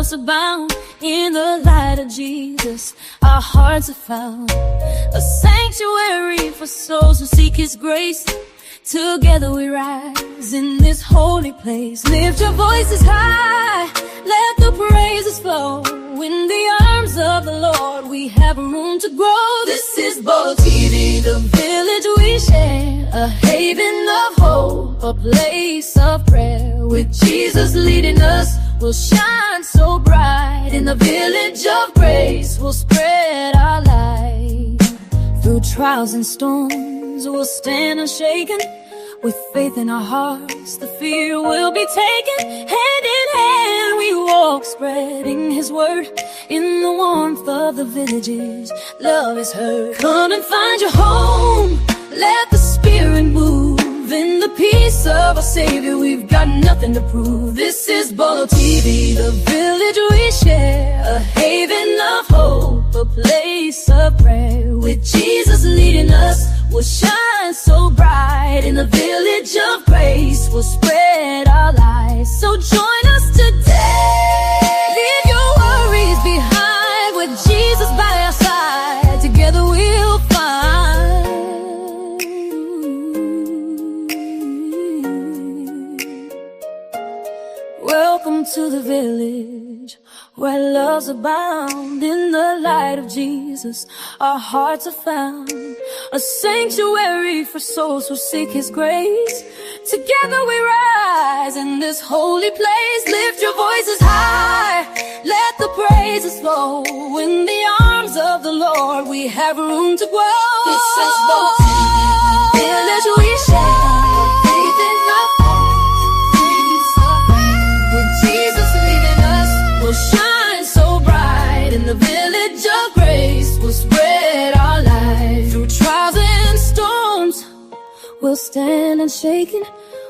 loves abound in the light of Jesus. Our hearts are found, a sanctuary for souls who seek His grace. Together we rise in this holy place. Lift your voices high, let the praises flow. In the arms of the Lord we have room to grow. This is Bolo TV, the village we share, a haven of hope, a place of prayer. With Jesus leading us, we'll shine so bright. In the village of grace, we'll spread our light. Through trials and storms, we'll stand unshaken. With faith in our hearts, the fear will be taken. Hand in hand we walk, spreading His word. In the warmth of the villages, love is heard. Come and find your home, let the Spirit move. In the peace of our Savior, we've got nothing to prove. This is Bolo TV, the village we share, a haven of hope, a place of prayer. With Jesus leading us, we'll shine so bright. In the village of grace, we'll spread our light. So join us today. Leave your worries behind. With Jesus by our side, together we'll find. Welcome to the village where loves abound. In the light of Jesus, our hearts are found, a sanctuary for souls who seek His grace. Together we rise in this holy place. Lift your voices high, let the praises flow. In the arms of the Lord we have room to grow. This is Bolo TV, the village we share, faith in our hope. With Jesus leading us, we'll shine so bright. In the village of grace, we'll spread our light. Through trials and storms, we'll stand unshaken.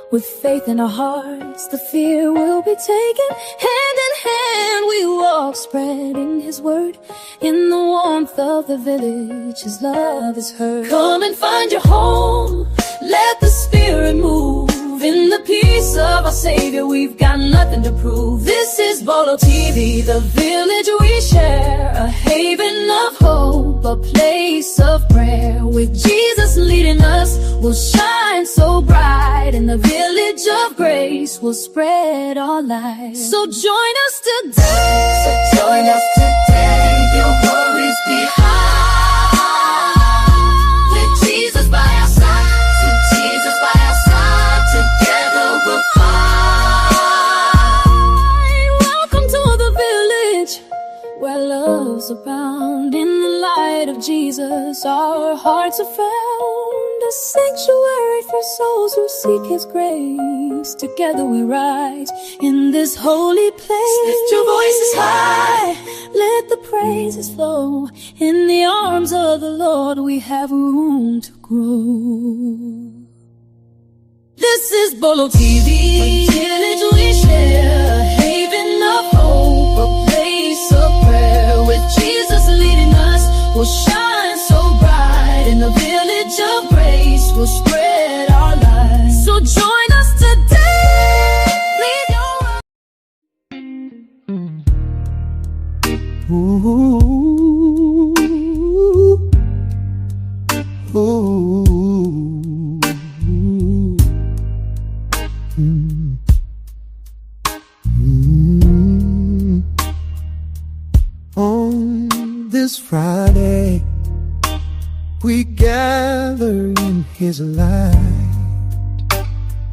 With faith in our hearts, the fear will be taken. Hand in hand we walk, spreading His word. In the warmth of the village, His love is heard. Come and find your home, let the Spirit move. In the peace of our Savior, we've got nothing to prove. This is Bolo TV, the village we share, a haven of hope, a place of prayer. With Jesus leading us, we'll shine so bright. In the village of grace, we'll spread our light. So join us today. So join us today. Leave your worries behind. With Jesus by our side. With Jesus by our side. Together we'll find. Welcome to the village where loves abound. In the light of Jesus, our hearts are found, a sanctuary for souls who seek His grace. Together we rise in this holy place. Lift your voices high, let the praises flow. In the arms of the Lord we have room to grow. This is Bolo TV, a village we share, a haven of hope, a place of prayer. With Jesus leading us, we'll shine so bright. In the village of grace, we'll spread our light. So join us today. Leave your On this Friday, we gather in His light,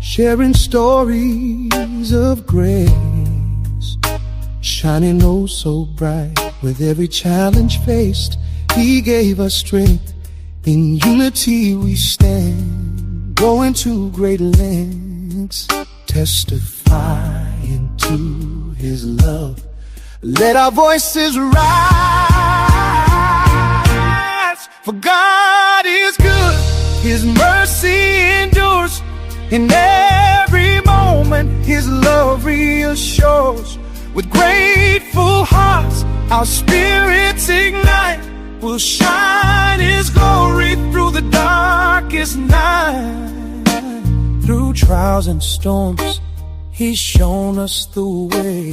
sharing stories of grace, shining oh so bright. With every challenge faced, He gave us strength. In unity we stand, going to great lengths, testifying to His love. Let our voices rise, for God is good, His mercy endures. In every moment His love reassures. With grateful hearts our spirits ignite, we'll shine His glory through the darkest night. Through trials and storms He's shown us the way.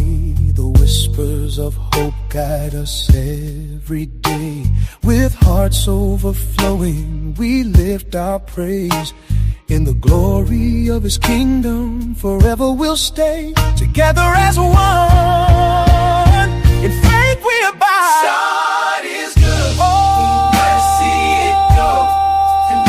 The whispers of hope guide us every day. With hearts overflowing, we lift our praise. In the glory of His kingdom, forever we'll stay together as one. In faith we abide. God is good. Oh, mercy it goes. In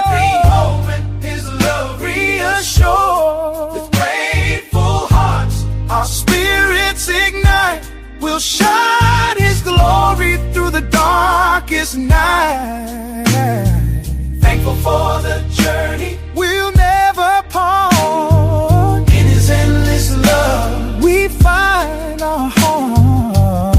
every moment, His love reassures. With grateful hearts, our spirits ignite. We'll shine His glory through the darkest night. Thankful for the journey, we'll never part. In His endless love, we find our heart.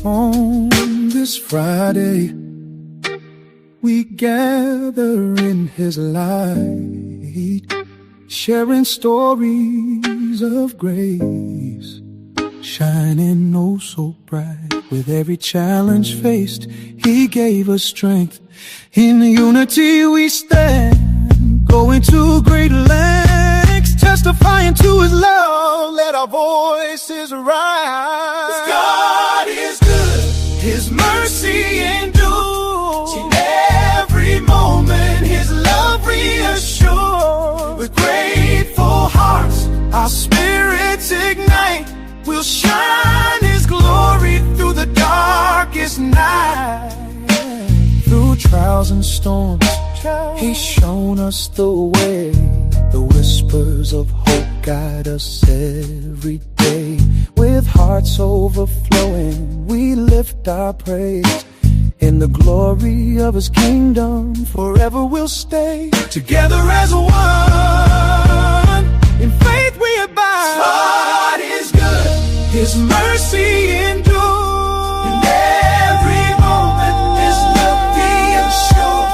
On this Friday, we gather in His light, sharing stories of grace, shining oh so bright. With every challenge faced, He gave us strength. In unity we stand, going to great lengths, testifying to His love. Let our voices rise. God is good, His mercy endures. In every moment, His love reassures. With grateful hearts, our spirits ignite. We'll shine His glory through the darkest night. Through trials and storms, He's shown us the way. The whispers of hope guide us every day. With hearts overflowing, we lift our praise. In the glory of His kingdom, forever we'll stay together as one. In faith we abide. God is good, His mercy endures. In every moment, His love reassures.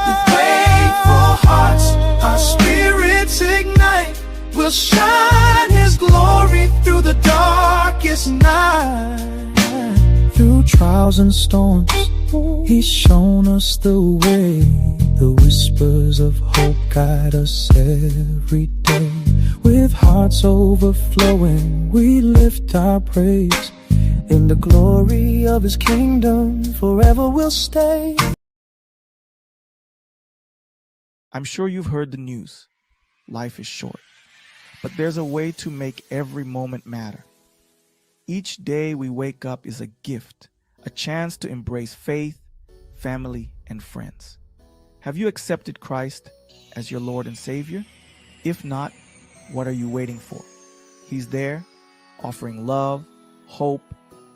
With grateful hearts, our spirits ignite. We'll shine His glory through the darkest night. Through trials and storms, He's shown us the way. The whispers of hope guide us every day. With hearts overflowing, we lift our praise. In the glory of His kingdom, forever we'll stay. I'm sure you've heard the news. Life is short. But there's a way to make every moment matter. Each day we wake up is a gift, a chance to embrace faith, family, and friends. Have you accepted Christ as your Lord and Savior? If not, what are you waiting for? He's there, offering love, hope,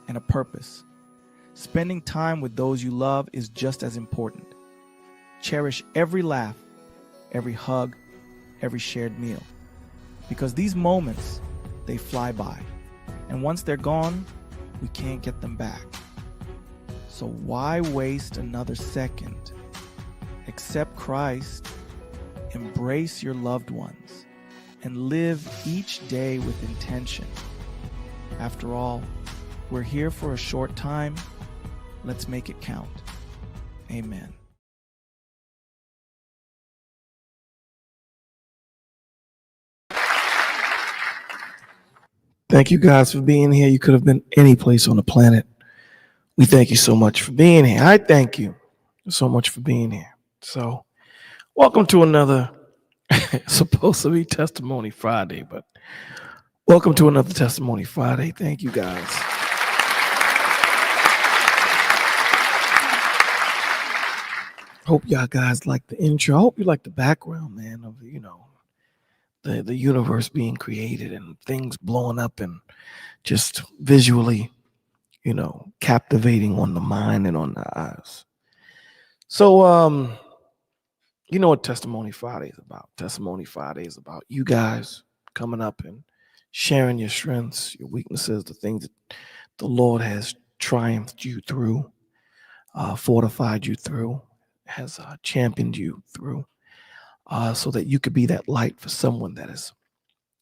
and a purpose. Spending time with those you love is just as important. Cherish every laugh, every hug, every shared meal. Because these moments, they fly by. And once they're gone, we can't get them back. So why waste another second? Accept Christ, embrace your loved ones, and live each day with intention. After all, we're here for a short time. Let's make it count. Amen. Thank you guys for being here. You could have been any place on the planet. We thank you so much for being here. I thank you so much for being here. So, welcome to another, supposed to be Testimony Friday, but welcome to another Testimony Friday. Thank you guys. Hope y'all guys like the intro. I hope you like the background, man, of, the universe being created and things blowing up and just visually, captivating on the mind and on the eyes. So, you know what Testimony Friday is about. Testimony Friday is about you guys coming up and sharing your strengths, your weaknesses, the things that the Lord has triumphed you through, fortified you through, has championed you through. So that you could be that light for someone that is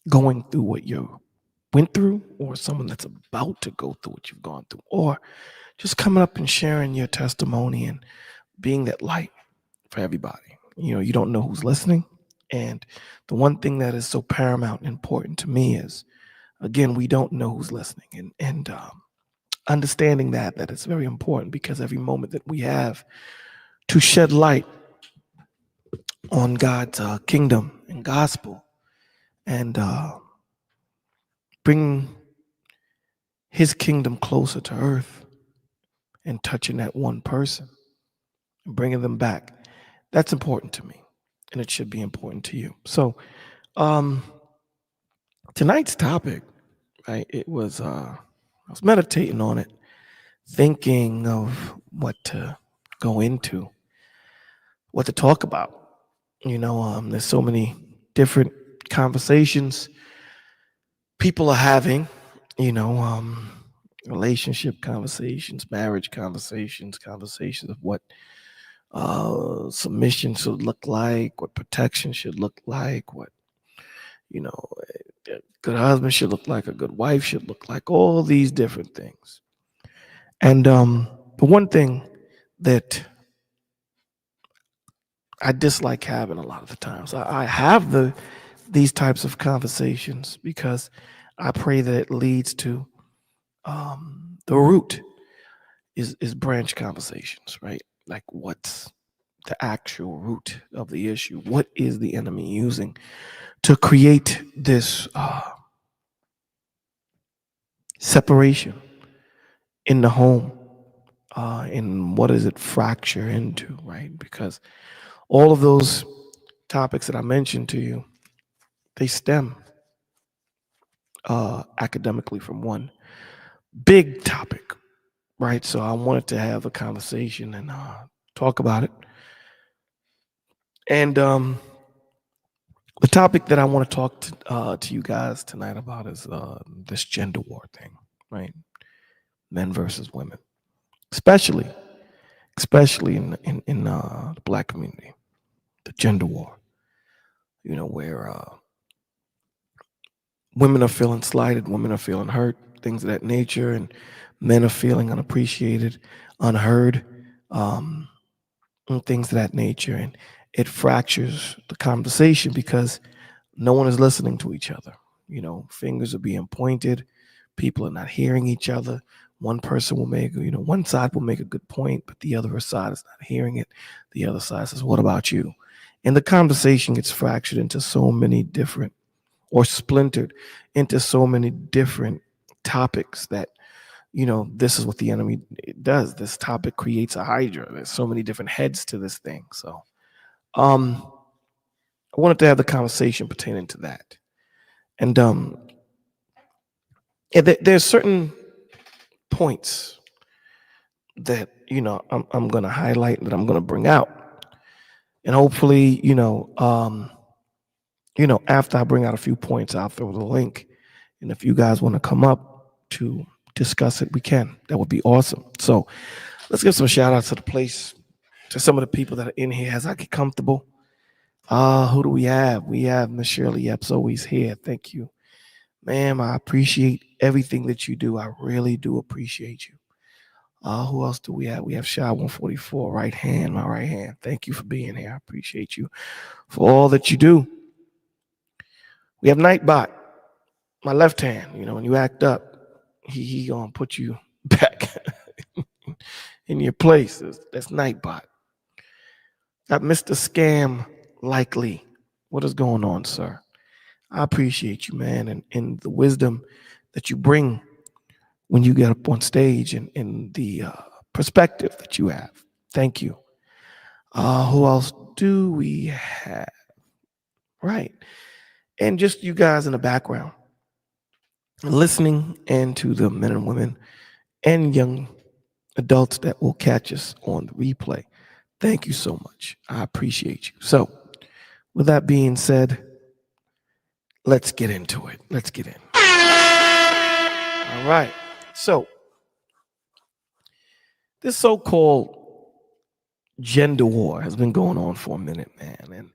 going through what you went through, or someone that's about to go through what you've gone through, or just coming up and sharing your testimony and being that light for everybody. You don't know who's listening. And the one thing that is so paramount and important to me is, again, we don't know who's listening. And understanding that it's very important, because every moment that we have to shed light on God's kingdom and gospel, and bring his kingdom closer to earth, and touching that one person and bringing them back, that's important to me, and it should be important to you. So tonight's topic, right, I was meditating on it, thinking of what to go into, what to talk about. There's so many different conversations people are having, relationship conversations, marriage conversations of what submission should look like, what protection should look like, what a good husband should look like, a good wife should look like, all these different things. And the one thing that I dislike having a lot of the times, I have these types of conversations because I pray that it leads to the root is branch conversations, right? Like, what's the actual root of the issue? What is the enemy using to create this separation in the home? And what does it fracture into, right? Because all of those topics that I mentioned to you, they stem academically from one big topic, right? So I wanted to have a conversation and talk about it. And the topic that I want to talk to you guys tonight about is this gender war thing, right? Men versus women, especially in the Black community, the gender war. Where women are feeling slighted, women are feeling hurt, things of that nature, and men are feeling unappreciated, unheard, and things of that nature. And it fractures the conversation because no one is listening to each other. Fingers are being pointed, people are not hearing each other. One person will make, one side will make a good point, but the other side is not hearing it. The other side says, "What about you?" And the conversation gets fractured into so many different, or splintered into so many different topics that, this is what the enemy does. This topic creates a hydra. There's so many different heads to this thing. So I wanted to have the conversation pertaining to that. And there's certain points that, I'm going to highlight, that I'm going to bring out. And hopefully, after I bring out a few points, I'll throw the link. And if you guys want to come up to discuss it, we can. That would be awesome. So let's give some shout outs to the place, to some of the people that are in here as I get comfortable. Who do we have? We have Miss Shirley Epps always here. Thank you. Ma'am, I appreciate everything that you do. I really do appreciate you. Who else do we have? We have Shy 144, my right hand. Thank you for being here. I appreciate you for all that you do. We have Nightbot, my left hand. When you act up, he gonna put you back in your place. That's Nightbot. Got Mr. Scam Likely. What is going on, sir? I appreciate you, man, and the wisdom that you bring when you get up on stage, and the perspective that you have. Thank you. Who else do we have? Right. And just you guys in the background, listening, and to the men and women and young adults that will catch us on the replay. Thank you so much. I appreciate you. So with that being said, let's get into it. Let's get in. All right. So this so-called gender war has been going on for a minute, man. And,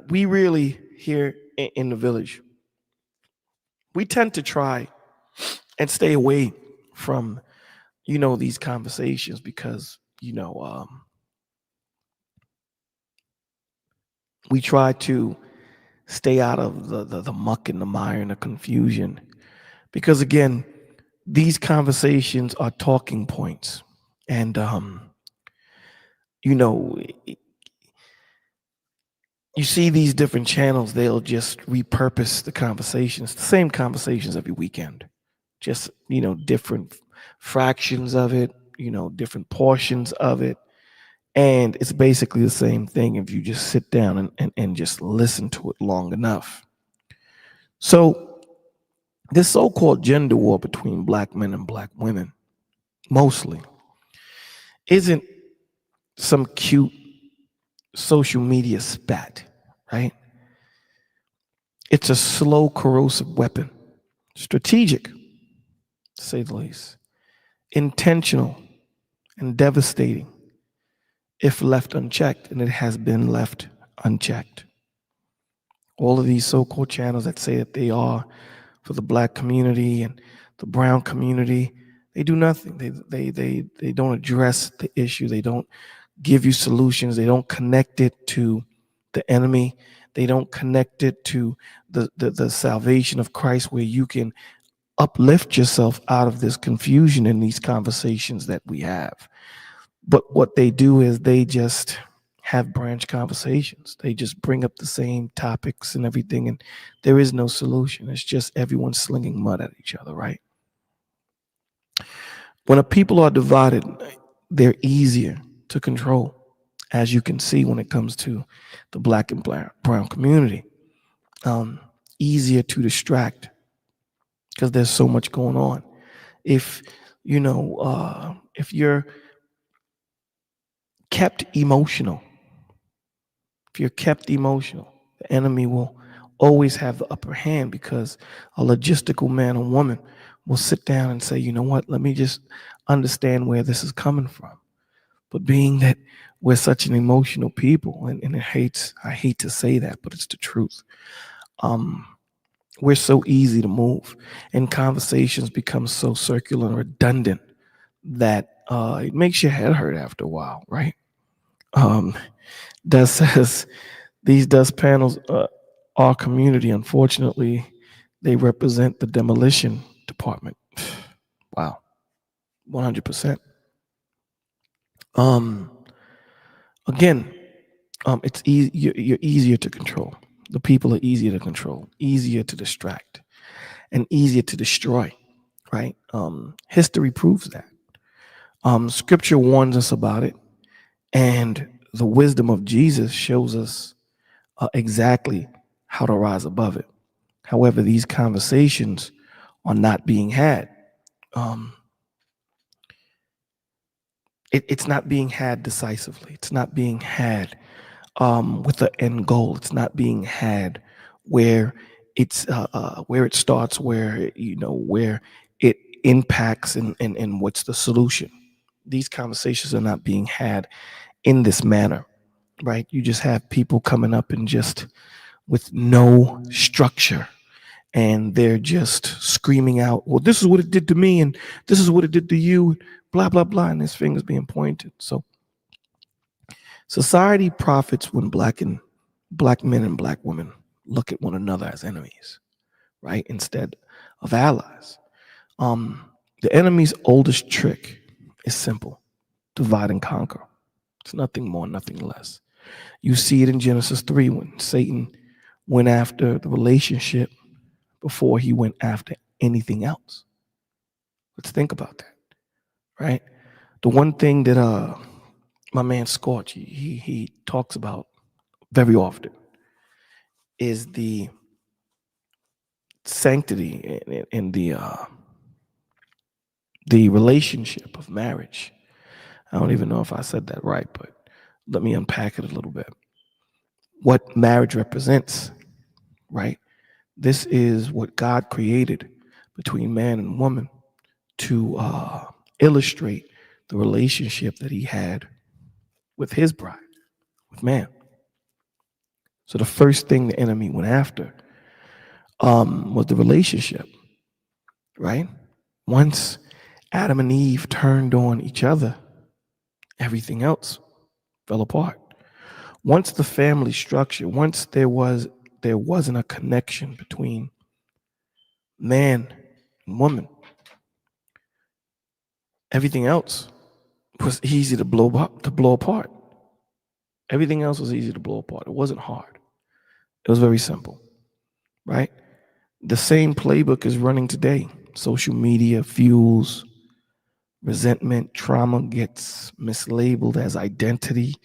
we really here in the village, we tend to try and stay away from, these conversations because, you know, we try to stay out of the muck and the mire and the confusion, because again, these conversations are talking points. And you know, you see these different channels, they'll just repurpose the conversations, the same conversations every weekend, just, different fractions of it, different portions of it. And it's basically the same thing if you just sit down and just listen to it long enough. So this so-called gender war between black men and black women mostly isn't some cute social media spat, right? It's a slow, corrosive weapon, strategic, to say the least, intentional, and devastating if left unchecked, and it has been left unchecked. All of these so-called channels that say that they are for the black community and the brown community, they do nothing. They don't address the issue. They don't give you solutions. They don't connect it to the enemy. They don't connect it to the salvation of Christ, where you can uplift yourself out of this confusion in these conversations that we have. But what they do is they just have branch conversations. They just bring up the same topics and everything, and there is no solution. It's just everyone slinging mud at each other, right? When a people are divided, they're easier to control, as you can see when it comes to the black and brown community. Easier to distract because there's so much going on. If if you're kept emotional, the enemy will always have the upper hand, because a logistical man or woman will sit down and say, you know what, let me just understand where this is coming from. But being that we're such an emotional people, and I hate to say that, but it's the truth. We're so easy to move, and conversations become so circular and redundant that it makes your head hurt after a while, right? That says these dust panels, our community, unfortunately, they represent the demolition department. Wow, 100%. Again, it's easy. You're easier to control. The people are easier to control, easier to distract, and easier to destroy. Right? History proves that. Scripture warns us about it, and the wisdom of Jesus shows us exactly how to rise above it. However, these conversations are not being had. It's not being had decisively. It's not being had with an end goal. It's not being had where where it starts, where where it impacts, and what's the solution. These conversations are not being had in this manner, right? You just have people coming up and just with no structure, and they're just screaming out, well, this is what it did to me, and this is what it did to you, blah, blah, blah, and his fingers being pointed. So society profits when black men and black women look at one another as enemies, right? Instead of allies. The enemy's oldest trick is simple: divide and conquer. It's nothing more, nothing less. You see it in Genesis 3 when Satan went after the relationship before he went after anything else. Let's think about that, right? The one thing that my man Scorch, he talks about very often is the sanctity and the relationship of marriage. I don't even know if I said that right, but let me unpack it a little bit. What marriage represents, right? This is what God created between man and woman to illustrate the relationship that he had with his bride, with man. So the first thing the enemy went after was the relationship, right? Once Adam and Eve turned on each other everything else fell apart. Once the family structure, once there wasn't a connection between man and woman, everything else was easy to blow apart. Everything else was easy to blow apart. It wasn't hard. It was very simple, right? The same playbook is running today. Social media fuels resentment, trauma gets mislabeled as identity,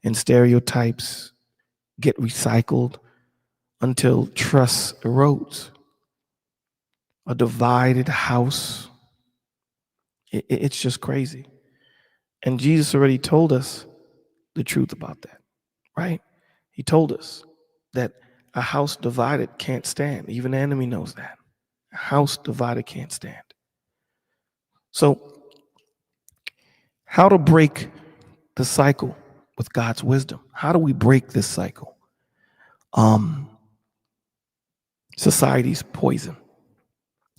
and stereotypes get recycled until trust erodes. A divided house, it's just crazy. And Jesus already told us the truth about that, right? He told us that a house divided can't stand. Even the enemy knows that. A house divided can't stand. So, how to break the cycle with God's wisdom? How do we break this cycle? Society's poison.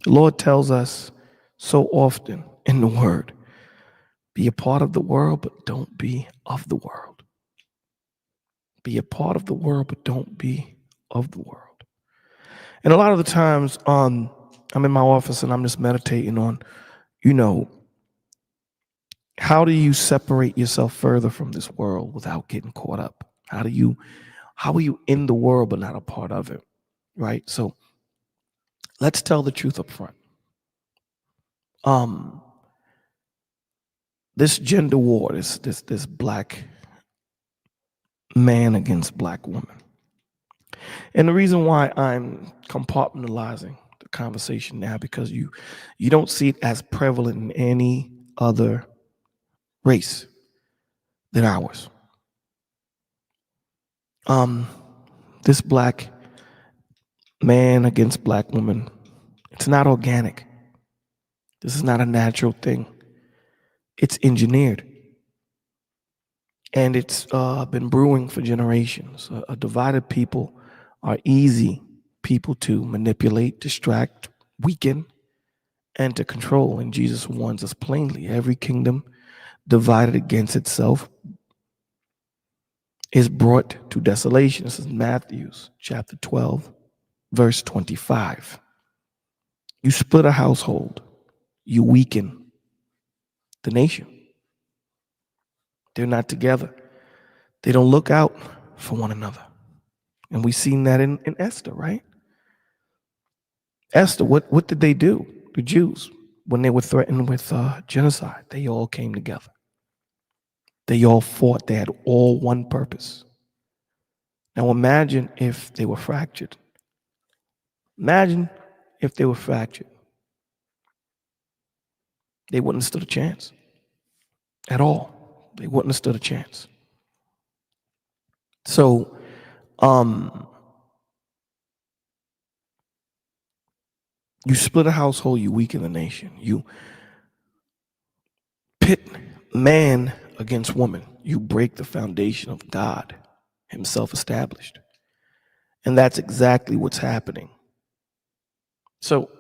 The Lord tells us so often in the Word, be a part of the world, but don't be of the world. Be a part of the world, but don't be of the world. And a lot of the times, I'm in my office and I'm just meditating on, how do you separate yourself further from this world without getting caught up? How are you in the world but not a part of it, right? So let's tell the truth up front. This gender war, this black man against black woman. And the reason why I'm compartmentalizing the conversation now, because you don't see it as prevalent in any other race than ours. This black man against black woman, it's not organic. This is not a natural thing. It's engineered. And it's been brewing for generations. A divided people are easy people to manipulate, distract, weaken, and to control. And Jesus warns us plainly, every kingdom divided against itself is brought to desolation. This is Matthew chapter 12, verse 25. You split a household, you weaken the nation. They're not together. They don't look out for one another. And we've seen that in Esther, right? Esther, what did they do? The Jews, when they were threatened with genocide, they all came together. They all fought. They had all one purpose. Now imagine if they were fractured. Imagine if they were fractured. They wouldn't have stood a chance at all. They wouldn't have stood a chance. So, you split a household, you weaken the nation. You pit man against woman. You break the foundation of God himself established. And that's exactly what's happening. So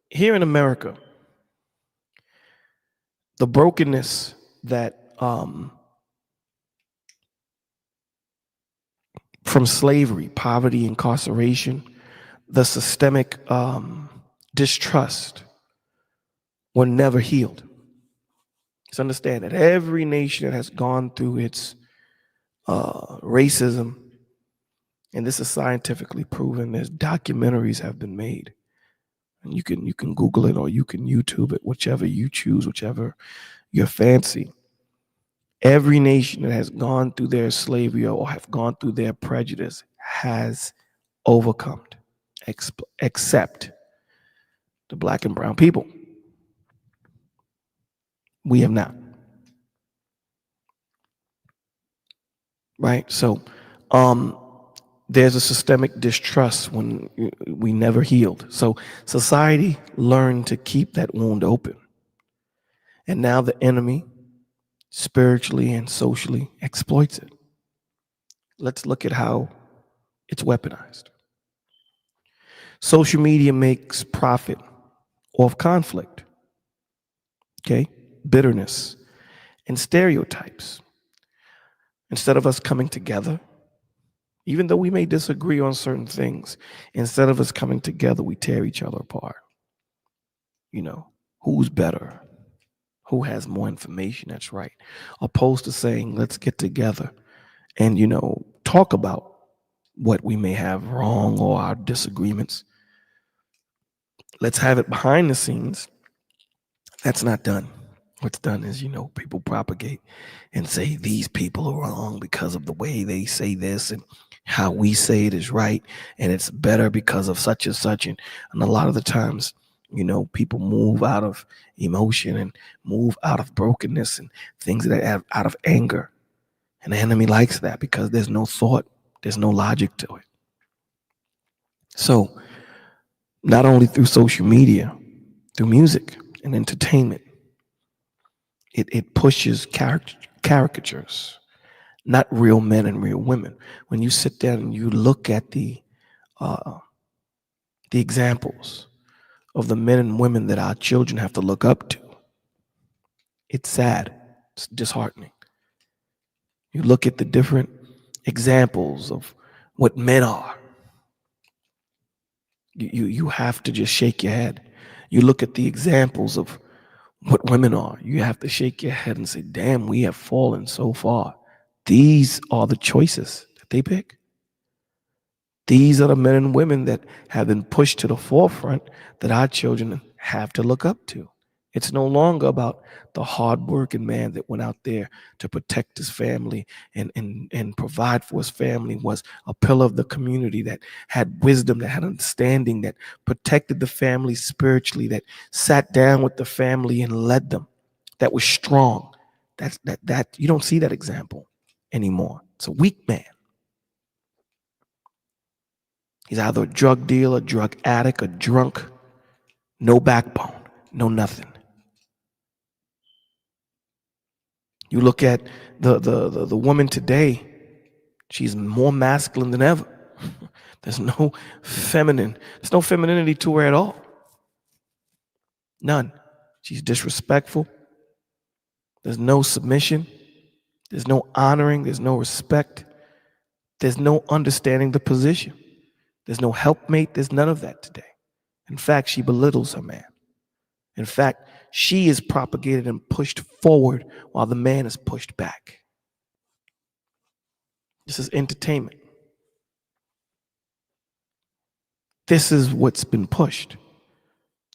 here in America, the brokenness that from slavery, poverty, incarceration, the systemic distrust were never healed. Let's understand that every nation that has gone through its racism, and this is scientifically proven, there's documentaries have been made. And you can Google it or you can YouTube it, whichever you choose, whichever your fancy. Every nation that has gone through their slavery or have gone through their prejudice has overcome, except the black and brown people. We have not. Right? So there's a systemic distrust when we never healed. So society learned to keep that wound open. And now the enemy, spiritually and socially, exploits it. Let's look at how it's weaponized. Social media makes profit off conflict, okay? Bitterness, and stereotypes. Instead of us coming together, even though we may disagree on certain things, instead of us coming together, we tear each other apart. You know, who's better? Who has more information that's right? Opposed to saying, let's get together and, talk about what we may have wrong or our disagreements. Let's have it behind the scenes. That's not done. What's done is, people propagate and say these people are wrong because of the way they say this and how we say it is right. And it's better because of such and such. And a lot of the times, people move out of emotion and move out of brokenness and things that have out of anger. And the enemy likes that because there's no thought, there's no logic to it. So not only through social media, through music and entertainment, it pushes caricatures, not real men and real women. When you sit down and you look at the examples of the men and women that our children have to look up to, it's sad. It's disheartening. You look at the different examples of what men are. You have to just shake your head. You look at the examples of what women are. You have to shake your head and say, damn, we have fallen so far. These are the choices that they pick. These are the men and women that have been pushed to the forefront that our children have to look up to. It's no longer about the hardworking man that went out there to protect his family and provide for his family, was a pillar of the community, that had wisdom, that had understanding, that protected the family spiritually, that sat down with the family and led them, that was strong. That you don't see that example anymore. It's a weak man. He's either a drug dealer, drug addict, a drunk, no backbone, no nothing. You look at the woman today, she's more masculine than ever. There's no femininity to her at all. None. She's disrespectful. There's no submission. There's no honoring. There's no respect. There's no understanding the position. There's no helpmate. There's none of that today. In fact, she belittles her man. In fact, she is propagated and pushed forward while the man is pushed back. This is entertainment. This is what's been pushed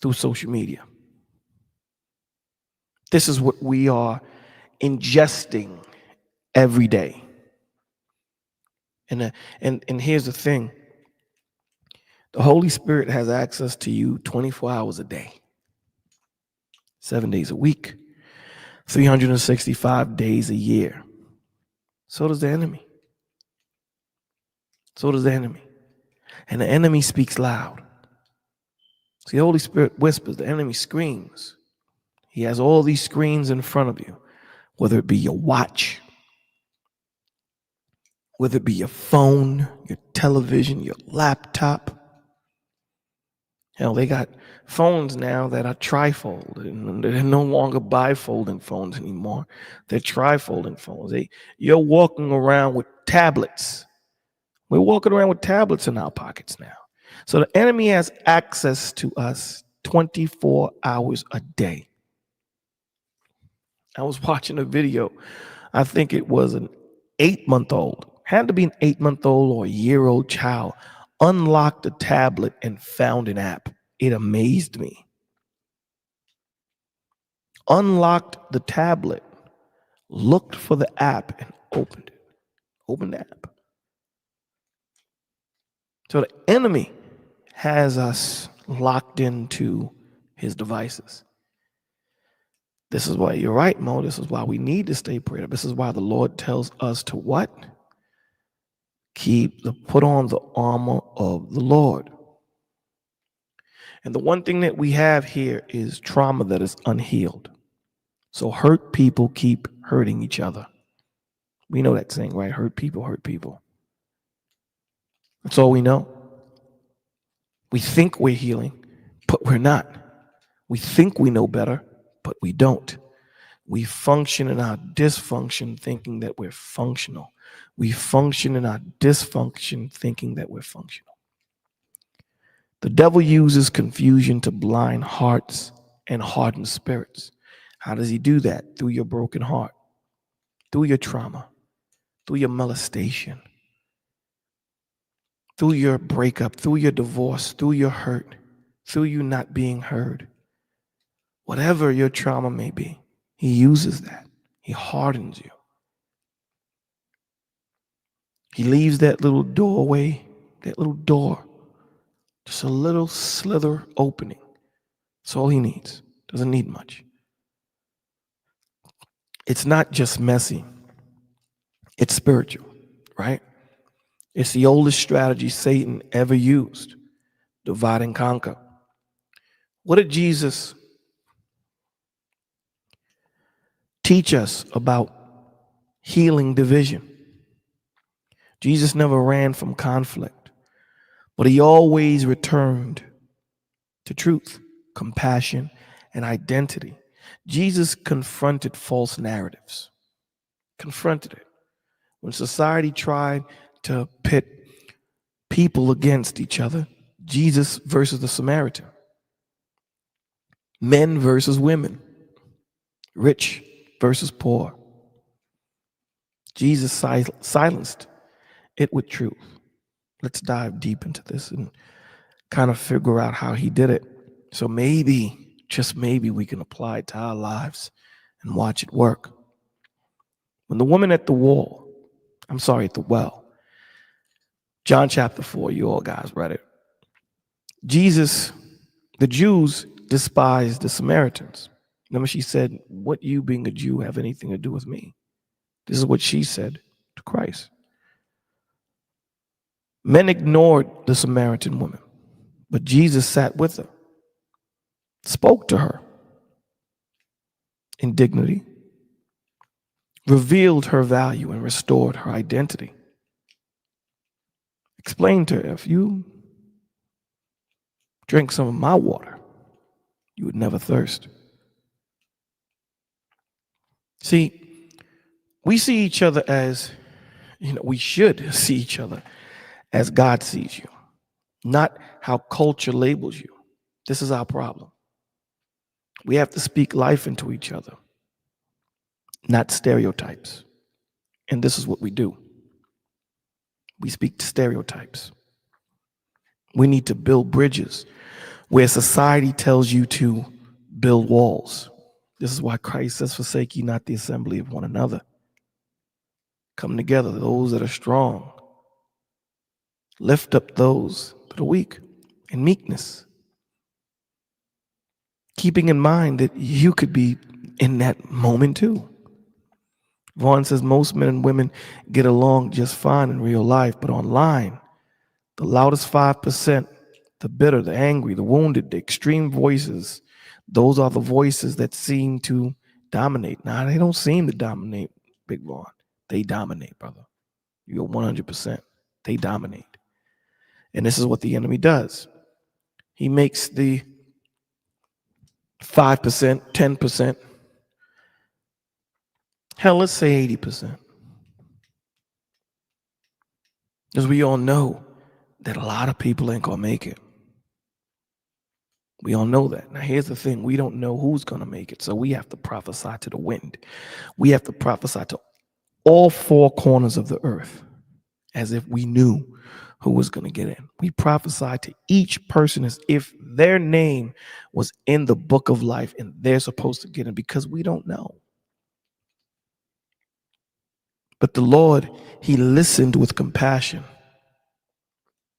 through social media. This is what we are ingesting every day. And here's the thing. The Holy Spirit has access to you 24 hours a day, 7 days a week, 365 days a year. So does the enemy. So does the enemy. And the enemy speaks loud. See, the Holy Spirit whispers, the enemy screams. He has all these screens in front of you, whether it be your watch, whether it be your phone, your television, your laptop. Hell, they got phones now that are trifold, and they're no longer bifolding phones anymore. They're trifolding phones. You're walking around with tablets. We're walking around with tablets in our pockets now. So the enemy has access to us 24 hours a day. I was watching a video. I think it was an 8-month-old, had to be an 8-month-old or a year-old child, unlocked a tablet and found an app. It amazed me. Unlocked the tablet, looked for the app, and opened it. Opened the app. So the enemy has us locked into his devices. This is why you're right, Mo. This is why we need to stay prayed up. This is why the Lord tells us to what? Put on the armor of the Lord. And the one thing that we have here is trauma that is unhealed. So hurt people keep hurting each other. We know that saying, right? Hurt people hurt people. That's all we know. We think we're healing, but we're not. We think we know better, but we don't. We function in our dysfunction thinking that we're functional. We function in our dysfunction thinking that we're functional. The devil uses confusion to blind hearts and harden spirits. How does he do that? Through your broken heart, through your trauma, through your molestation, through your breakup, through your divorce, through your hurt, through you not being heard. Whatever your trauma may be, he uses that. He hardens you. He leaves that little doorway, that little door, just a little slither opening. That's all he needs. Doesn't need much. It's not just messy. It's spiritual, right? It's the oldest strategy Satan ever used. Divide and conquer. What did Jesus teach us about healing division? Jesus never ran from conflict, but he always returned to truth, compassion, and identity. Jesus confronted false narratives, confronted it. When society tried to pit people against each other, Jesus versus the Samaritan, men versus women, rich versus poor. Jesus silenced it with truth. Let's dive deep into this and kind of figure out how he did it. So maybe, just maybe, we can apply it to our lives and watch it work. When the woman at the well, John chapter 4, you all guys read it. The Jews despised the Samaritans. Remember, she said, "What you being a Jew have anything to do with me?" This is what she said to Christ. Men ignored the Samaritan woman, but Jesus sat with her, spoke to her in dignity, revealed her value, and restored her identity. Explained to her, if you drink some of my water, you would never thirst. See, we see each other as, we should see each other as God sees you, not how culture labels you. This is our problem. We have to speak life into each other, not stereotypes. And this is what we do. We speak stereotypes. We need to build bridges where society tells you to build walls. This is why Christ says, "Forsake ye not the assembly of one another." Come together, those that are strong. Lift up those that are weak in meekness. Keeping in mind that you could be in that moment too. Vaughn says most men and women get along just fine in real life, but online, the loudest 5%, the bitter, the angry, the wounded, the extreme voices, those are the voices that seem to dominate. Now, they don't seem to dominate, Big Vaughn. They dominate, brother. You're 100%. They dominate. And this is what the enemy does. He makes the 5%, 10%, hell, let's say 80%. Because we all know that a lot of people ain't going to make it. We all know that. Now, here's the thing. We don't know who's going to make it, so we have to prophesy to the wind. We have to prophesy to all four corners of the earth as if we knew who was going to get in. We prophesy to each person as if their name was in the book of life and they're supposed to get in, because we don't know. But the Lord, he listened with compassion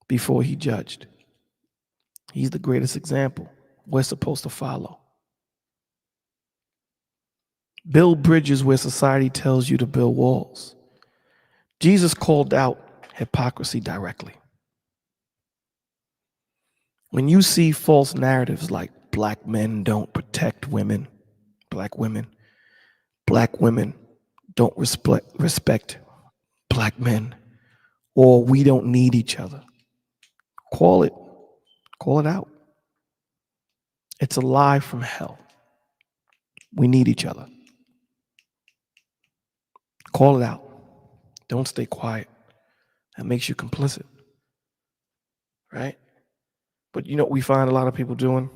before he judged. He's the greatest example we're supposed to follow. Build bridges where society tells you to build walls. Jesus called out hypocrisy directly. When you see false narratives like black men don't protect women, black women don't respect black men, or we don't need each other, call it out. It's a lie from hell. We need each other. Call it out. Don't stay quiet. That makes you complicit, right? But you know what we find a lot of people doing?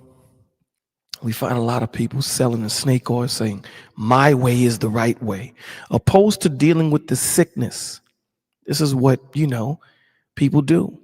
We find a lot of people selling the snake oil saying, my way is the right way, opposed to dealing with the sickness. This is what, people do.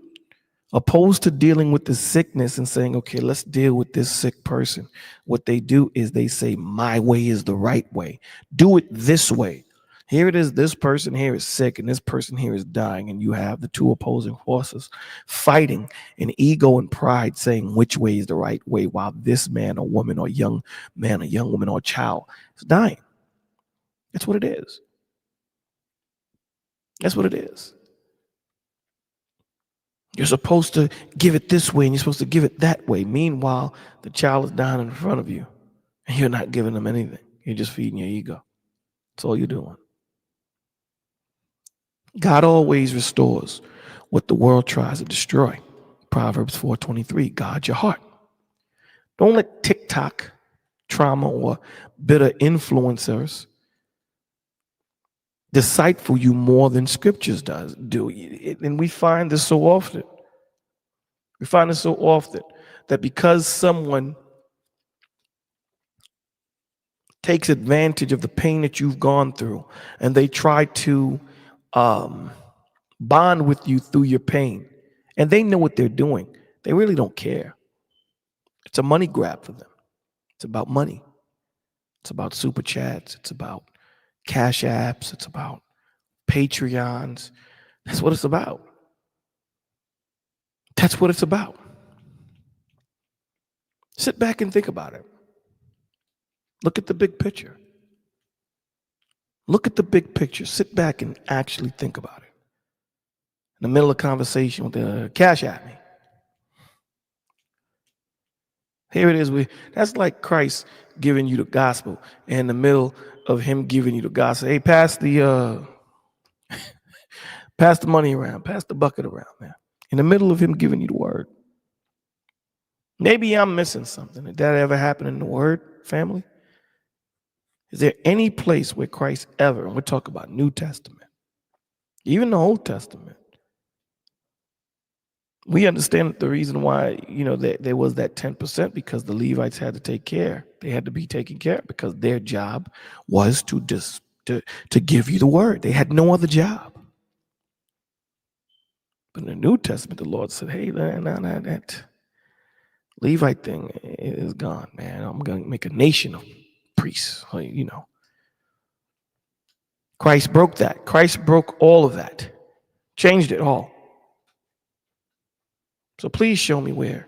Opposed to dealing with the sickness and saying, okay, let's deal with this sick person. What they do is they say, my way is the right way. Do it this way. Here it is. This person here is sick and this person here is dying. And you have the two opposing forces fighting in ego and pride saying which way is the right way while this man or woman or young man or young woman or child is dying. That's what it is. That's what it is. You're supposed to give it this way and you're supposed to give it that way. Meanwhile, the child is dying in front of you and you're not giving them anything. You're just feeding your ego. That's all you're doing. God always restores what the world tries to destroy. Proverbs 4:23, guard your heart. Don't let TikTok, trauma, or bitter influencers decipher you more than scriptures do. And we find this so often. We find this so often that because someone takes advantage of the pain that you've gone through and they try to bond with you through your pain, and they know what they're doing, they really don't care. It's a money grab for them. It's about money. It's about super chats. It's about cash apps. It's about Patreons. That's what it's about. That's what it's about. Sit back and think about it. Look at the big picture. Look at the big picture. Sit back and actually think about it. In the middle of a conversation with the cash at me. Here it is. That's like Christ giving you the gospel. And in the middle of him giving you the gospel, hey, pass the money around, pass the bucket around, man. In the middle of him giving you the word. Maybe I'm missing something. Did that ever happen in the word, family? Is there any place where Christ ever, and we're talking about New Testament, even the Old Testament, we understand the reason why, there was that 10% because the Levites had to take care. They had to be taken care of because their job was to give you the word. They had no other job. But in the New Testament, the Lord said, hey, that Levite thing is gone, man. I'm going to make a nation of priests, Christ broke that. Christ broke all of that. Changed it all. So please show me where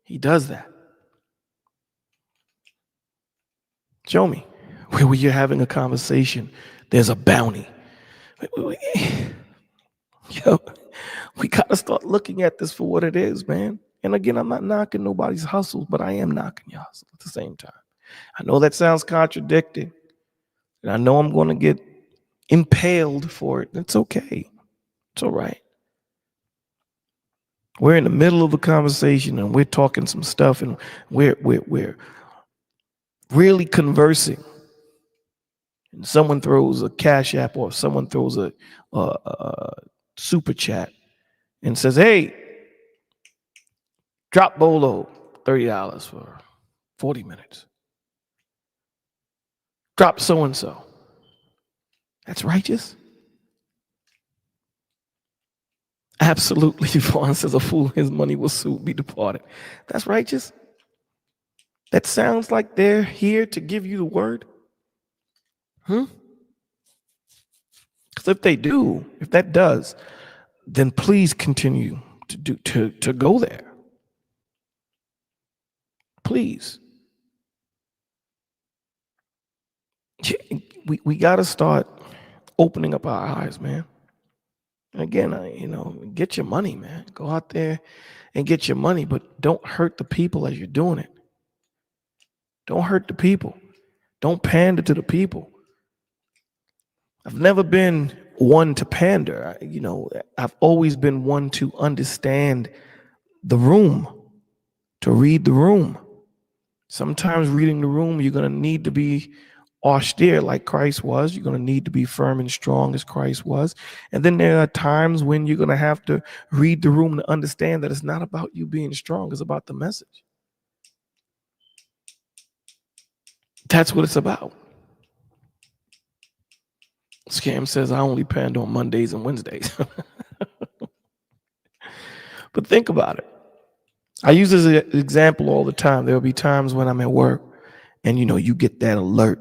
he does that. Show me where when you're having a conversation, there's a bounty. Yo, we got to start looking at this for what it is, man. And again, I'm not knocking nobody's hustles, but I am knocking your hustle at the same time. I know that sounds contradicting, and I know I'm going to get impaled for it. It's okay. It's all right. We're in the middle of a conversation and we're talking some stuff and we're really conversing. And someone throws a cash app or someone throws a super chat and says, hey, drop Bolo $30 for 40 minutes. Drop so-and-so. That's righteous? Absolutely. Vaughn says a fool, his money will soon be departed. That's righteous. That sounds like they're here to give you the word. Because if they do, if that does, then please continue to go there. Please. We got to start opening up our eyes, man. And again, get your money, man. Go out there and get your money, but don't hurt the people as you're doing it. Don't hurt the people. Don't pander to the people. I've never been one to pander. I've always been one to understand the room, to read the room. Sometimes reading the room, you're going to need to be austere like Christ was. You're going to need to be firm and strong as Christ was. And then there are times when you're going to have to read the room to understand that it's not about you being strong. It's about the message. That's what it's about. Scam says, I only parent on Mondays and Wednesdays. But think about it. I use this as an example all the time. There'll be times when I'm at work and, you get that alert,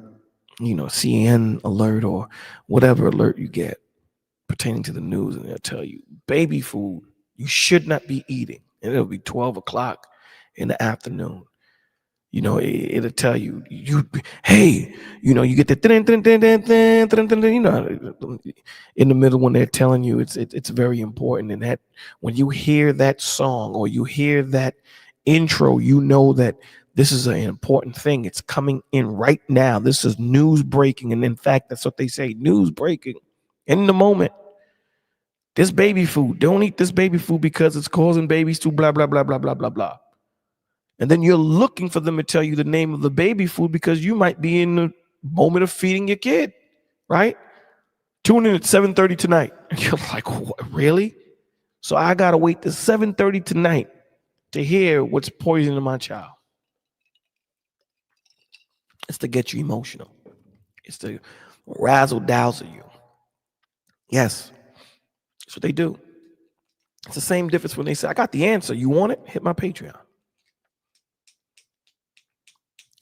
CN alert or whatever alert you get pertaining to the news. And they'll tell you baby food, you should not be eating. And it'll be 12 o'clock in the afternoon. It'll tell you, hey, you get the in the middle when they're telling you it's very important. And that when you hear that song or you hear that intro, that this is an important thing. It's coming in right now. This is news breaking. And in fact, that's what they say, news breaking in the moment. This baby food, don't eat this baby food because it's causing babies to blah, blah, blah, blah, blah, blah, blah. And then you're looking for them to tell you the name of the baby food because you might be in the moment of feeding your kid, right? Tune in at 7:30 tonight. And you're like, what, really? So I got to wait till 7:30 tonight to hear what's poisoning my child. It's to get you emotional. It's to razzle-dazzle you. Yes, that's what they do. It's the same difference when they say, I got the answer. You want it? Hit my Patreon.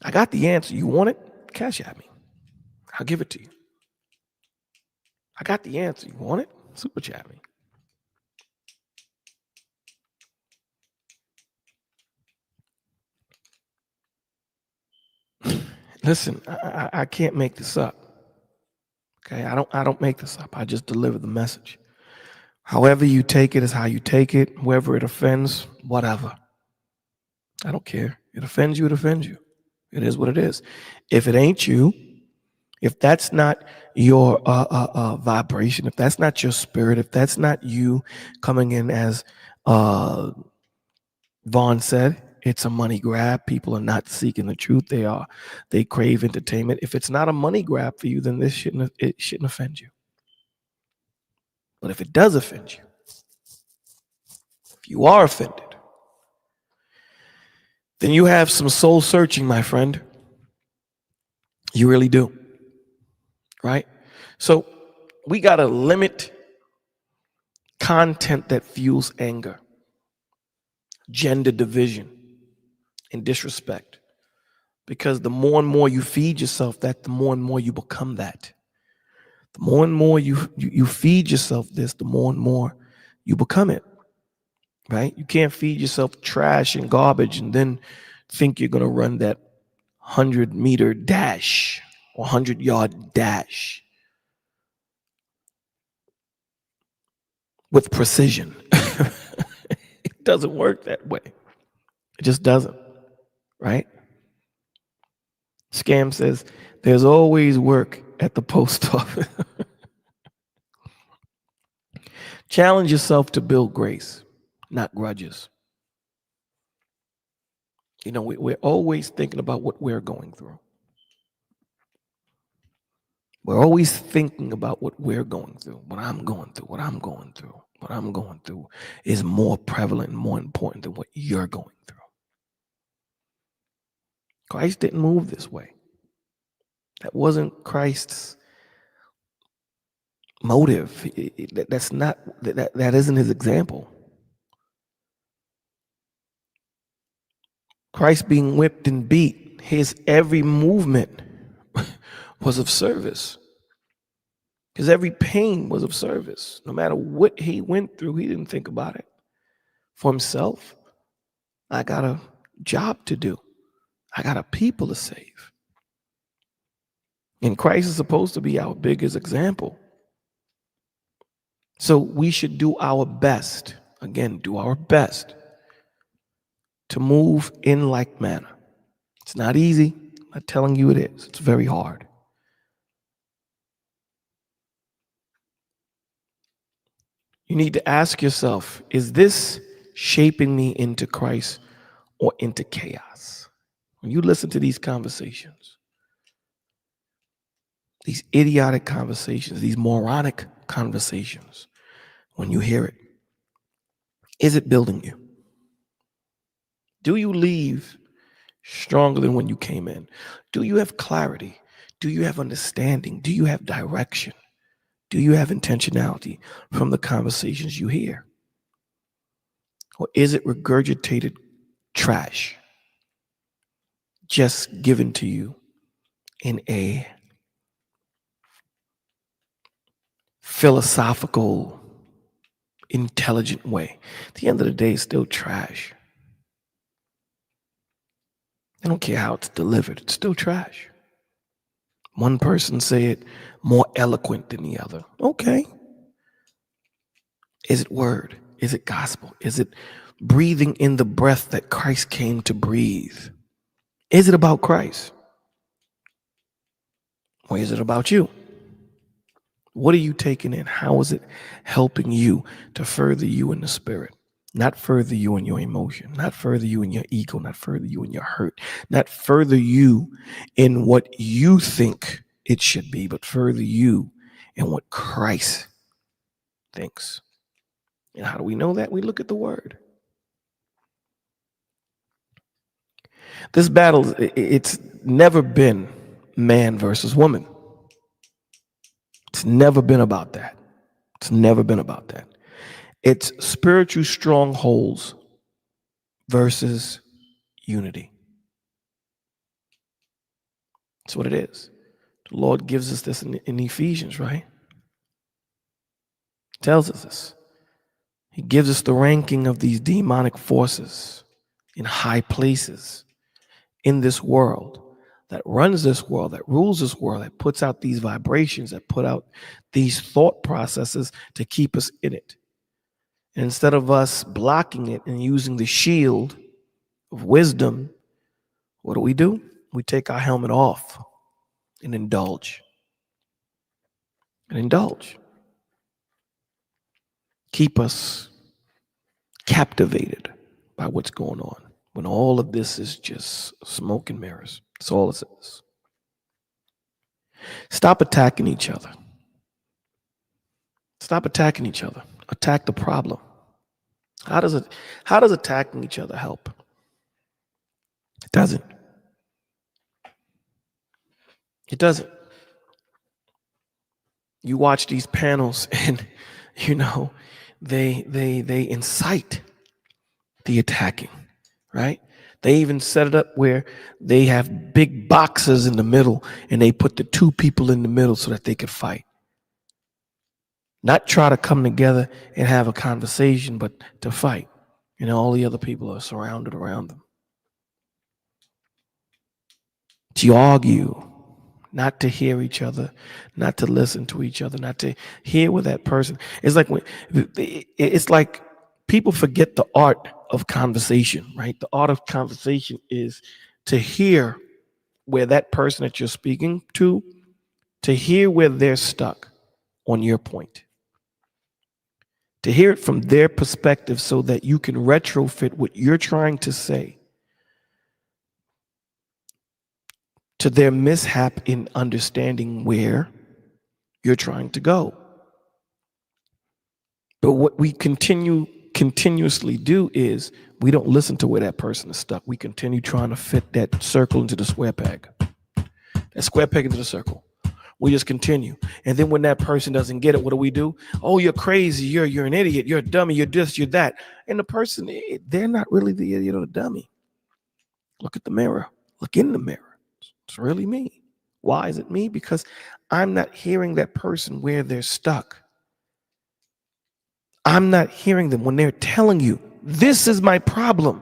I got the answer. You want it? Cash at me. I'll give it to you. I got the answer. You want it? Super chat me. Listen, I can't make this up. Okay, I don't make this up. I just deliver the message. However you take it is how you take it. Whoever it offends, whatever. I don't care. It offends you, it offends you. It is what it is. If it ain't you, if that's not your vibration, if that's not your spirit, if that's not you coming in as Vaughn said, it's a money grab. People are not seeking the truth. They crave entertainment. If it's not a money grab for you, then it shouldn't offend you. But if it does offend you, if you are offended, then you have some soul searching, my friend. You really do. Right? So we got to limit content that fuels anger, gender division, and disrespect. Because the more and more you feed yourself that, the more and more you become that. The more and more you feed yourself this, the more and more you become it. Right? You can't feed yourself trash and garbage and then think you're going to run that 100-meter dash or 100-yard dash with precision. It doesn't work that way. It just doesn't. Right? Scam says, there's always work at the post office. Challenge yourself to build grace, not grudges. We're always thinking about what we're going through. We're always thinking about what we're going through, what I'm going through, what I'm going through. What I'm going through is more prevalent and more important than what you're going through. Christ didn't move this way. That wasn't Christ's motive. That isn't his example. Christ being whipped and beat, his every movement was of service. His every pain was of service. No matter what he went through, he didn't think about it for himself. I got a job to do. I got a people to save. And Christ is supposed to be our biggest example. So we should do our best, again, do our best to move in like manner. It's not easy. I'm not telling you it is. It's very hard. You need to ask yourself, is this shaping me into Christ or into chaos? When you listen to these conversations, these idiotic conversations, these moronic conversations, when you hear it, is it building you? Do you leave stronger than when you came in? Do you have clarity? Do you have understanding? Do you have direction? Do you have intentionality from the conversations you hear? Or is it regurgitated trash just given to you in a philosophical, intelligent way? At the end of the day, it's still trash. I don't care how it's delivered, it's still trash. One person say it more eloquent than the other. Okay. Is it word? Is it gospel? Is it breathing in the breath that Christ came to breathe? Is it about Christ? Or is it about you? What are you taking in? How is it helping you to further you in the spirit? Not further you in your emotion, not further you in your ego, not further you in your hurt, not further you in what you think it should be, but further you in what Christ thinks. And how do we know that? We look at the word. This battle, it's never been man versus woman. It's never been about that. It's never been about that. It's spiritual strongholds versus unity. That's what it is. The Lord gives us this in Ephesians, right? He tells us this. He gives us the ranking of these demonic forces in high places in this world, that runs this world, that rules this world, that puts out these vibrations, that put out these thought processes to keep us in it. And instead of us blocking it and using the shield of wisdom, what do? We take our helmet off and indulge. Keep us captivated by what's going on, when all of this is just smoke and mirrors. That's all it is. Stop attacking each other. Attack the problem. How does attacking each other help? It doesn't. You watch these panels and they incite the attacking, right? They even set it up where they have big boxes in the middle and they put the two people in the middle so that they could fight. Not try to come together and have a conversation, but to fight. All the other people are surrounded around them. To argue, not to hear each other, not to listen to each other, not to hear what that person. It's like people forget the art of conversation, right? The art of conversation is to hear where that person that you're speaking to hear where they're stuck on your point. To hear it from their perspective so that you can retrofit what you're trying to say to their mishap in understanding where you're trying to go. But what we continuously do is we don't listen to where that person is stuck. We continue trying to fit that circle into the square peg. That square peg into the circle. We just continue. And then when that person doesn't get it, what do? Oh, you're crazy. You're an idiot. You're a dummy. You're this, you're that. And the person, they're not really the idiot or the dummy. Look at the mirror. Look in the mirror. It's really me. Why is it me? Because I'm not hearing that person where they're stuck. I'm not hearing them when they're telling you, this is my problem.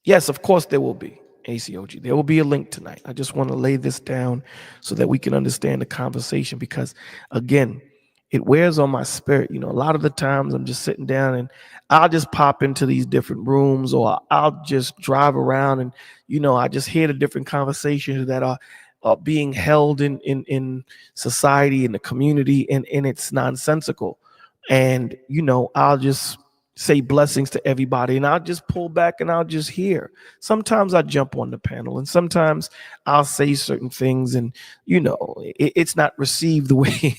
Yes, of course there will be. ACOG. There will be a link tonight. I just want to lay this down so that we can understand the conversation, because again, it wears on my spirit. A lot of the times I'm just sitting down and I'll just pop into these different rooms, or I'll just drive around and, I just hear the different conversations that are being held in society, in the community, and it's nonsensical. And, I'll just say blessings to everybody, and I'll just pull back and I'll just hear. Sometimes I jump on the panel, and sometimes I'll say certain things, and it's not received the way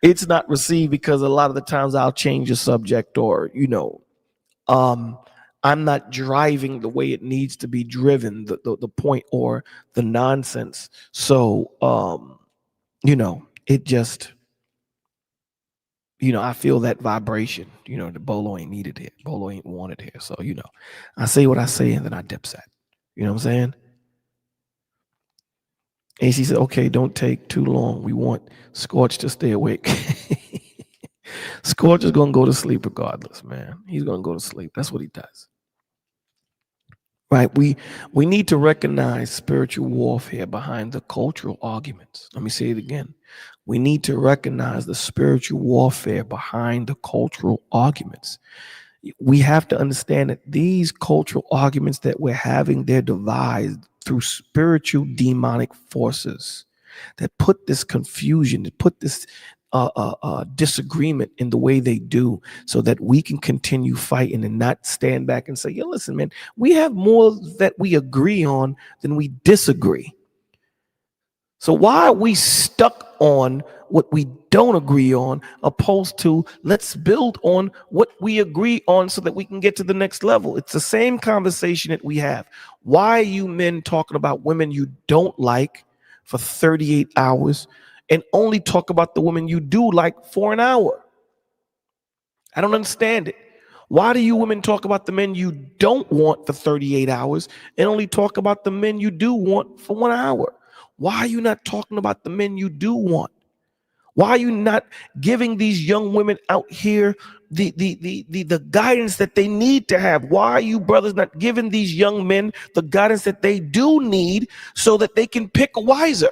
it's not received, because a lot of the times I'll change the subject, or I'm not driving the way it needs to be driven, the point or the nonsense. So it just, I feel that vibration. The Bolo ain't needed here. Bolo ain't wanted here. So, I say what I say, and then I dipset. You know what I'm saying? And she said, okay, don't take too long. We want Scorch to stay awake. Scorch is going to go to sleep regardless, man. He's going to go to sleep. That's what he does. Right? We need to recognize spiritual warfare behind the cultural arguments. Let me say it again. We need to recognize the spiritual warfare behind the cultural arguments. We have to understand that these cultural arguments that we're having, they're devised through spiritual demonic forces that put this confusion, that put this disagreement in the way they do, so that we can continue fighting and not stand back and say, yo, listen, man, we have more that we agree on than we disagree. So why are we stuck on what we don't agree on, opposed to let's build on what we agree on so that we can get to the next level? It's the same conversation that we have. Why are you men talking about women you don't like for 38 hours and only talk about the women you do like for an hour? I don't understand it. Why do you women talk about the men you don't want for 38 hours and only talk about the men you do want for 1 hour? Why are you not talking about the men you do want? Why are you not giving these young women out here the guidance that they need to have? Why are you brothers not giving these young men the guidance that they do need so that they can pick wiser?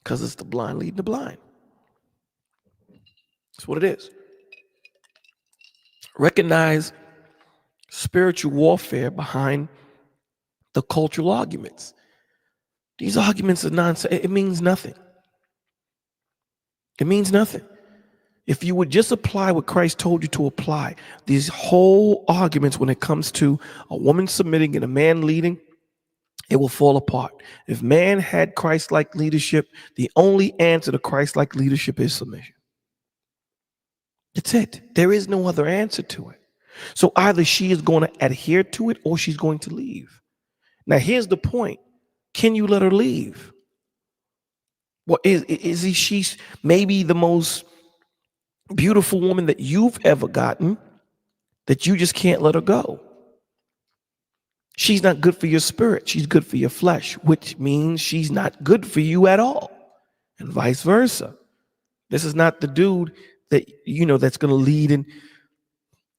Because it's the blind leading the blind. That's what it is. Recognize spiritual warfare behind the cultural arguments. These arguments are nonsense. It means nothing. It means nothing. If you would just apply what Christ told you to apply, these whole arguments when it comes to a woman submitting and a man leading, it will fall apart. If man had Christ-like leadership, the only answer to Christ-like leadership is submission. That's it. There is no other answer to it. So either she is going to adhere to it or she's going to leave. Now, here's the point. Can you let her leave? Well, she's maybe the most beautiful woman that you've ever gotten, that you just can't let her go. She's not good for your spirit. She's good for your flesh, which means she's not good for you at all, and vice versa. This is not the dude that, that's going to lead and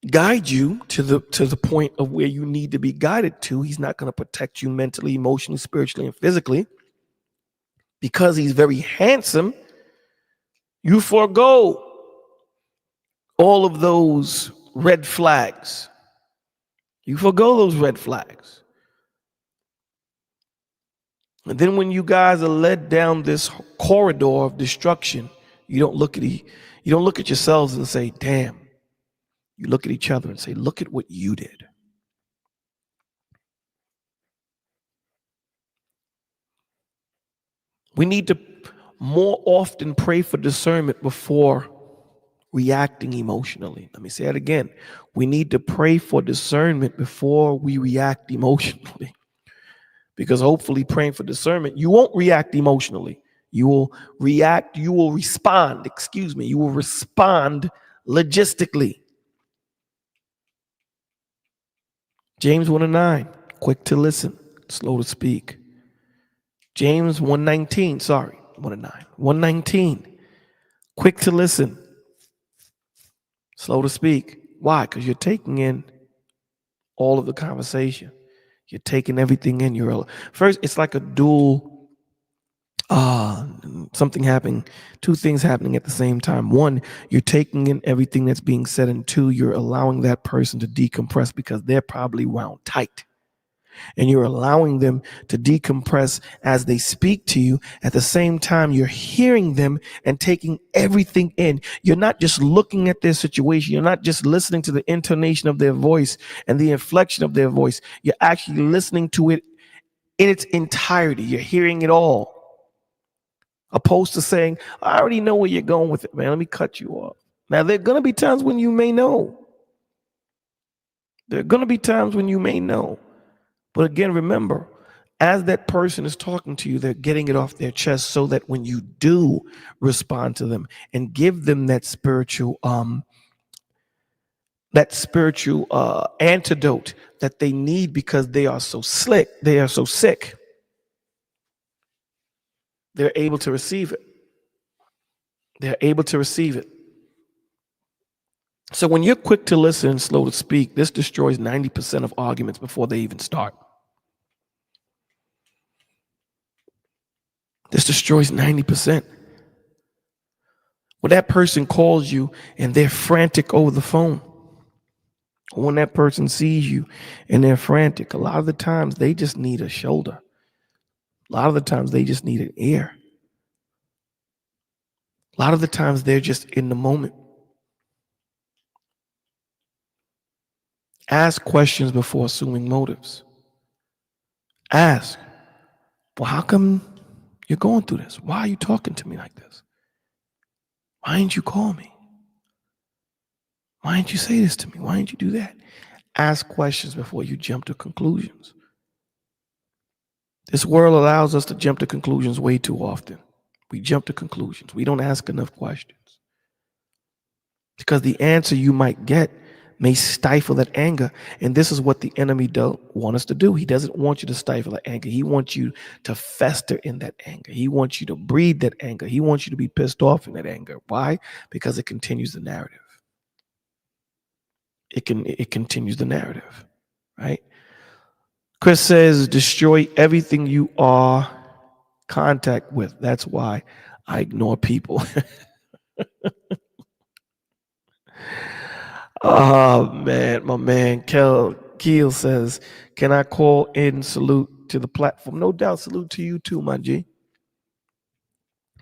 guide you to the point of where you need to be guided to. He's not going to protect you mentally, emotionally, spiritually, and physically. Because he's very handsome, you forego all of those red flags. You forego those red flags. And then when you guys are led down this corridor of destruction, you don't look at yourselves and say, damn. You look at each other and say, look at what you did. We need to more often pray for discernment before reacting emotionally. Let me say it again. We need to pray for discernment before we react emotionally. Because hopefully praying for discernment, you won't react emotionally. You will respond logistically. James 1:9, quick to listen, slow to speak. James 1:19, 1:19, quick to listen, slow to speak. Why? Because you're taking in all of the conversation. You're taking everything in. First, it's like a dual, something happening, two things happening at the same time. One, you're taking in everything that's being said, and two, you're allowing that person to decompress because they're probably wound tight. and you're allowing them to decompress as they speak to you. At the same time, you're hearing them and taking everything in. You're not just looking at their situation. You're not just listening to the intonation of their voice and the inflection of their voice. You're actually listening to it in its entirety. You're hearing it all. Opposed to saying, I already know where you're going with it, man. Let me cut you off. Now, there are going to be times when you may know. There are going to be times when you may know. But again, remember, as that person is talking to you, they're getting it off their chest so that when you do respond to them and give them that spiritual antidote that they need because they are so sick, they're able to receive it. They're able to receive it. So when you're quick to listen and slow to speak, this destroys 90% of arguments before they even start. This destroys 90%. When that person calls you and they're frantic over the phone, or when that person sees you and they're frantic, a lot of the times they just need a shoulder. A lot of the times they just need an ear. A lot of the times they're just in the moment. Ask questions before assuming motives. Ask, well, how come you're going through this? Why are you talking to me like this? Why didn't you call me? Why didn't you say this to me? Why didn't you do that? Ask questions before you jump to conclusions. This world allows us to jump to conclusions way too often. We jump to conclusions. We don't ask enough questions. Because the answer you might get may stifle that anger. And this is what the enemy don't want us to do. He doesn't want you to stifle that anger. He wants you to fester in that anger. He wants you to breathe that anger. He wants you to be pissed off in that anger. Why? Because it continues the narrative. It continues the narrative, right? Chris says, destroy everything you are contact with. That's why I ignore people. Oh, man, my man Keel says, can I call in? Salute to the platform. No doubt, salute to you too, my G.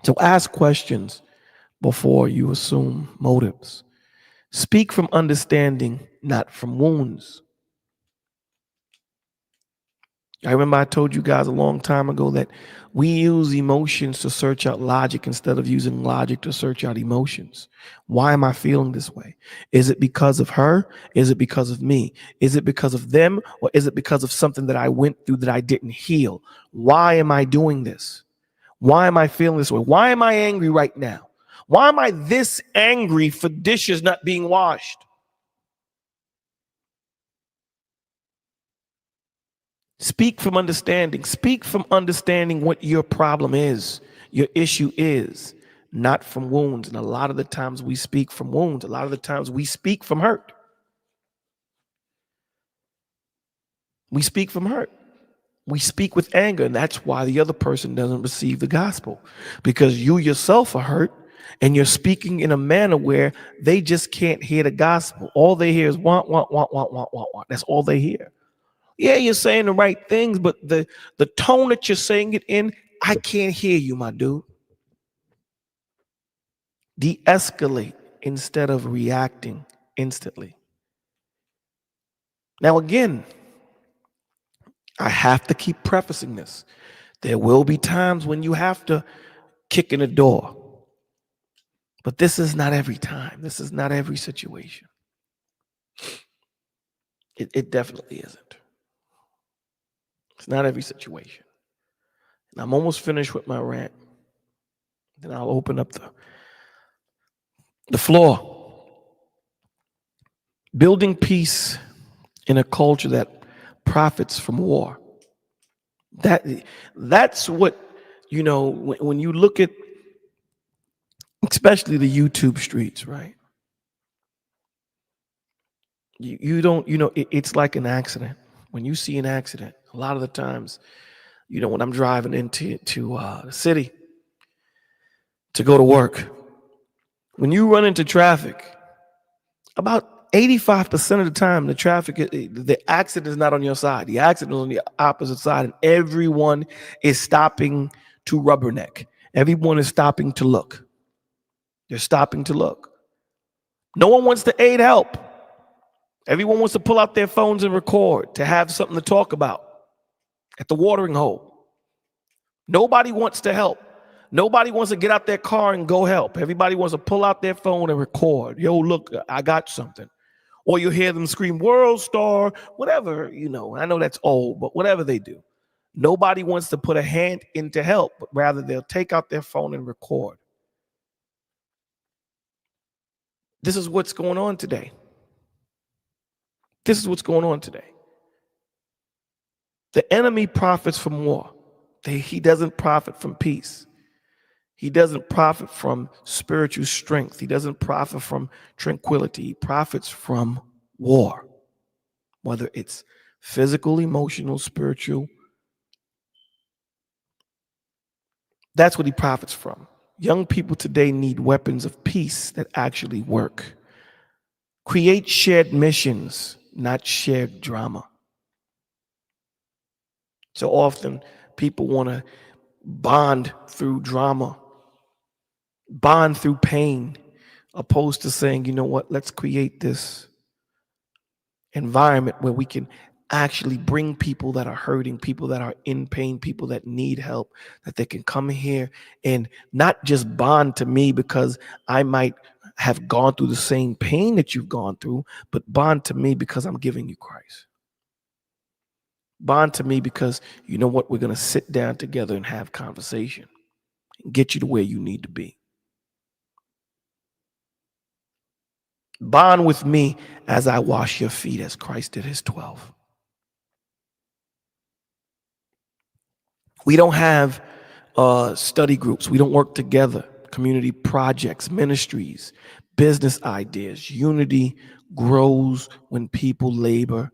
So ask questions before you assume motives. Speak from understanding, not from wounds. I remember I told you guys a long time ago that we use emotions to search out logic instead of using logic to search out emotions. Why am I feeling this way? Is it because of her? Is it because of me? Is it because of them? Or is it because of something that I went through that I didn't heal? Why am I doing this? Why am I feeling this way? Why am I angry right now? Why am I this angry for dishes not being washed? Speak from understanding. Speak from understanding what your problem is, your issue is, not from wounds. And a lot of the times we speak from wounds. A lot of the times we speak from hurt. We speak from hurt. We speak with anger, and that's why the other person doesn't receive the gospel, because you yourself are hurt and you're speaking in a manner where they just can't hear the gospel. All they hear is want, want, want, want, want, want, want. That's all they hear. Yeah, you're saying the right things, but the tone that you're saying it in, I can't hear you, my dude. De-escalate instead of reacting instantly. Now, again, I have to keep prefacing this. There will be times when you have to kick in the door. But this is not every time. This is not every situation. It definitely isn't. It's not every situation. And I'm almost finished with my rant. Then I'll open up the floor. Building peace in a culture that profits from war. That's what, when you look at, especially the YouTube streets, right? You don't, it's like an accident. When you see an accident, a lot of the times, when I'm driving into the city to go to work, when you run into traffic, about 85% of the time, the accident is not on your side. The accident is on the opposite side, and everyone is stopping to rubberneck. Everyone is stopping to look. They're stopping to look. No one wants to aid help. Everyone wants to pull out their phones and record, to have something to talk about at the watering hole. Nobody wants to help. Nobody wants to get out their car and go help. Everybody wants to pull out their phone and record. Yo, look, I got something. Or you hear them scream, world star, whatever, I know that's old, but whatever they do. Nobody wants to put a hand in to help, but rather they'll take out their phone and record. This is what's going on today. This is what's going on today. The enemy profits from war. He doesn't profit from peace. He doesn't profit from spiritual strength. He doesn't profit from tranquility. He profits from war, whether it's physical, emotional, spiritual. That's what he profits from. Young people today need weapons of peace that actually work. Create shared missions, not shared drama. So often people want to bond through drama, bond through pain, opposed to saying, you know what, let's create this environment where we can actually bring people that are hurting, people that are in pain, people that need help, that they can come here and not just bond to me because I might have gone through the same pain that you've gone through, but bond to me because I'm giving you Christ. Bond to me because you know what, we're going to sit down together and have conversation and get you to where you need to be. Bond with me as I wash your feet as Christ did his 12. We don't have study groups. We don't work together. Community projects, ministries, business ideas. Unity grows when people labor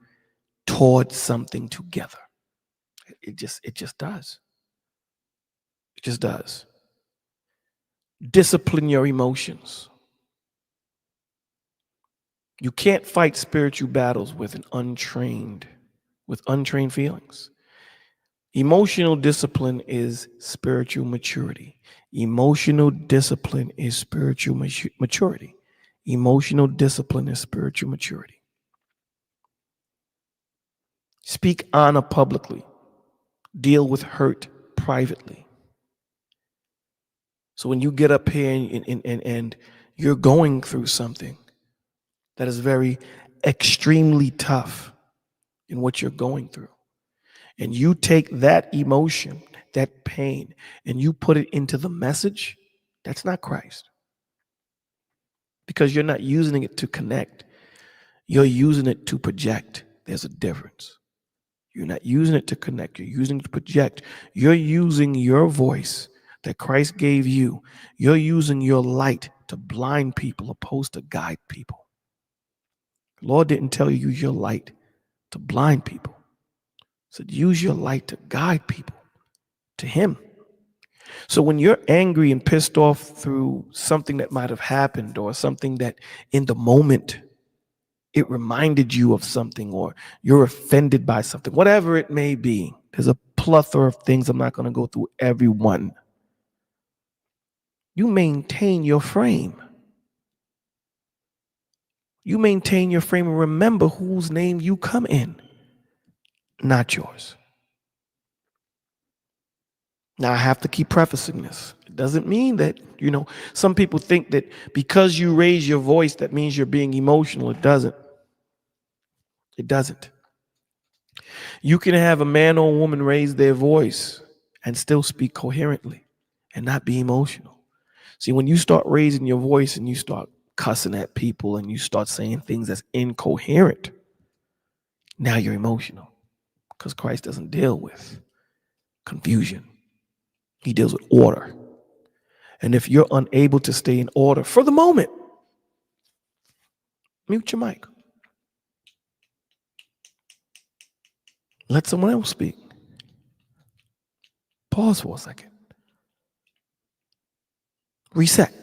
towards something together. It just does. It just does. Discipline your emotions. You can't fight spiritual battles with untrained feelings. Emotional discipline is spiritual maturity. Emotional discipline is spiritual maturity. Emotional discipline is spiritual maturity. Speak honor publicly. Deal with hurt privately. So when you get up here and you're going through something that is very extremely tough in what you're going through, and you take that emotion, that pain, and you put it into the message, that's not Christ. Because you're not using it to connect. You're using it to project. There's a difference. You're not using it to connect. You're using it to project. You're using your voice that Christ gave you. You're using your light to blind people opposed to guide people. The Lord didn't tell you use your light to blind people. He said use your light to guide people to him. So when you're angry and pissed off through something that might have happened, or something that in the moment it reminded you of something, or you're offended by something, whatever it may be, there's a plethora of things. I'm not going to go through every one. You maintain your frame. You maintain your frame and remember whose name you come in, not yours. Now, I have to keep prefacing this. It doesn't mean that, some people think that because you raise your voice, that means you're being emotional. It doesn't. It doesn't. You can have a man or a woman raise their voice and still speak coherently and not be emotional. See, when you start raising your voice and you start cussing at people and you start saying things that's incoherent, now you're emotional, because Christ doesn't deal with confusion. He deals with order. And if you're unable to stay in order for the moment, mute your mic. Let someone else speak. Pause for a second. Reset.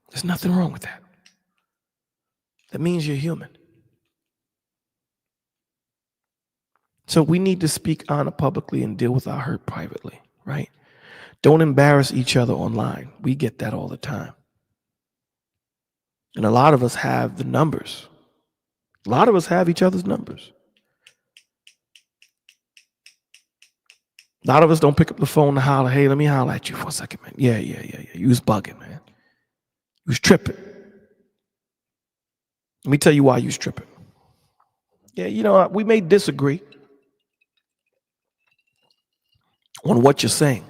There's nothing wrong with that. That means you're human. So we need to speak honor publicly and deal with our hurt privately, right? Don't embarrass each other online. We get that all the time. And a lot of us have the numbers. A lot of us have each other's numbers. A lot of us don't pick up the phone to holler, hey, let me holler at you for a second, man. Yeah. You was bugging, man. You was tripping. Let me tell you why you was tripping. Yeah, we may disagree on what you're saying.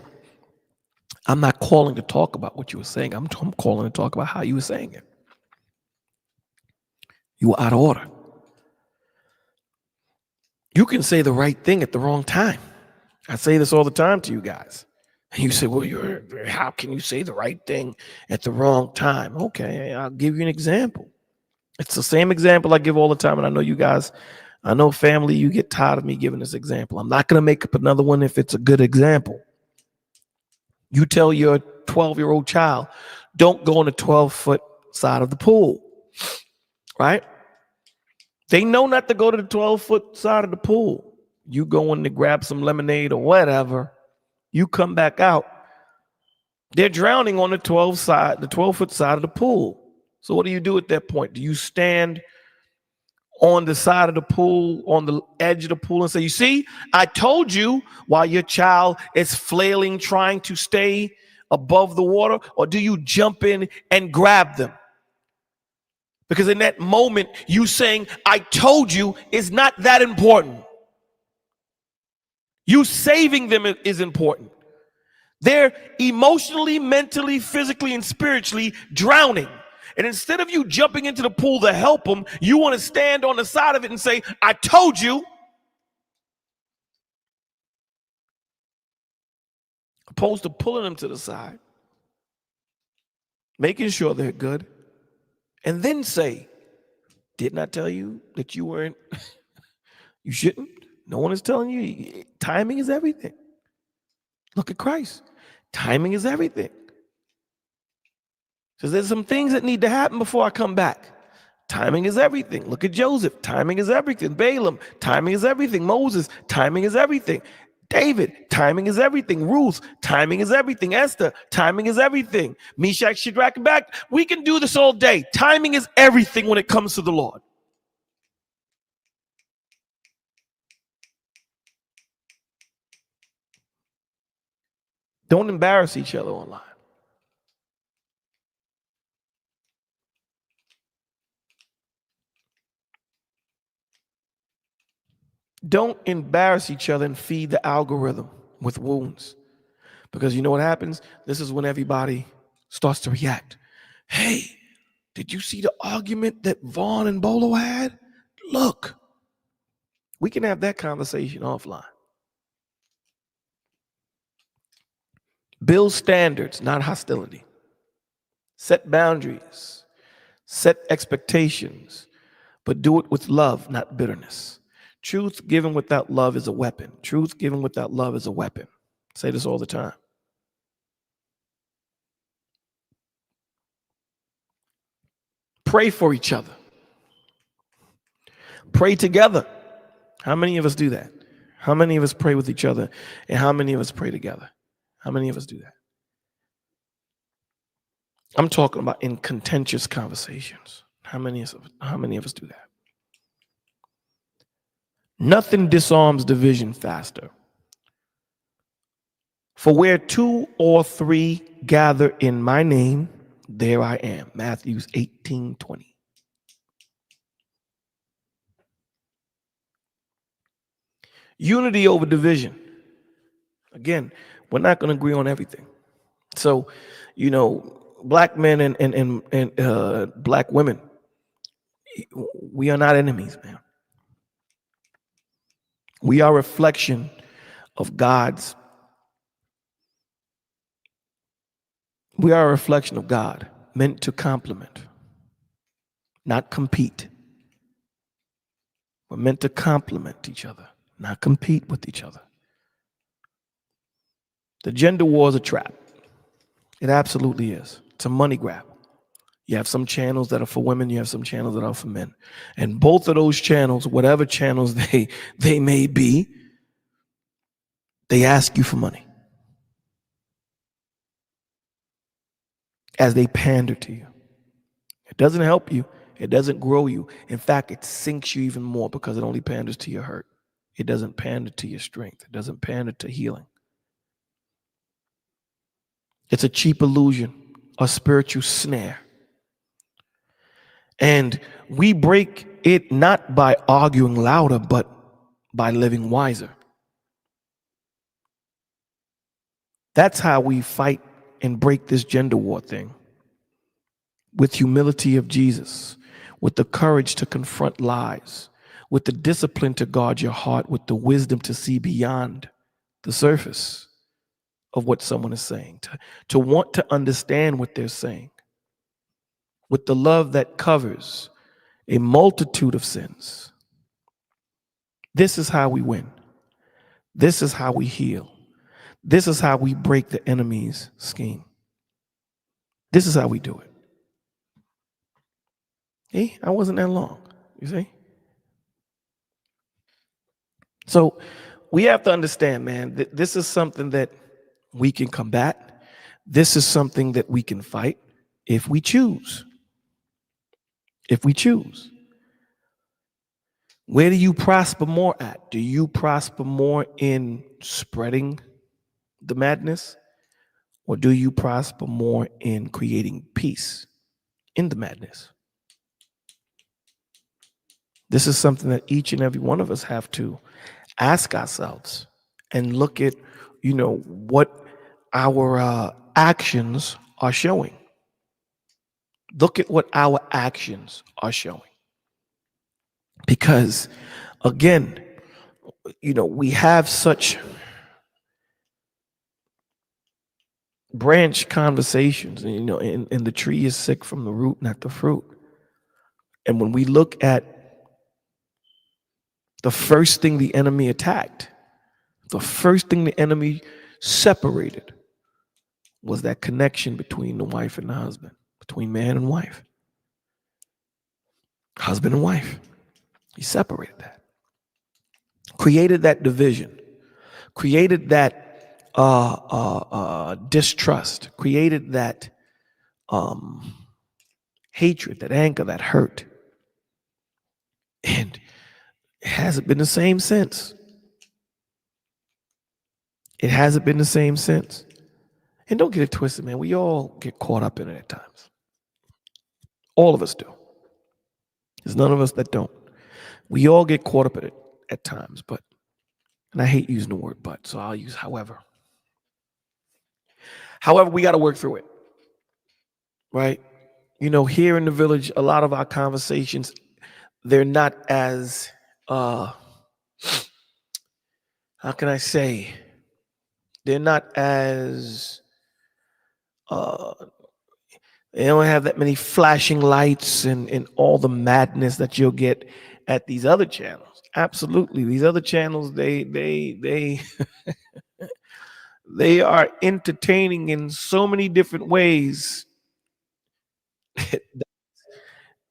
I'm not calling to talk about what you were saying. I'm calling to talk about how you were saying it. You were out of order. You can say the right thing at the wrong time. I say this all the time to you guys. And you say, well, how can you say the right thing at the wrong time? Okay, I'll give you an example. It's the same example I give all the time. And I know you guys, I know family, you get tired of me giving this example. I'm not going to make up another one if it's a good example. You tell your 12-year-old child, don't go on the 12-foot side of the pool, right? They know not to go to the 12-foot side of the pool. You go in to grab some lemonade or whatever. You come back out. They're drowning on the 12-foot side of the pool. So what do you do at that point? Do you stand on the side of the pool, on the edge of the pool, and say, you see, I told you, while your child is flailing, trying to stay above the water? Or do you jump in and grab them? Because in that moment, you saying, I told you, is not that important. You saving them is important. They're emotionally, mentally, physically, and spiritually drowning. And instead of you jumping into the pool to help them, you want to stand on the side of it and say, I told you. Opposed to pulling them to the side, making sure they're good, and then say, didn't I tell you that you weren't, you shouldn't? No one is telling you. Timing is everything. Look at Christ. Timing is everything. So there's some things that need to happen before I come back. Timing is everything. Look at Joseph. Timing is everything. Balaam. Timing is everything. Moses. Timing is everything. David. Timing is everything. Ruth. Timing is everything. Esther. Timing is everything. Meshach, Shadrach, and Abednego. We can do this all day. Timing is everything when it comes to the Lord. Don't embarrass each other online. Don't embarrass each other and feed the algorithm with wounds. Because you know what happens? This is when everybody starts to react. Hey, did you see the argument that Vaughn and Bolo had? Look, we can have that conversation offline. Build standards, not hostility. Set boundaries. Set expectations. But do it with love, not bitterness. Truth given without love is a weapon. Truth given without love is a weapon. I say this all the time. Pray for each other. Pray together. How many of us do that? How many of us pray with each other? And how many of us pray together? How many of us do that? I'm talking about in contentious conversations. How many of us do that? Nothing disarms division faster. For where 2 or 3 gather in my name, there I am. Matthew 18:20. Unity over division. Again, we're not going to agree on everything. So, black men and black women, we are not enemies, man. We are a reflection of God's. We are a reflection of God, meant to complement, not compete. We're meant to complement each other, not compete with each other. The gender war is a trap. It absolutely is. It's a money grab. You have some channels that are for women, you have some channels that are for men. And both of those channels, whatever channels they may be, they ask you for money as they pander to you. It doesn't help you. It doesn't grow you. In fact, it sinks you even more because it only panders to your hurt. It doesn't pander to your strength. It doesn't pander to healing. It's a cheap illusion, a spiritual snare. And we break it not by arguing louder, but by living wiser. That's how we fight and break this gender war thing. With humility of Jesus, with the courage to confront lies, with the discipline to guard your heart, with the wisdom to see beyond the surface of what someone is saying, to want to understand what they're saying, with the love that covers a multitude of sins. This is how we win. This is how we heal. This is how we break the enemy's scheme. This is how we do it. Hey, I wasn't that long, you see? So we have to understand, man, that this is something that we can combat. This is something that we can fight if we choose. If we choose. Where do you prosper more at? Do you prosper more in spreading the madness? Or do you prosper more in creating peace in the madness? This is something that each and every one of us have to ask ourselves and look at, what our actions are showing. Look at what our actions are showing. Because, again, we have such branch conversations, and the tree is sick from the root, not the fruit. And when we look at the first thing the enemy attacked, the first thing the enemy separated was that connection between the wife and the husband, between man and wife, husband and wife. He separated that, created that division, created that distrust, created that hatred, that anger, that hurt. And it hasn't been the same since. It hasn't been the same since. And don't get it twisted, man. We all get caught up in it at times. All of us do. There's none of us that don't. We all get caught up in it at times, and I hate using the word but, so I'll use however. However, we got to work through it, right? Here in the village, a lot of our conversations, they're not as, how can I say, they're not as, they don't have that many flashing lights and all the madness that you'll get at these other channels. Absolutely. These other channels, they they are entertaining in so many different ways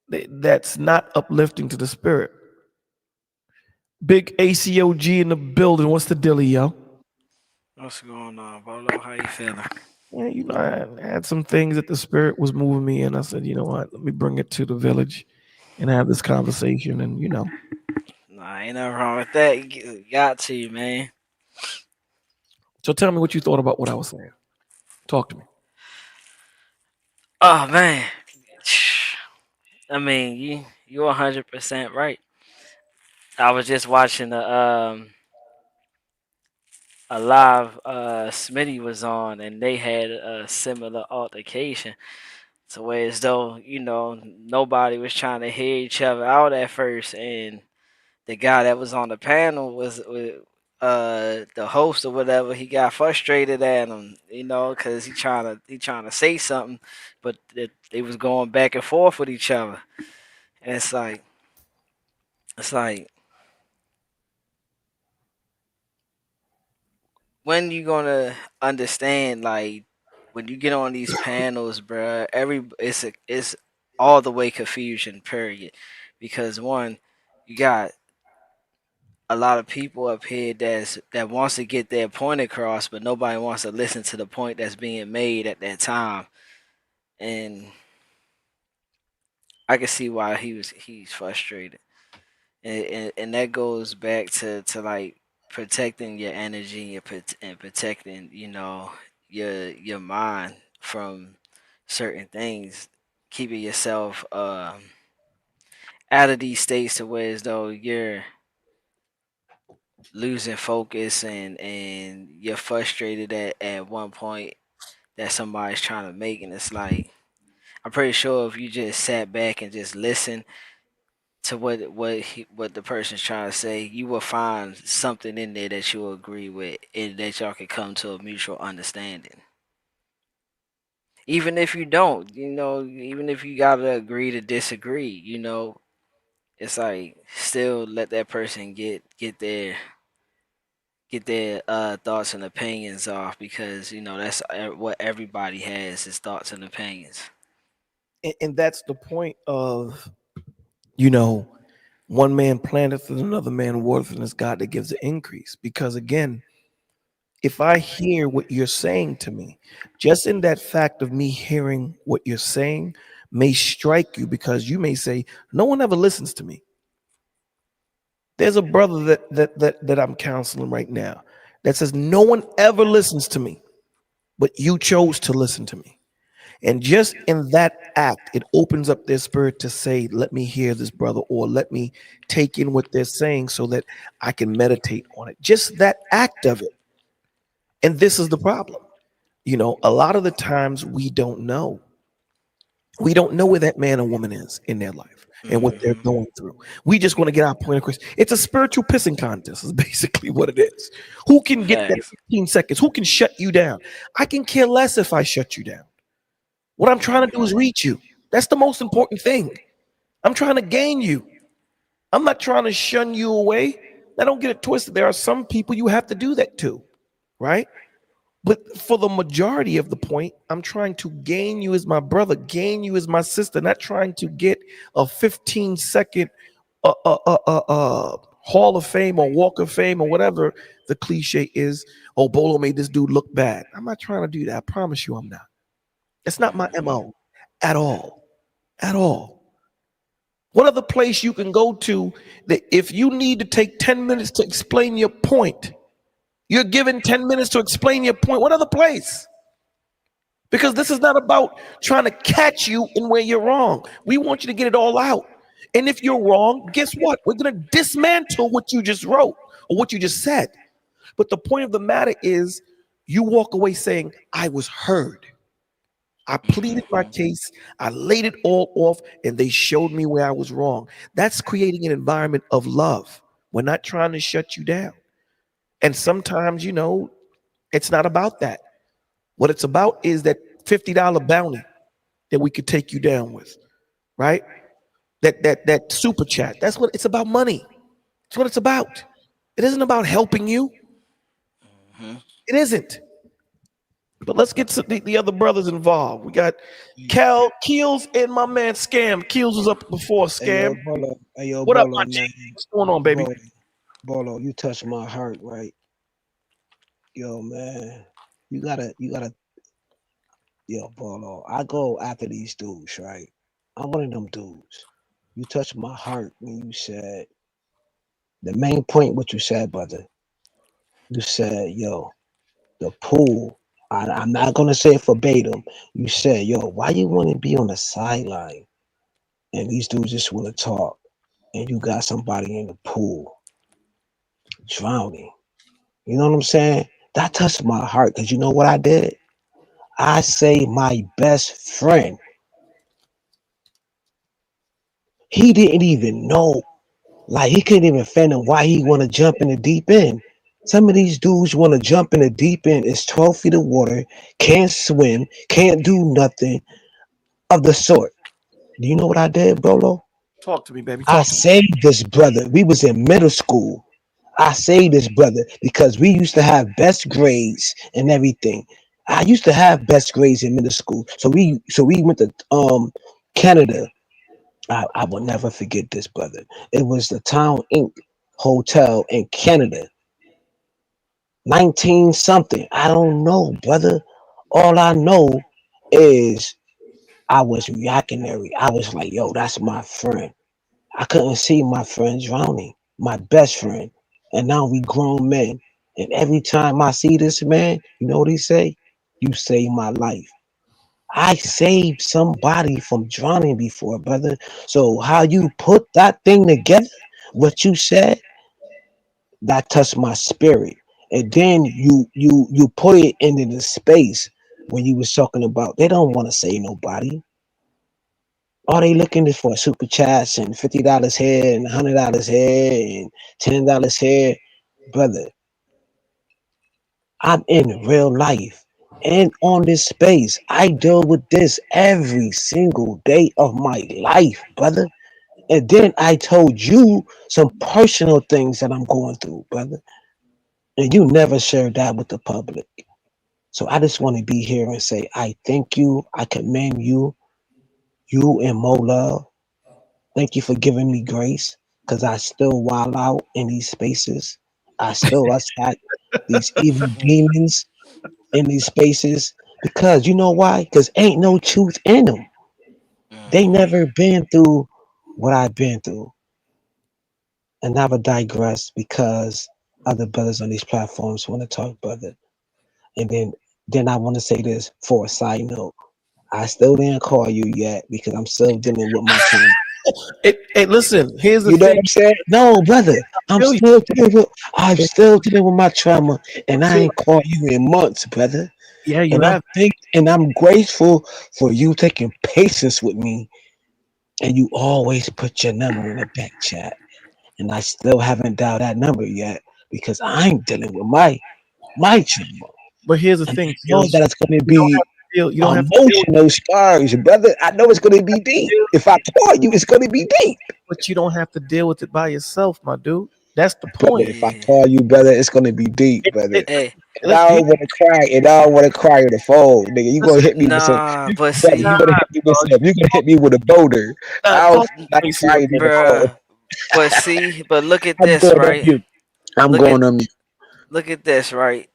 that's not uplifting to the spirit. Big ACOG in the building. What's the deal, yo? What's going on, Bolo? How you feeling? Yeah, I had some things that the spirit was moving me in. I said, you know what? Let me bring it to the village and have this conversation. And Nah, ain't nothing wrong with that. Got to, man. so tell me what you thought about what I was saying. Talk to me. Oh man, I mean you 100% right. I was just watching a live Smitty was on, and they had a similar altercation. So where as though nobody was trying to hear each other out at first, and the guy that was on the panel was the host or whatever. He got frustrated at him, because he trying to say something, but they was going back and forth with each other, and it's like when you gonna understand, like, when you get on these panels, bruh, it's all the way confusion, period. Because one, you got a lot of people up here that wants to get their point across, but nobody wants to listen to the point that's being made at that time. And I can see why he's frustrated. And that goes back to like protecting your energy and protecting, your mind from certain things, keeping yourself out of these states to where as though you're losing focus and you're frustrated at one point that somebody's trying to make, and it's like I'm pretty sure if you just sat back and just listen to what the person's trying to say, you will find something in there that you'll agree with and that y'all can come to a mutual understanding. Even if you don't, even if you gotta agree to disagree, it's like still let that person get their thoughts and opinions off, because that's what everybody has is thoughts and opinions. And that's the point of, you know, one man planteth and another man watereth, and it's God that gives the increase. Because again, if I hear what you're saying to me, just in that fact of me hearing what you're saying may strike you, because you may say, no one ever listens to me. There's a brother that I'm counseling right now that says no one ever listens to me, but you chose to listen to me. And just in that act, it opens up their spirit to say, let me hear this brother, or let me take in what they're saying so that I can meditate on it. Just that act of it. And this is the problem. A lot of the times we don't know. We don't know where that man or woman is in their life and what they're Hmm. going through. We just want to get our point across. It's a spiritual pissing contest, is basically what it is. Who can get that Facts. 15 seconds? Who can shut you down? I can care less if I shut you down. What I'm trying to do is reach you. That's the most important thing. I'm trying to gain you. I'm not trying to shun you away. Now, don't get it twisted. There are some people you have to do that to, right? But for the majority of the point, I'm trying to gain you as my brother, gain you as my sister, not trying to get a 15-second Hall of Fame or Walk of Fame or whatever the cliche is. Oh, Bolo made this dude look bad. I'm not trying to do that. I promise you I'm not. It's not my MO at all. At all. What other place you can go to that if you need to take 10 minutes to explain your point, you're given 10 minutes to explain your point? What other place? Because this is not about trying to catch you in where you're wrong. We want you to get it all out. And if you're wrong, guess what? We're going to dismantle what you just wrote or what you just said. But the point of the matter is, you walk away saying, I was heard. I pleaded my Hmm. case. I laid it all off, and they showed me where I was wrong. That's creating an environment of love. We're not trying to shut you down. And sometimes, it's not about that. What it's about is that $50 bounty that we could take you down with, right? That super chat. That's what it's about. Money. That's what it's about. It isn't about helping you. Hmm. It isn't. But let's get to the other brothers involved. We got Hey, Cal Keels and my man Scam. Keels was up before Scam. What up, my Bolo, G? man, What's going on, baby? Bolo, Bolo, you touched my heart, right? Yo, man, you gotta, yo, Bolo. I go after these dudes, right? I'm one of them dudes. You touched my heart when you said the main point. What you said, brother? You said, yo, the pool. I'm not gonna say it verbatim. You said, yo, why you want to be on the sideline and these dudes just want to talk, and you got somebody in the pool drowning. You know what I'm saying? That touched my heart because you know what I did? I saved my best friend. He didn't even know. Like he couldn't even fathom why he want to jump in the deep end. Some of these dudes want to jump in the deep end. It's 12 feet of water, can't swim, can't do nothing of the sort. Do you know what I did, Brolo? Talk to me, baby. I Talk to me. saved this brother. We was in middle school. I saved this brother because we used to have best grades and everything. I used to have best grades in middle school. So we went to Canada. I will never forget this, brother. It was the Town Inc. Hotel in Canada. 19 something. I don't know, brother. All I know is I was reactionary. I was like, yo, that's my friend. I couldn't see my friend drowning, my best friend. And now we grown men. And every time I see this man, you know what he say? You saved my life. I saved somebody from drowning before, brother. So how you put that thing together, what you said, that touched my spirit. And then you put it into the space when you was talking about they don't want to say nobody. All they looking is for super chats and $50 here and $100 here and $10 here. Brother, I'm in real life and on this space. I deal with this every single day of my life, brother. And then I told you some personal things that I'm going through, brother. And you never shared that with the public. So I just want to be here and say I thank you. I commend you, you and Mo Love. Thank you for giving me grace because I still wild out in these spaces. I still attack these evil demons in these spaces because you know why? Because ain't no truth in them. They Hmm. never been through what I've been through. And I would digress because other brothers on these platforms want to talk, brother. And then I want to say this for a side note. I still didn't call you yet because I'm still dealing with my trauma. Hey, listen. Here's the You know what thing. I'm saying? No, brother. I feel you. I'm still dealing with my trauma and I See, ain't called you in months, brother. yeah, you And have. I'm grateful for you taking patience with me and you always put your number in the back chat. And I still haven't dialed that number yet because I'm dealing with my trauma. But here's the And thing, I know skills. that it's gonna You don't be have to deal. You don't have to deal with emotional scars, brother. I know it's gonna be deep. it, If I call you, it's gonna be deep. but you don't have to deal with it by yourself, my dude. That's the Brother, point. if I Yeah. call you, brother, it's gonna be deep, It, brother. it, Hey, And I don't wanna cry, and I don't wanna cry on the phone, nigga. You gonna listen, hit me with some nah, but brother, nah, see, you gonna hit me with dog, some you gonna hit me with a boulder. I don't talk n- like crazy on crying me, on the phone. bruh. But see, but look at I'm this, going on right? mute. I'm Look at going on mute. look at this, right?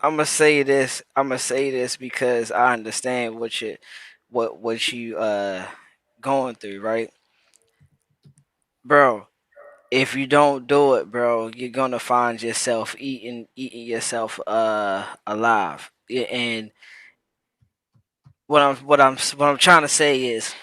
I'm gonna say this. I'm gonna say this because I understand what you going through, right, bro? If you don't do it, bro, you're gonna find yourself eating yourself alive. Yeah, and what I'm trying to say is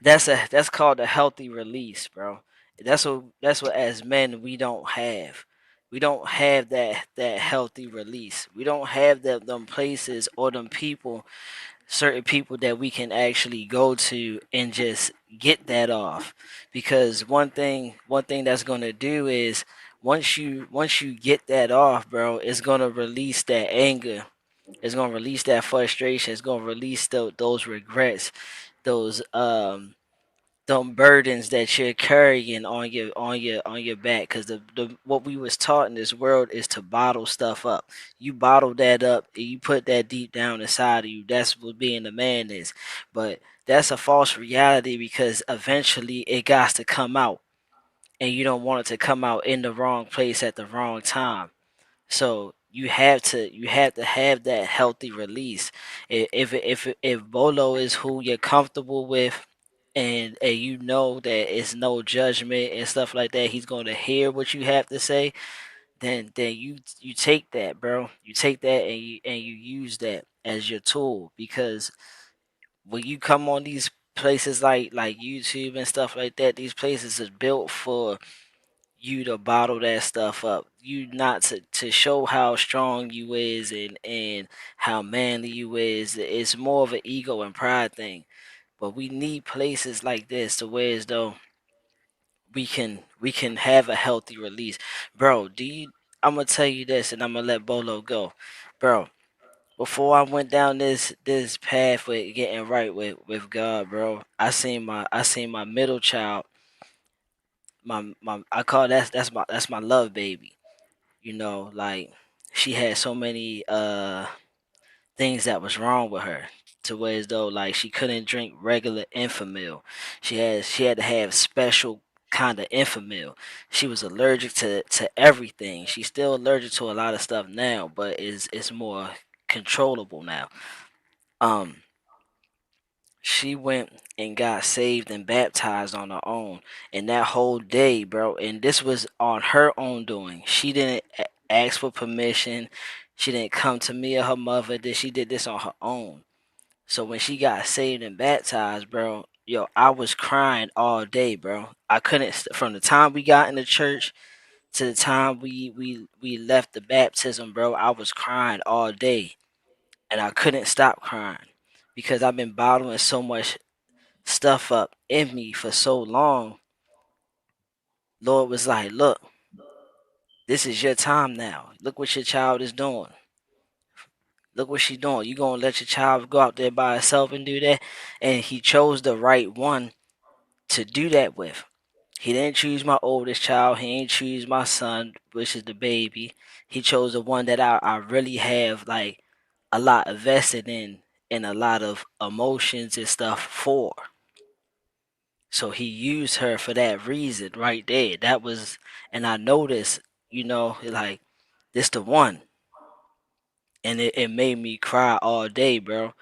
that's called a healthy release, bro. That's what as men we don't have. We don't have that healthy release. We don't have them places or them people, certain people that we can actually go to and just get that off. Because one thing that's gonna do is once you get that off, bro, it's gonna release that anger. It's gonna release that frustration. It's gonna release those regrets, those them burdens that you're carrying on your back, because the what we was taught in this world is to bottle stuff up. You bottle that up and you put that deep down inside of you. That's what being a man is. But that's a false reality because eventually it got to come out, and you don't want it to come out in the wrong place at the wrong time. So you have to have that healthy release. If Bolo is who you're comfortable with, and you know that it's no judgment and stuff like that, he's going to hear what you have to say. Then you take that, bro. You take that and you use that as your tool, because when you come on these places like YouTube and stuff like that, these places is built for you to bottle that stuff up. You not to show how strong you is and how manly you is. It's more of an ego and pride thing. But we need places like this to where as though we can have a healthy release. Bro, I'm gonna tell you this and I'm gonna let Bolo go. Bro, before I went down this path with getting right with God, bro, I seen my middle child, my I call that's my love baby. Like she had so many things that was wrong with her, to where as though like she couldn't drink regular Enfamil. She had to have special kind of Enfamil. She was allergic to everything. She's still allergic to a lot of stuff now, but it's more controllable now. Um, she went and got saved and baptized on her own, and that whole day, bro. And this was on her own doing. She didn't ask for permission. She didn't come to me or her mother. She did this on her own. So when she got saved and baptized, bro, yo, I was crying all day, bro. I couldn't from the time we got in the church to the time we left the baptism, bro. I was crying all day, and I couldn't stop crying because I've been bottling so much stuff up in me for so long. Lord was like, "Look, this is your time now. Look what your child is doing. Look what she's doing. You gonna let your child go out there by herself and do that?" And he chose the right one to do that with. He didn't choose my oldest child. He ain't choose my son, which is the baby. He chose the one that I really have like a lot invested in and a lot of emotions and stuff for. So he used her for that reason right there. That was, and I noticed, like this the one, and it made me cry all day, bro.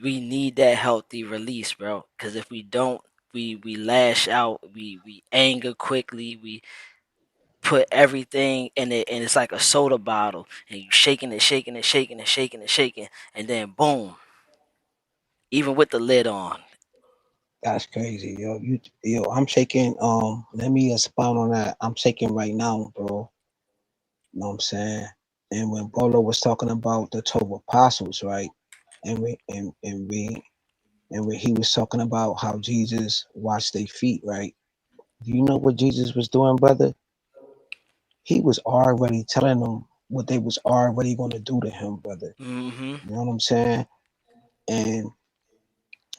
We need that healthy release, bro. Because if we don't, we lash out, we anger quickly, we put everything in it, and it's like a soda bottle, and you shaking it, shaking it, shaking it, shaking it, shaking, and then boom, even with the lid on. That's crazy, yo. I'm shaking. Let me expound on that. I'm shaking right now, bro. You know what I'm saying? And when Bolo was talking about the 12 apostles, right? And when he was talking about how Jesus washed their feet, right? Do you know what Jesus was doing, brother? He was already telling them what they was already going to do to him, brother. Mm-hmm. You know what I'm saying? And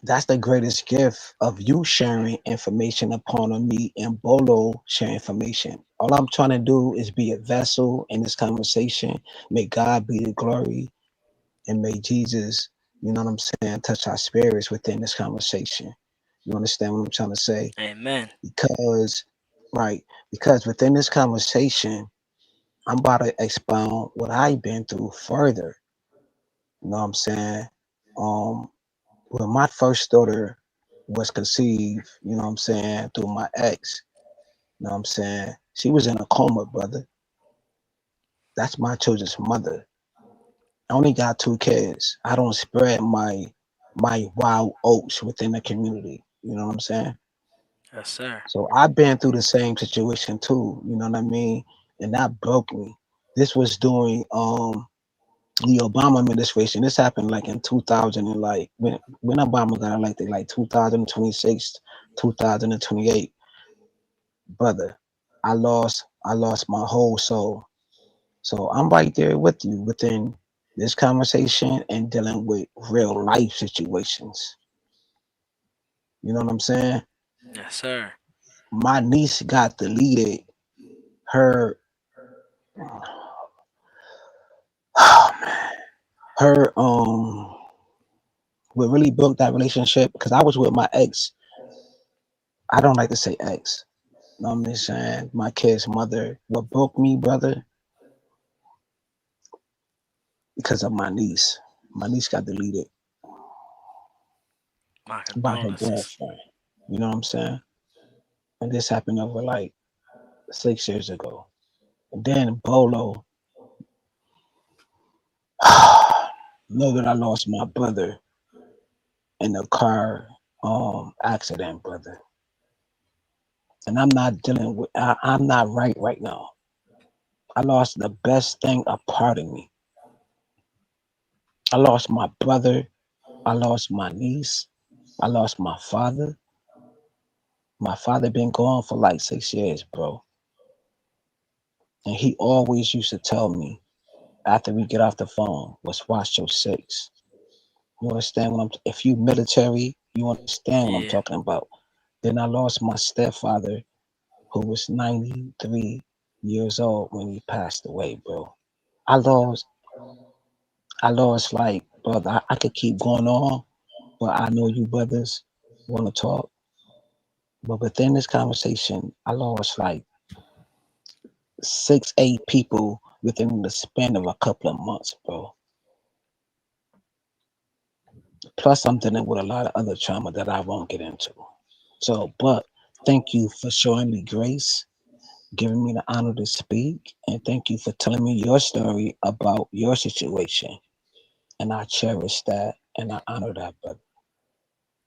that's the greatest gift of you sharing information upon me and Bolo sharing information. All I'm trying to do is be a vessel in this conversation. May God be the glory and may Jesus, you know what I'm saying, touch our spirits within this conversation. You understand what I'm trying to say? Amen. Because, right, because within this conversation, I'm about to expound what I've been through further. You know what I'm saying? Um, when my first daughter was conceived, you know what I'm saying, through my ex, you know what I'm saying, she was in a coma, brother. That's my children's mother. I only got two kids. I don't spread my wild oats within the community. You know what I'm saying? Yes, sir. So I've been through the same situation too. You know what I mean? And that broke me. This was during the Obama administration. This happened like in 2000 and like when Obama got elected, like 2026, 2028. Brother, I lost my whole soul. So I'm right there with you within this conversation and dealing with real life situations. You know what I'm saying? Yes, sir. My niece got deleted. Her her what really broke that relationship because I was with my ex. I don't like to say ex. You know what I'm saying? My kid's mother. What broke me, brother, because of my niece. My niece got deleted My by her condolences. girlfriend. You know what I'm saying? And this happened over like 6 years ago. And then Bolo, know that I lost my brother in a car accident, brother. And I'm not dealing with. I'm not right now. I lost the best thing a part of me. I lost my brother. I lost my niece. I lost my father. My father been gone for like 6 years, bro. And he always used to tell me after we get off the phone, was watch your six. You understand what I'm if you military, you understand what I'm Yeah. talking about. Then I lost my stepfather who was 93 years old when he passed away, bro. I lost, like, brother, I could keep going on, but I know you brothers want to talk. But within this conversation, I lost like 8 people within the span of a couple of months, bro. Plus, I'm dealing with a lot of other trauma that I won't get into. So, but thank you for showing me grace, giving me the honor to speak, and thank you for telling me your story about your situation. And I cherish that and I honor that, brother.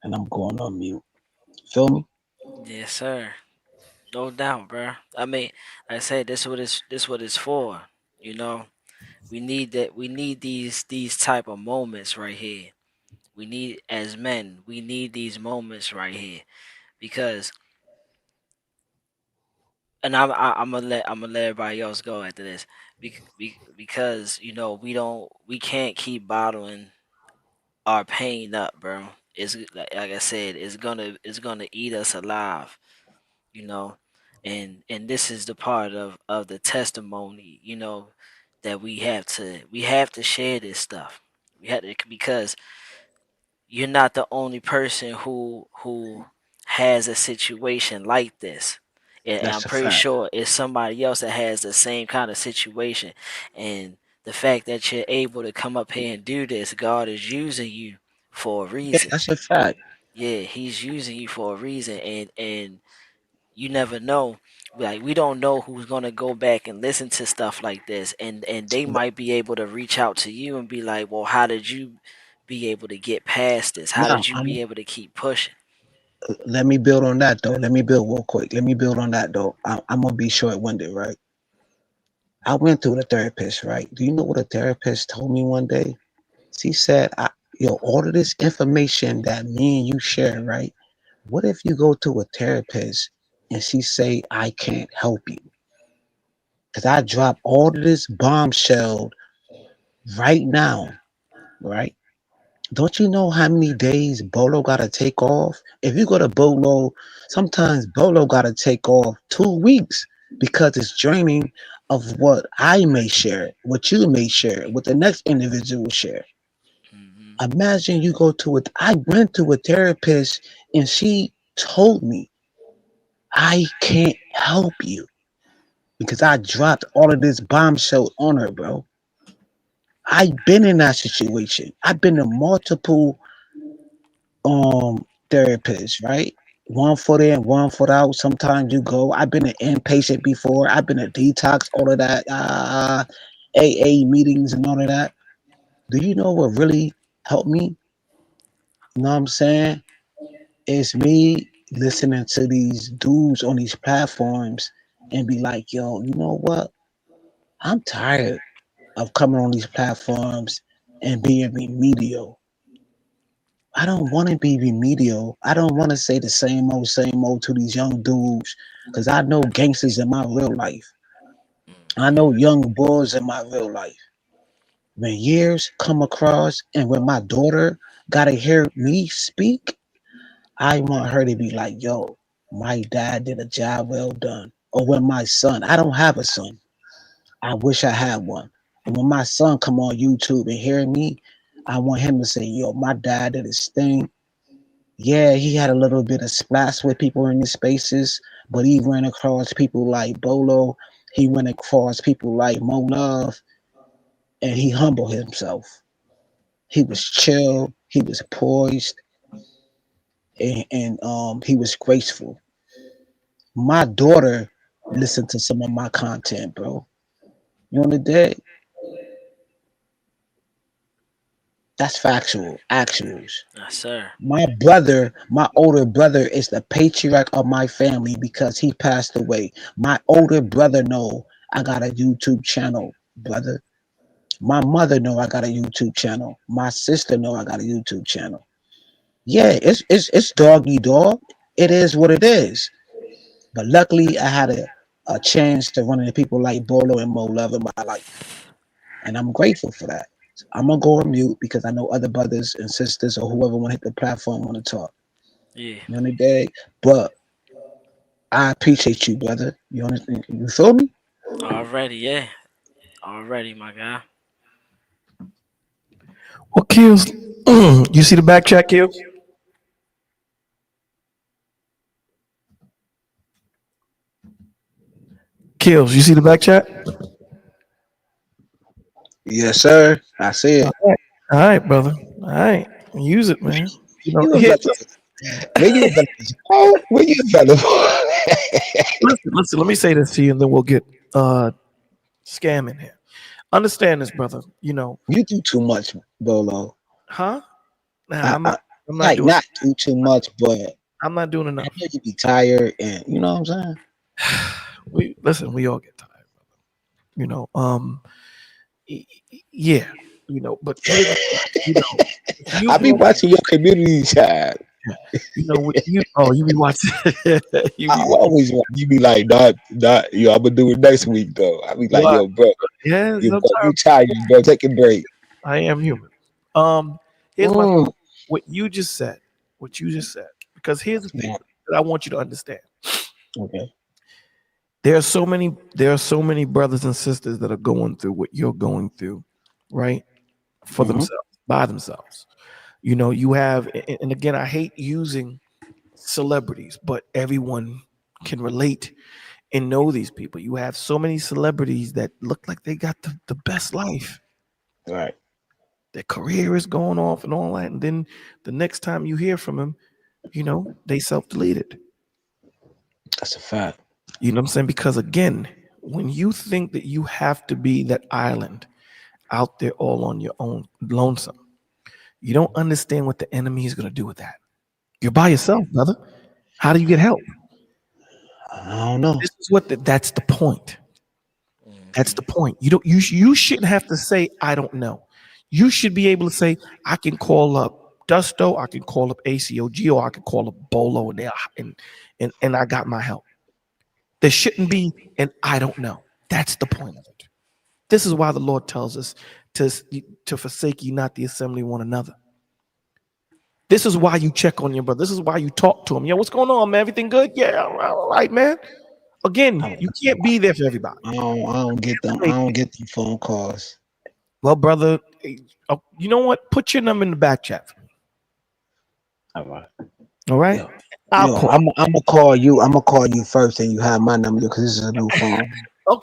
And I'm going on mute. Feel me? Yes, sir. No doubt, bro. I mean, like I said, this what it's for. You know, we need that. We need these type of moments right here. We need as men. We need these moments right here because, and I'm gonna let everybody else go after this. Because we can't keep bottling our pain up, bro. It's like I said, it's gonna eat us alive, you know. And this is the part of the testimony, that we have to share this stuff. We have to, because you're not the only person who has a situation like this. And I'm That's a pretty fact. sure it's somebody else that has the same kind of situation. And the fact that you're able to come up here and do this, God is using you for a Yeah, reason. that's a fact. Yeah, He's using you for a reason, and you never know. Like, we don't know who's gonna go back and listen to stuff like this, and they might be able to reach out to you and be like, "Well, how did you be able to get past this? How Now, did you be able to keep pushing?" let me build on that though. Let me build real quick. Let me build on that though. I'm gonna be short-winded, right? I went through the therapist, right? Do you know what a therapist told me one day? She said, all of this information that me and you share, right? What if you go to a therapist and she say, I can't help you? Because I drop all of this bombshell right now, right? Don't you know how many days Bolo gotta take off? If you go to Bolo, sometimes Bolo gotta take off 2 weeks because it's draining of what I may share, what you may share, what the next individual share. Hmm. Imagine you go to it. I went to a therapist and she told me I can't help you because I dropped all of this bombshell on her, bro. I've been in that situation. I've been to multiple therapists, right? One foot in, one foot out. Sometimes you go. I've been an inpatient before. I've been a detox, all of that, AA meetings and all of that. Do you know what really helped me? You know what I'm saying? It's me listening to these dudes on these platforms and be like, yo, you know what? I'm tired of coming on these platforms and being remedial. I don't want to be remedial. I don't want to say the same old to these young dudes because I know gangsters in my real life. I know young boys in my real life. When years come across and when my daughter got to hear me speak, I want her to be like, yo, my dad did a job well done. Or when my son, I don't have a son. I wish I had one. And when my son come on YouTube and hear me, I want him to say, yo, my dad did his thing. Yeah, he had a little bit of splash with people in his spaces, but he ran across people like Bolo. He went across people like Mo Love, and he humbled himself. He was chill, he was poised, and he was graceful. My daughter listened to some of my content, bro. You know the day? That's factual, actuals. Yes, sir. My brother, my older brother, is the patriarch of my family because he passed away. My older brother know I got a YouTube channel, brother. My mother know I got a YouTube channel. My sister know I got a YouTube channel. Yeah, it's doggy dog. It is what it is. But luckily, I had a chance to run into people like Bolo and Mo Love in my life, and I'm grateful for that. I'm gonna go on mute because I know other brothers and sisters or whoever want to hit the platform want to talk. Yeah. You know the day, but I appreciate you, brother. You understand? You feel me? Already, yeah. Already, my guy. Well, Kills, you see the back chat, Kills? Kills, you see the back chat? Yes, sir. I see All it. right, all right, brother. All right, use it, man. You know, You here, available? Where you available? Oh, where you available? listen. Let me say this to you, and then we'll get scamming here. Understand this, brother. You know, You do too much, Bolo. huh? Nah, I, I'm not. I I'm not like doing. not do too much, but I'm not doing I enough. know you be tired, and you know what I'm saying. We listen. We all get tired. You know. Yeah. You know. But here's, you know, if you I be go, watching your community tab. you know, what you. Oh, you be watching. You I be watching. always want you be like, not, yo, I'm gonna do it next week though. I be like, What? yo, bro, Yeah. you Sometimes tired, bro. Take a break. I am human. Here's my Mm. what you just said. What you just said. Because here's the thing Yeah. that I want you to understand. Okay. There are so many brothers and sisters that are going through what you're going through, right? For Hmm. themselves, by themselves. You know, you have, and again, I hate using celebrities, but everyone can relate and know these people. You have so many celebrities that look like they got the best life. Right. Their career is going off and all that. And then the next time you hear from them, you know, they self deleted. That's a fact. You know what I'm saying? Because again, when you think that you have to be that island out there all on your own, lonesome, you don't understand what the enemy is going to do with that. You're by yourself, brother. How do you get help? I don't know. This is what that's the point. That's Hmm. the point. You don't you shouldn't have to say I don't know. You should be able to say I can call up Dusto, I can call up ACOG, or I can call up Bolo, and I got my help. There shouldn't be an I don't know. That's the point of it. This is why the Lord tells us to to forsake ye not the assembly of one another. This is why you check on your brother. This is why you talk to him. Yo, what's going on, man? Everything good? Yeah, all right, man. Again, I, you can't be there for everybody. I don't get them. I don't get them phone calls. Well, brother, you know what? Put your number in the back chat for me. All right. All right? Yo, I'll yo, call. I'm gonna call you. I'm gonna call you first, and you have my number because this is a new phone.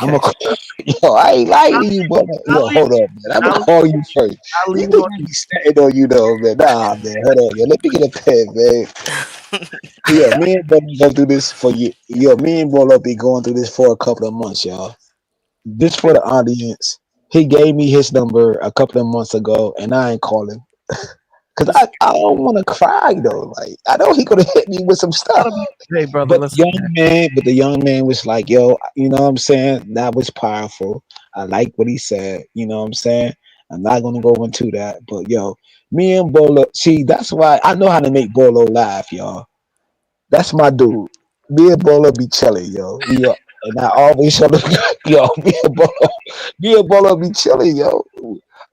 I'm Okay. gonna call, yo, I ain't lying I'll, to you, brother. I'll Yo, leave. hold on, man. I'm gonna I'll, call you first. I'll You leave it think on I you. be standing on you though, man? Nah, man. Hold on, yo. Let me get a pen, man. Yo, me and brother go through this for you. Yo, me and brother be going through this for a couple of months, y'all. This for the audience. He gave me his number a couple of months ago, and I ain't calling because Listen, I don't want to cry though. Like I know he gonna hit me with some stuff. gotta be. Hey, brother, But listen, man. the young man was like, yo, you know what I'm saying? That was powerful. I like what he said. You know what I'm saying? I'm not gonna go into that, but yo, me and Bolo, see, that's why I know how to make Bolo laugh, y'all. That's my dude. Me and Bolo be chilling, yo. And I always show the yo, me and Bolo be chilling, yo.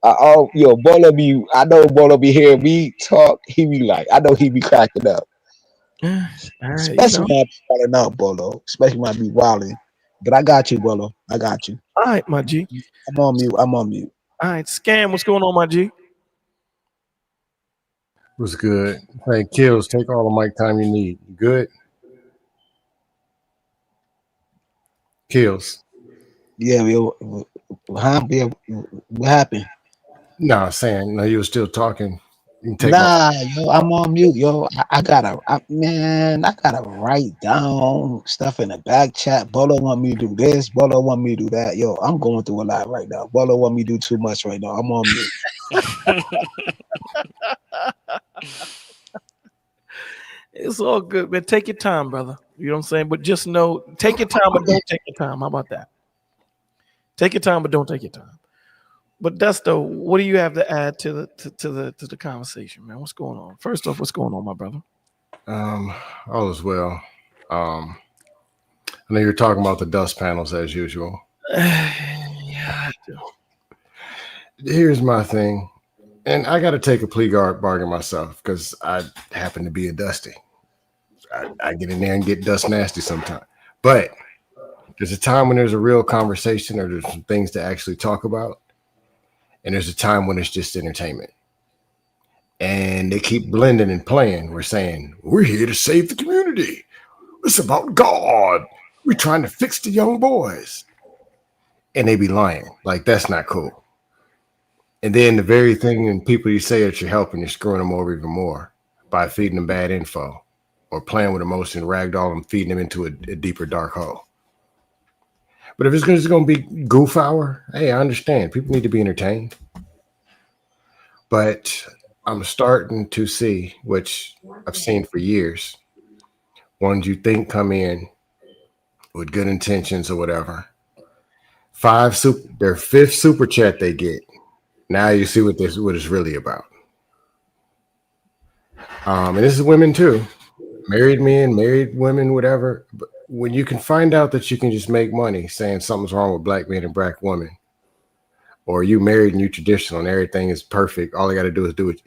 Bolo be, I know Bolo be hearing me talk. He be like, I know he be cracking up. All right, you Especially know. when I be wilding out, Bolo. Especially when I be wilding. But I got you, Bolo. I got you. All right, my G. I'm on mute. I'm on mute. All right, scam. What's going on, my G? Was good. Hey, Kills, take all the mic time you need. You good? Kills. Yeah, yo, huh? Yeah, what happened? Nah, saying, no, you were still talking. You can take my. Nah, yo, I'm on mute, yo. I gotta write down stuff in the back chat. Bolo want me to do this. Bolo want me to do that. Yo, I'm going through a lot right now. Bolo want me to do too much right now. I'm on mute. It's all good, man. Take your time, brother. You know what I'm saying? But just know, take your time, but don't take your time. How about that? Take your time, but don't take your time. But Dusto, what do you have to add to the conversation, man? What's going on? First off, what's going on, my brother? Um, all is well. Um, I know you're talking about the dust panels as usual. Yeah, I do. Here's my thing, and I got to take a plea bargain myself because I happen to be a dusty. I get in there and get dust nasty sometimes. But There's a time when there's a real conversation or there's some things to actually talk about, and there's a time when it's just entertainment. And they keep blending and playing. We're saying, we're here to save the community. It's about God. We're trying to fix the young boys. And they be lying. Like, that's not cool. And then the very thing and people you say that you're helping, you're screwing them over even more by feeding them bad info or playing with emotion, ragdoll them, feeding them into a deeper dark hole. But if it's just going to be goof hour, hey, I understand. People need to be entertained. But I'm starting to see, which I've seen for years, ones you think come in with good intentions or whatever. Their fifth super chat they get. Now you see what it's really about. And this is women too. Married men, married women, whatever. But when you can find out that you can just make money saying something's wrong with black men and black women, or you married and you traditional and everything is perfect, all they got to do is do it.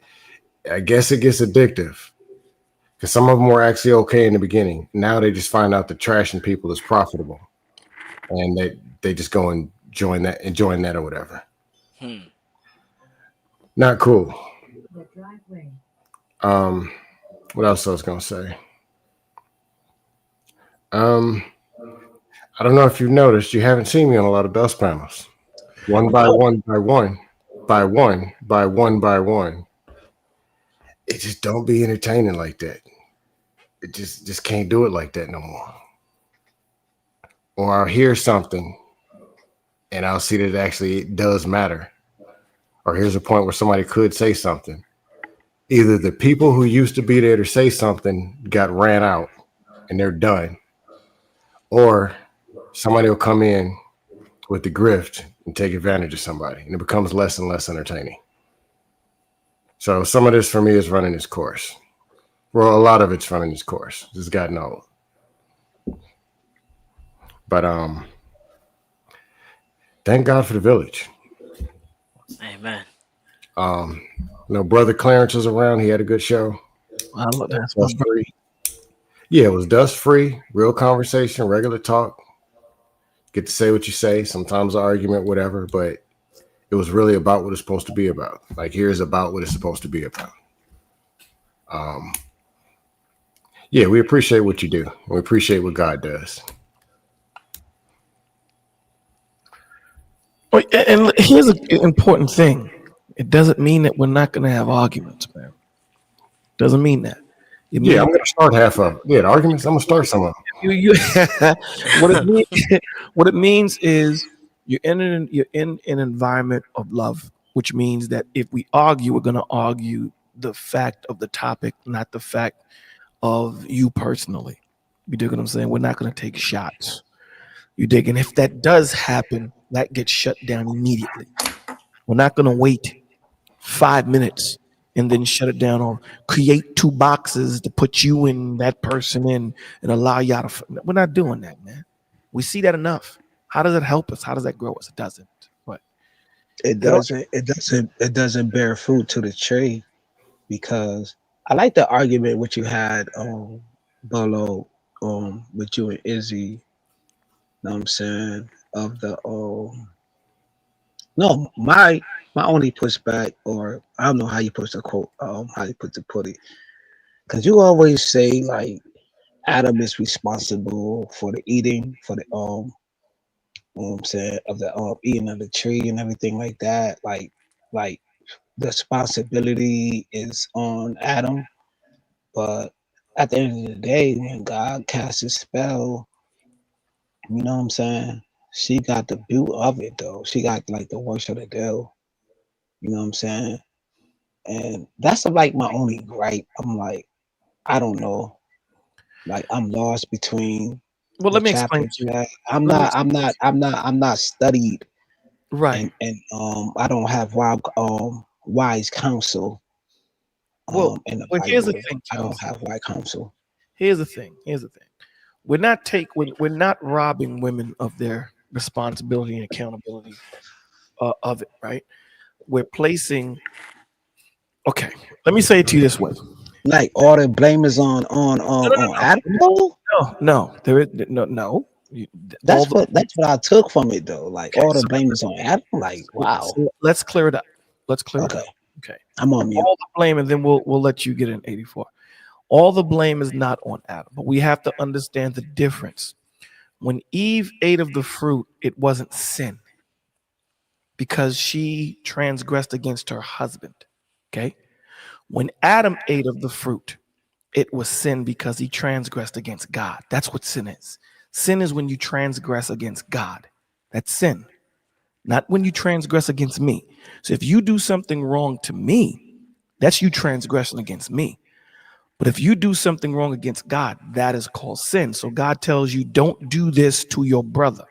I guess it gets addictive because some of them were actually okay in the beginning. Now they just find out that trashing people is profitable, and they just go and join that or whatever. Not cool. What else I was gonna say? I don't know if you've noticed, you haven't seen me on a lot of dust panels. One by one by one, by one, by one by one. It just don't be entertaining like that. It just can't do it like that no more. Or I'll hear something and I'll see that it does matter. Or here's a point where somebody could say something. Either the people who used to be there to say something got ran out and they're done, or somebody will come in with the grift and take advantage of somebody, and it becomes less and less entertaining. So some of this for me is running its course. Well, a lot of it's running its course. It's gotten old. But thank God for the village. Amen. Brother Clarence was around. He had a good show. I love that. Dust free. Yeah, it was dust free, real conversation, regular talk. Get to say what you say. Sometimes an argument, whatever, but it was really about what it's supposed to be about. Like, here's about what it's supposed to be about. Yeah, we appreciate what you do. We appreciate what God does. And here's an important thing. It doesn't mean that we're not going to have arguments, man. Doesn't mean that. I'm going to start half of it. Yeah, the arguments, I'm going to start some of them. What it means is you're in an environment of love, which means that if we argue, we're going to argue the fact of the topic, not the fact of you personally. You dig what I'm saying? We're not going to take shots. You dig? And if that does happen, that gets shut down immediately. We're not going to wait 5 minutes and then shut it down, or create 2 boxes to put you and that person in and allow y'all to. We're not doing that, man. We see that enough. How does it help us? How does that grow us? It doesn't. But it doesn't bear fruit to the tree, because I like the argument which you had, Bolo, with you and Izzy. You know what I'm saying? Of the no, my only pushback, or I don't know how you put the quote, how you put it, because you always say like Adam is responsible for the eating, for the you know what I'm saying, of the eating of the tree and everything like that. Like the responsibility is on Adam, but at the end of the day, when God casts his spell, you know what I'm saying, she got the boot of it though. She got like the worst of the deal. You know what I'm saying? And that's like my only gripe. I'm like, I don't know. Like, I'm lost between let me explain chapters. to you. I'm not studied, Right. and I don't have wise counsel. In the Here's the Bible, thing, I don't Charles. have wise counsel. Here's the thing. We're not robbing women of their responsibility and accountability of it, right? We're placing. Okay, let me say it to you this way. Like, all the blame is on Adam. No. There is no. All the That's what I took from it though. Like okay, all the blame is on Adam. Like wow. so let's clear it up. Let's clear it Okay, up. Okay. I'm on mute. All the blame, and then we'll let you get in 84. All the blame is not on Adam, but we have to understand the difference. When Eve ate of the fruit, it wasn't sin because she transgressed against her husband. Okay. When Adam ate of the fruit, it was sin because he transgressed against God. That's what sin is. Sin is when you transgress against God. That's sin, not when you transgress against me. So if you do something wrong to me, that's you transgressing against me. But if you do something wrong against God, that is called sin. So God tells you, don't do this to your brother.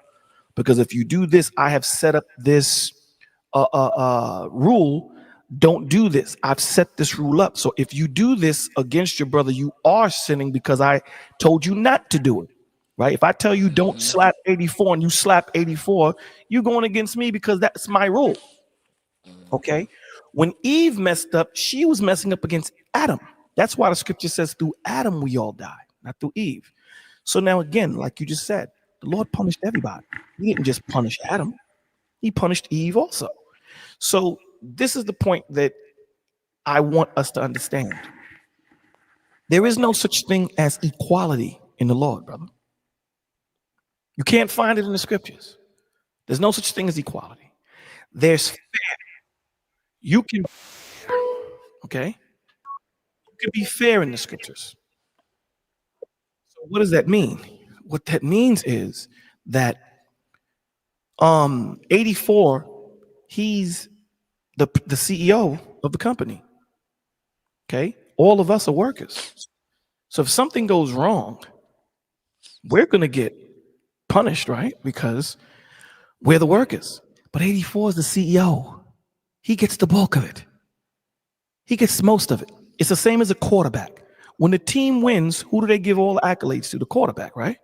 Because if you do this, I have set up this rule. Don't do this. I've set this rule up. So if you do this against your brother, you are sinning because I told you not to do it. Right? If I tell you don't Mm-hmm. slap 84 and you slap 84, you're going against me because that's my rule. Okay. When Eve messed up, she was messing up against Adam. That's why the scripture says through Adam we all die, not through Eve. So now again, like you just said, the Lord punished everybody. He didn't just punish Adam, he punished Eve also. So this is the point that I want us to understand. There is no such thing as equality in the Lord, brother. You can't find it in the scriptures. There's no such thing as equality. There's you can okay? You can be fair in the scriptures. So what does that mean? What that means is that 84, he's the CEO of the company. Okay? All of us are workers. So if something goes wrong, we're going to get punished, right? Because we're the workers. But 84 is the CEO. He gets the bulk of it. He gets most of it. It's the same as a quarterback. When the team wins, who do they give all the accolades to? The quarterback, right?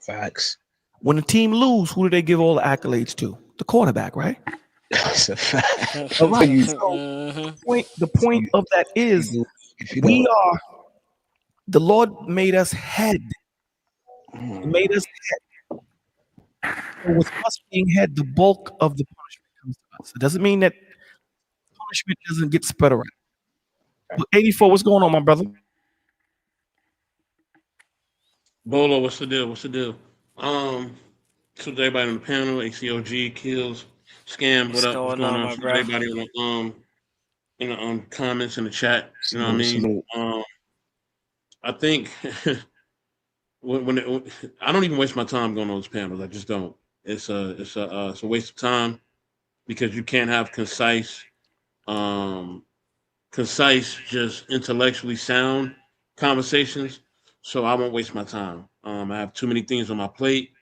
Facts. When the team lose, who do they give all the accolades to? The quarterback, right? That's a fact. All So right. you, So Mm-hmm. the so point of that is if you we don't, are the Lord made us head. He mm, made us so with us being head, the bulk of the punishment comes to us. It doesn't mean that punishment doesn't get spread around. But 84, what's going on, my brother? Bolo, what's the deal? What's the deal? Um, so to everybody on the panel, ACOG, Kills, Scam, what What's up? What's going going on, on? my So to bro? everybody in the comments in the chat, you know what I salute, mean? salute. I think I don't even waste my time going on those panels. I just don't. It's a waste of time because you can't have um concise, just intellectually sound conversations. So I won't waste my time. I have too many things on my plate.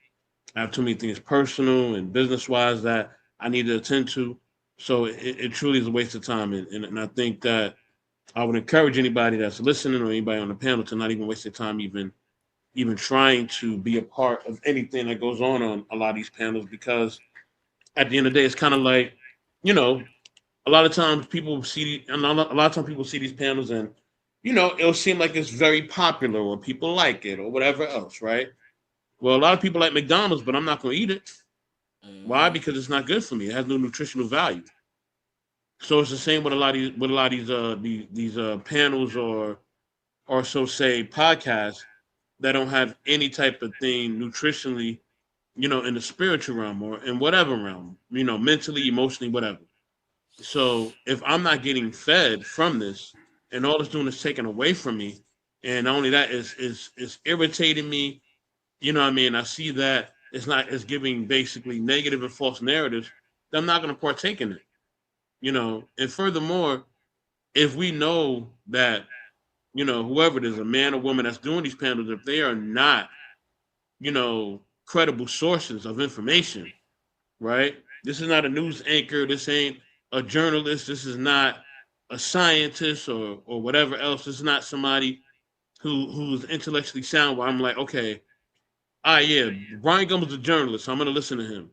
I have too many things personal and business wise that I need to attend to. So it truly is a waste of time. And I think that I would encourage anybody that's listening or anybody on the panel to not even waste their time even trying to be a part of anything that goes on a lot of these panels because at the end of the day, it's kind of like, you know, a lot of times people see, and a lot of times people see these panels and, it'll seem like it's very popular or people like it or whatever else, right? Well, a lot of people like McDonald's, but I'm not going to eat it. Why? Mm-hmm. Because it's not good for me. It has no nutritional value. So it's the same with a lot of these panels or so say podcasts that don't have any type of thing nutritionally, in the spiritual realm or in whatever realm, mentally, emotionally, whatever. So if I'm not getting fed from this, and all it's doing is taken away from me, and not only that is irritating me, what I mean. I see that it's giving basically negative and false narratives. Then I'm not going to partake in it, And furthermore, if we know that whoever it is, a man or woman that's doing these panels, if they are not credible sources of information, right? This is not a news anchor. This ain't a journalist. This is not a scientist or whatever else. This is not somebody who's intellectually sound. Where I'm like, okay, yeah, Brian Gumbel's a journalist, so I'm gonna listen to him.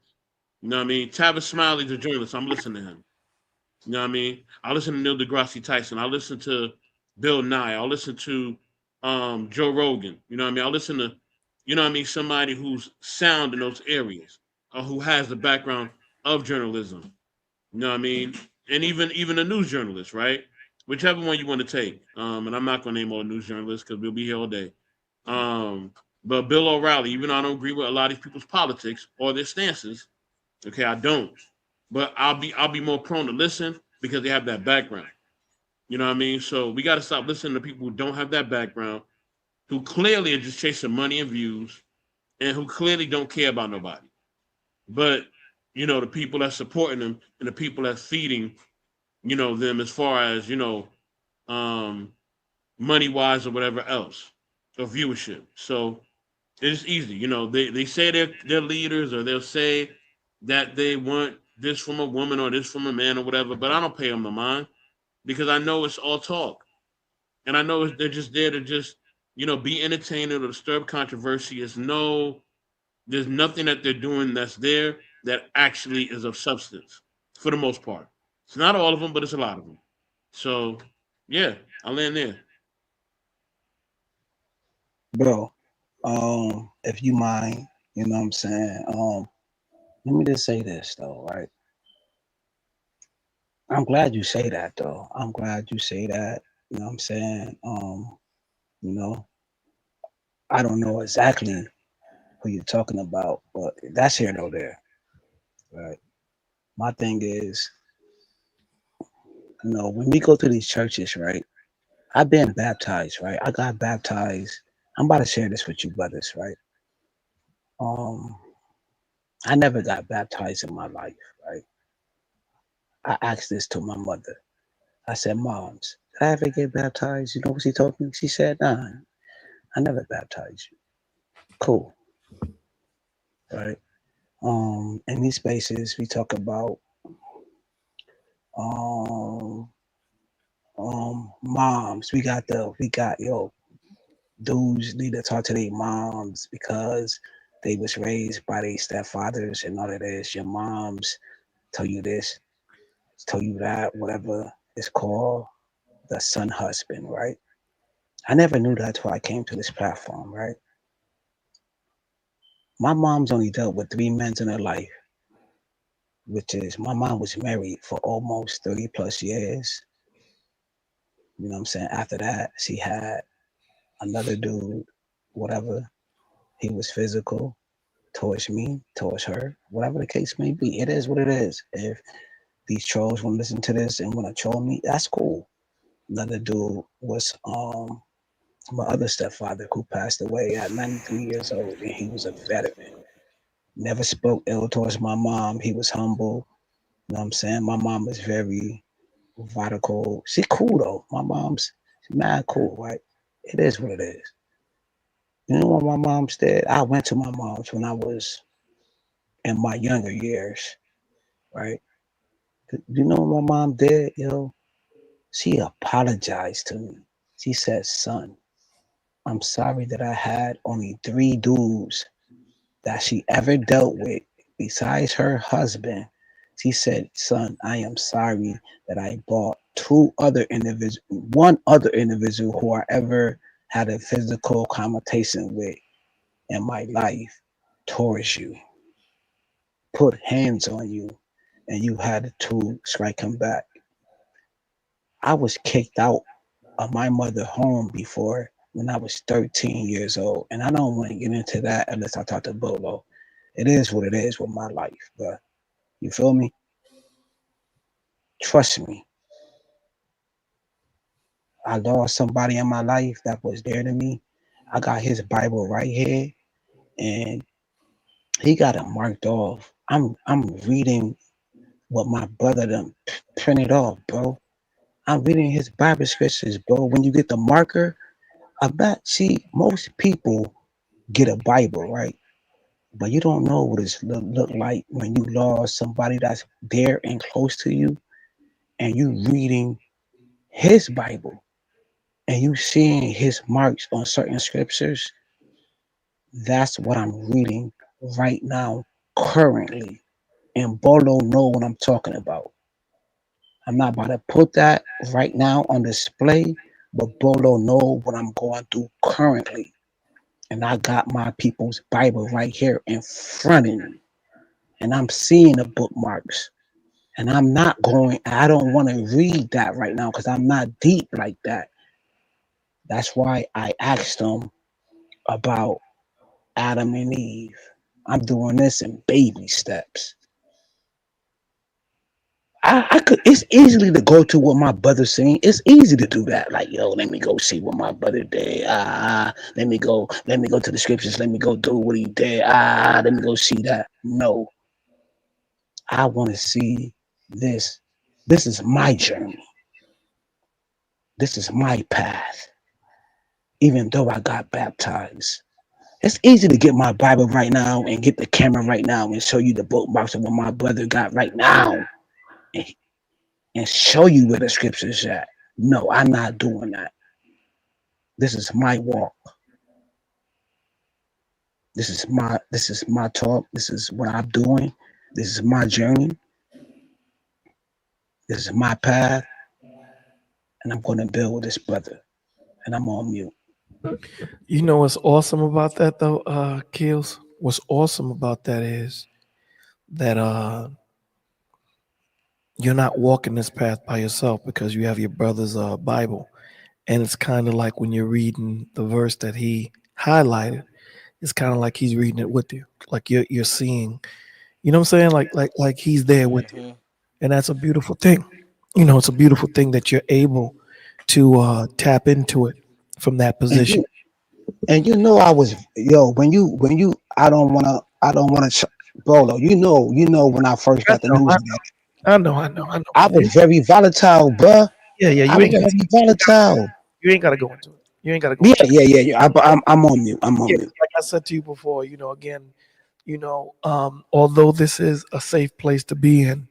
You know what I mean? Tavis Smiley's a journalist, so I'm listening to him. You know what I mean? I listen to Neil deGrasse Tyson. I listen to Bill Nye. I listen to Joe Rogan. You know what I mean? I listen to you know what I mean, somebody who's sound in those areas or who has the background of journalism. You know what I mean? And even a news journalist, right? Whichever one you want to take. And I'm not gonna name all the news journalists because we'll be here all day. Um, but Bill O'Reilly, even though I don't agree with a lot of these people's politics or their stances, okay, I don't. But I'll be more prone to listen because they have that background. You know what I mean? So we got to stop listening to people who don't have that background, who clearly are just chasing money and views, and who clearly don't care about nobody. But the people that's supporting them and the people that's feeding them as far as um, money wise or whatever else or viewership. So it's easy. They say they're leaders, or they'll say that they want this from a woman or this from a man or whatever. But I don't pay them no mind because I know it's all talk, and I know they're just there to just be entertaining or disturb controversy. There's nothing that they're doing that's there that actually is of substance for the most part. It's not all of them, but it's a lot of them. So yeah, I'll land there. Bro, if you mind, you know what I'm saying? Let me just say this though, right? I'm glad you say that though. I'm glad you say that. You know what I'm saying? You know, I don't know exactly who you're talking about, but that's here nor there, right? My thing is, when we go to these churches, right? I've been baptized, right? I got baptized. I'm about to share this with you, brothers, right? Um, I never got baptized in my life, right? I asked this to my mother. I said, Moms, did I ever get baptized? You know what she told me? She said, Nah, I never baptized you. Cool, right? In these spaces, we talk about um, moms. We got dudes need to talk to their moms because they was raised by their stepfathers and all of this. Your moms tell you this, tell you that, whatever it's called, the son husband, right? I never knew that till I came to this platform, right? My mom's only dealt with three men in her life, which is my mom was married for almost 30 plus years. You know what I'm saying? After that, she had another dude, whatever. He was physical towards me, towards her, whatever the case may be. It is what it is. If these trolls want to listen to this and want to troll me, that's cool. Another dude was my other stepfather who passed away at 93 years old, and he was a veteran. Never spoke ill towards my mom. He was humble. You know what I'm saying? My mom was very radical. She cool though. My mom's mad cool, right? It is what it is. You know what my mom's did? I went to my mom's when I was in my younger years, right? You know what my mom did, yo? She apologized to me. She said, son, I'm sorry that I had only three dudes that she ever dealt with besides her husband. She said, son, I am sorry that I bought one other individual who I ever had a physical connotation with in my life towards you, put hands on you, and you had to strike him back. I was kicked out of my mother home before when I was 13 years old. And I don't want to get into that unless I talk to Bolo. It is what it is with my life, but you feel me? Trust me. I lost somebody in my life that was there to me. I got his Bible right here, and he got it marked off. I'm reading what my brother done printed off, bro. I'm reading his Bible scriptures, bro. When you get the marker, I bet see most people get a Bible, right? But you don't know what it look like when you lost somebody that's there and close to you, and you reading his Bible and you seeing his marks on certain scriptures. That's what I'm reading right now, currently. And Bolo know what I'm talking about. I'm not about to put that right now on display, but Bolo know what I'm going through currently. and I got my people's Bible right here in front of me, and I'm seeing the bookmarks. And I'm not going, I don't want to read that right now because I'm not deep like that. That's why I asked them about Adam and Eve. I'm doing this in baby steps. I could, it's easily to go to what my brother's saying. It's easy to do that. Like, yo, let me go see what my brother did. Let me go to the scriptures. Let me go do what he did. Let me go see that. No, I want to see this. This is my journey. This is my path. Even though I got baptized. It's easy to get my Bible right now and get the camera right now and show you the bookmarks of what my brother got right now and, and show you where the scriptures at. No, I'm not doing that. This is my walk. This is my talk. This is what I'm doing. This is my journey. This is my path. And I'm gonna build with this brother. And I'm on mute. You know what's awesome about that though, Kills? What's awesome about that is that you're not walking this path by yourself because you have your brother's Bible. And it's kind of like when you're reading the verse that he highlighted, it's kind of like he's reading it with you. Like you're seeing, you know what I'm saying? Like he's there with you. Hmm. And that's a beautiful thing. It's a beautiful thing that you're able to tap into it from that And position. you and you know I was yo when you I don't wanna Bolo, you know when I first I got the know, news, I know, I man. was very volatile, bruh. Yeah, yeah. I You was ain't got very volatile. you ain't got to go into it. You ain't got to go Yeah, into it. yeah, yeah, yeah. I'm on mute. I'm on Yeah, mute. like I said to you before, again, although this is a safe place to be in,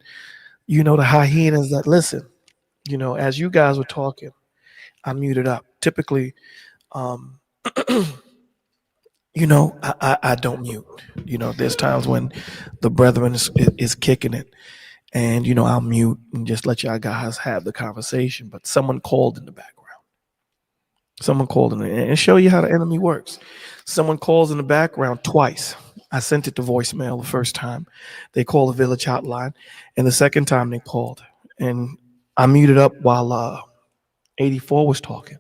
the hyenas that listen, as you guys were talking, I muted up. Typically, um, I don't mute. There's times when the brethren is kicking it, and I'll mute and just let y'all guys have the conversation. But someone called in the background. Someone called in and show you how the enemy works. Someone calls in the background twice. I sent it to voicemail the first time. They called the village hotline, and the second time they called, and I muted up while 84 was talking,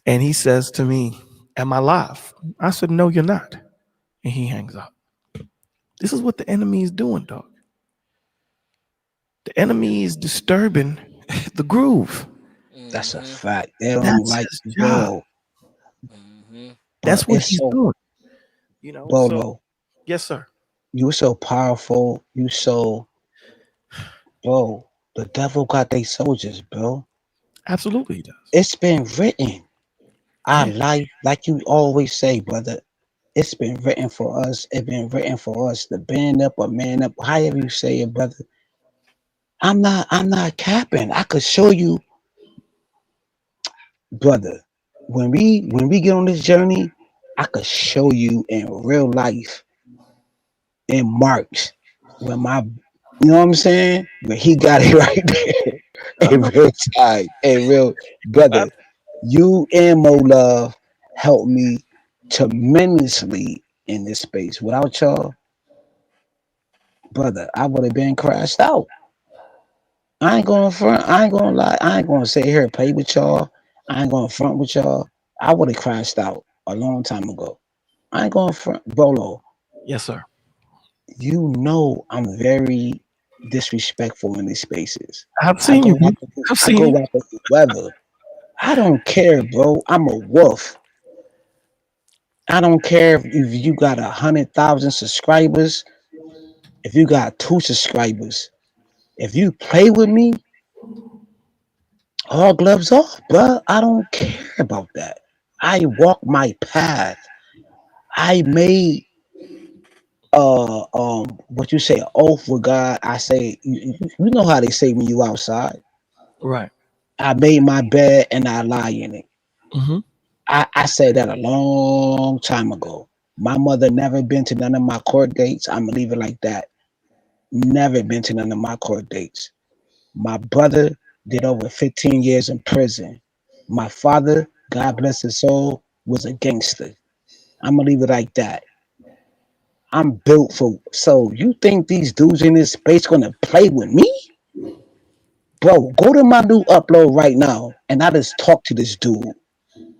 and he says to me, "Am I live?" I said, "No, you're not," and he hangs up. This is what the enemy is doing, dog. The enemy is disturbing the groove. That's a Hmm. fact. They don't That's like his job. yo, Hmm. but That's what it's he's so doing. So Bolo. yes, sir. You so powerful. You so bro. The devil got they soldiers, bro. Absolutely, he does. It's been written. Our Yeah. life, like you always say, brother. It's been written for us. It's been written for us to band up or man up, however you say it, brother. I'm not capping. I could show you, brother. When we get on this journey, I could show you in real life in March when my you know what I'm saying? When he got it right there I in know. real time. In real I, brother, you and Mo Love helped me tremendously in this space. Without y'all, brother, I would have been crashed out. I ain't going to front. I ain't gonna lie. I ain't gonna sit here and play with y'all. I ain't gonna front with y'all. I would have crashed out a long time ago. I ain't gonna front. Bolo, yes, sir. you know I'm very disrespectful in these spaces. I've I seen go you. out Man. the I've I seen go you. out the weather. I don't care, bro. I'm a wolf. I don't care if you got 100,000 subscribers, if you got 2 subscribers. If you play with me, all gloves off, bro. I don't care about that. I walk my path. I made what you say an oath with God. I say you know how they say when you outside. Right. I made my bed and I lie in it. Mm-hmm. I said that a long time ago. My mother never been to none of my court dates. I'm gonna leave it like that. Never been to none of my court dates. My brother did over 15 years in prison. My father, God bless his soul, was a gangster. I'm gonna leave it like that. I'm built for. So you think these dudes in this space gonna play with me? Bro, go to my new upload right now, and I just talk to this dude.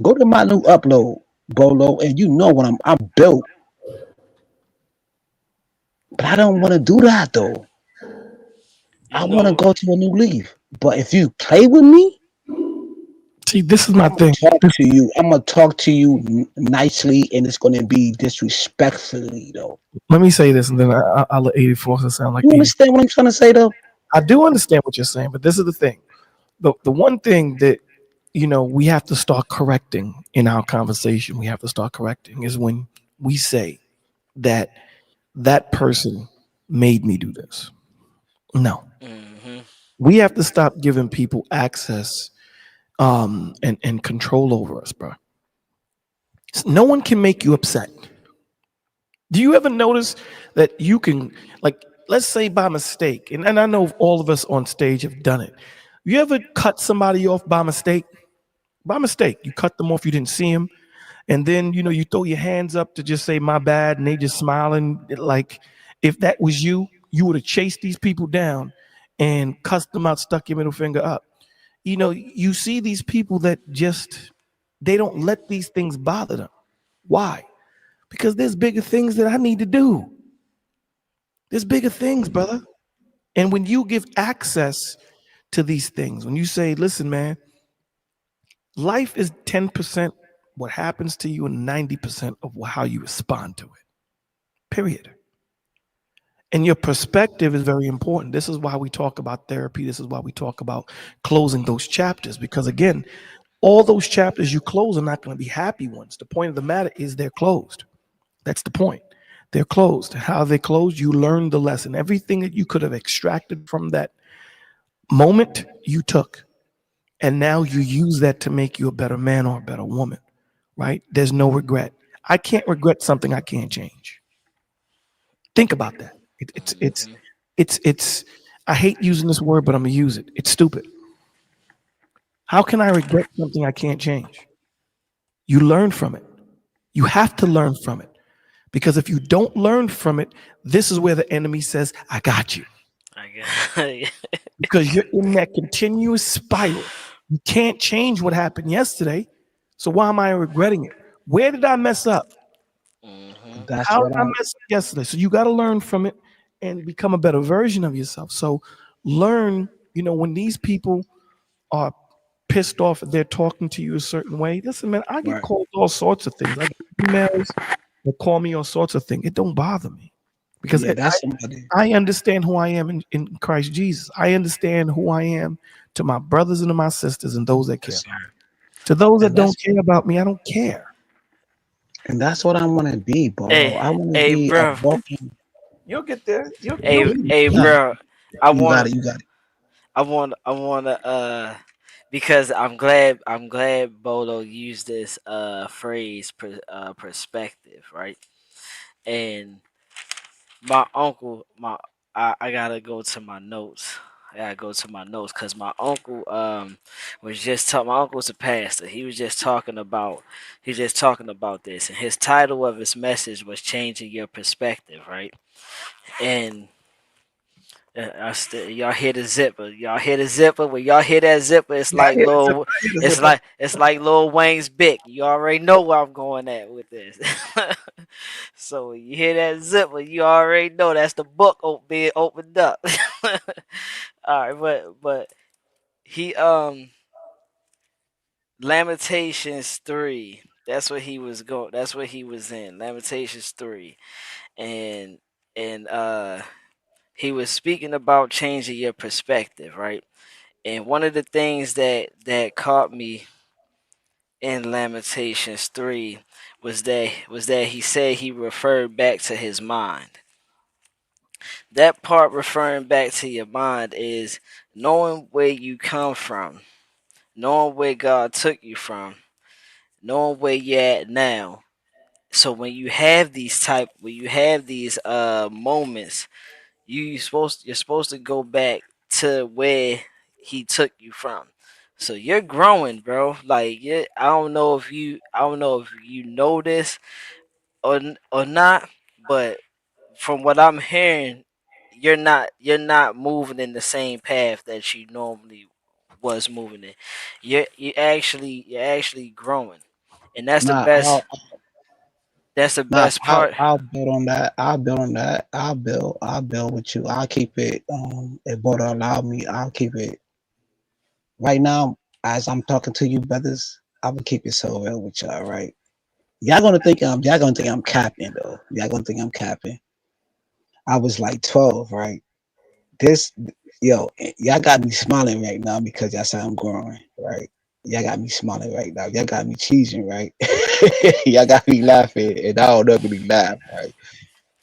Go to my new upload, Bolo, and you know what I'm built. But I don't want to do that though. You I want to know, go to a new leaf. But if you play with me, See, this is I'm my gonna thing. talk to you. I'm gonna talk to you nicely, and it's gonna be disrespectfully though. Let me say this, and then I'll let 84 sound like You 80. understand what I'm trying to say though? I do understand what you're saying, but this is the thing. The one thing that we have to start correcting in our conversation, we have to start correcting is when we say that that person made me do this. No, hmm we have to stop giving people access and control over us, bro. No one can make you upset. Do you ever notice that you can, like, let's say by mistake, and I know all of us on stage have done it. You ever cut somebody off by mistake? By mistake, you cut them off, you didn't see them, and then you throw your hands up to just say my bad, and they just smiling. Like, if that was you, you would have chased these people down and cussed them out, stuck your middle finger up. You see these people that just they don't let these things bother them. Why? Because there's bigger things that I need to do. There's bigger things, brother. And when you give access to these things, when you say, listen, man, life is 10% what happens to you and 90% of how you respond to it, period. And your perspective is very important. This is why we talk about therapy. This is why we talk about closing those chapters. Because again, all those chapters you close are not going to be happy ones. The point of the matter is they're closed. That's the point. They're closed. How they closed, you learned the lesson. Everything that you could have extracted from that moment, you took. And now you use that to make you a better man or a better woman, right? There's no regret. I can't regret something I can't change. Think about that. It's I hate using this word, but I'm gonna use it. It's stupid. How can I regret something I can't change? You learn from it. You have to learn from it. Because if you don't learn from it, this is where the enemy says, I got you. I guess. Because you're in that continuous spiral. You can't change what happened yesterday. So why am I regretting it? Where did I mess up? hmm That's How what did I I. mess up yesterday? So you got to learn from it and become a better version of yourself. So learn, when these people are pissed off and they're talking to you a certain way. Listen, man, I get Right. called all sorts of things. I get emails that call me all sorts of things. It don't bother me because Yeah, that's somebody. I understand who I am in Christ Jesus. I understand who I am to my brothers and to my sisters and those that care Yes, about me. sir. To those that And don't care about me, I don't care. that's what I want to be, Bolo. Hey, I want to hey, be a bro. walking. You'll get there. You'll Hey, get hey, You got there. it. bro. I You got want, it. You got it. I want to, because I'm glad Bolo used this phrase, perspective, right? And my uncle, I gotta go to my notes. I gotta go to my notes because my uncle was just talking. My uncle's a pastor. He was just talking about this, and his title of his message was changing your perspective, right? And y'all hear the zipper. Y'all hear the zipper. When y'all hear that zipper, it's Yeah, I like hear the zipper. Lil. I hear the zipper. It's like Lil Wayne's Bic. You already know where I'm going at with this. So when you hear that zipper, you already know that's the book being opened up. All right, but he Lamentations 3. That's what he was going. That's what he was in Lamentations 3, and and he was speaking about changing your perspective, right? And one of the things that caught me in Lamentations 3 was that he said he referred back to his mind. That part referring back to your mind is knowing where you come from, knowing where God took you from, knowing where you're at now. So when you have these moments, you're supposed to go back to where he took you from. So you're growing, bro. Like I don't know if you know this, or not, but from what I'm hearing, you're not moving in the same path that you normally was moving in. You're actually growing, and that's the Nah, best. That's the nah, best part. I'll build on that. I'll build on that. I'll build with you. I'll keep it. If Border allow me, I'll keep it. Right now, as I'm talking to you, brothers, I will keep it so real with y'all. Right? Y'all gonna think I'm capping though. Y'all gonna think I'm capping. I was like 12, right? This, yo, y'all got me smiling right now because y'all say I'm growing, right? Y'all got me smiling right now. Y'all got me cheesing, right? Y'all got me laughing, and I don't really laugh, right?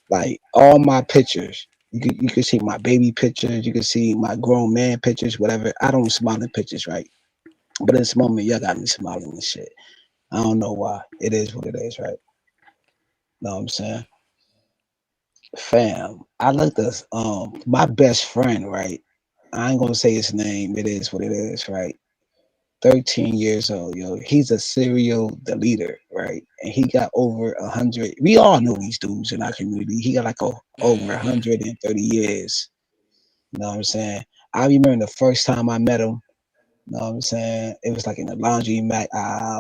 Like all my pictures, you can see my baby pictures, you can see my grown man pictures, whatever. I don't smile in pictures, right? But in this moment, y'all got me smiling and shit. I don't know why. It is what it is, right? Know what I'm saying? Fam, I looked at my best friend, right? I ain't gonna say his name. It is what it is, right? 13 years old, yo. He's a serial deleter, right? And he got over 100. We all know these dudes in our community. He got like over Hmm. 130 years. You know what I'm saying? I remember the first time I met him. You know what I'm saying? It was like in the laundry mat.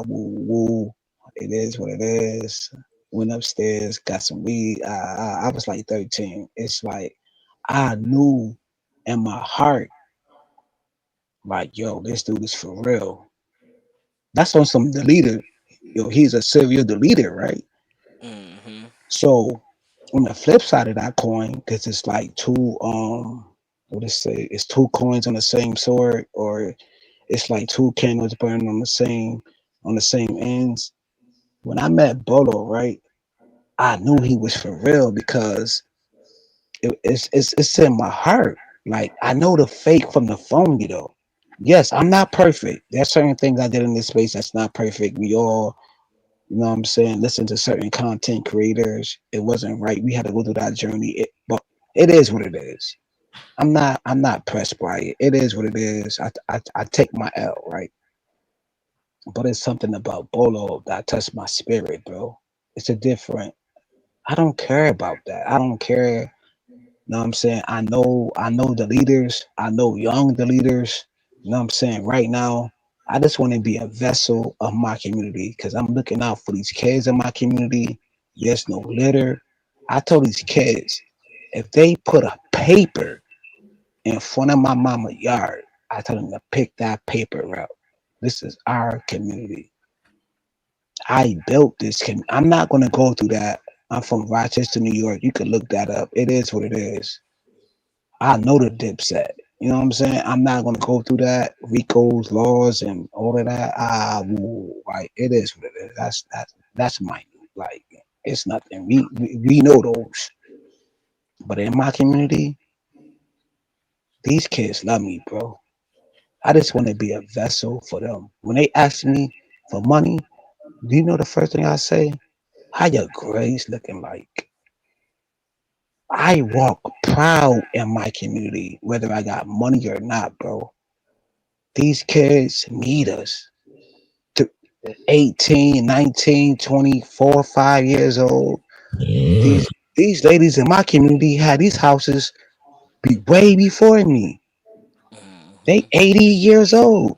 Woo, woo. It is what it is. Went upstairs, got some weed. I was like 13. It's like I knew in my heart, like, yo, this dude is for real. That's on some deleter. Yo, he's a serial deleter, right? Hmm. So on the flip side of that coin, because it's like what is it? It's two coins on the same sword, or it's like two candles burning on the same ends. When I met Bolo, right, I knew he was for real because it's in my heart. Like I know the fake from the phony though. Yes, I'm not perfect. There's certain things I did in this space that's not perfect. We all, you know what I'm saying, listen to certain content creators. It wasn't right. We had to go through that journey. But it is what it is. I'm not pressed by it. It is what it is. I take my L, right? But it's something about Bolo that touched my spirit, bro. It's a different. I don't care about that. I don't care. You know what I'm saying? I know the leaders. I know young the leaders. You know what I'm saying? Right now, I just want to be a vessel of my community because I'm looking out for these kids in my community. There's no litter. I told these kids if they put a paper in front of my mama yard, I told them to pick that paper up. This is our community. I built this. I'm not gonna go through that. I'm from Rochester, New York. You can look that up. It is what it is. I know the dipset. You know what I'm saying? I'm not gonna go through that Rico's laws and all of that. Right. It is what it is. That's minute. Like it's nothing. We know those. But in my community, these kids love me, bro. I just want to be a vessel for them. When they ask me for money, do you know the first thing I say? How your grades looking like? I walk proud in my community, whether I got money or not, bro. These kids need us. To 18, 19, 24, 5 years old. These ladies in my community had these houses way before me. They Hmm. 80 years old.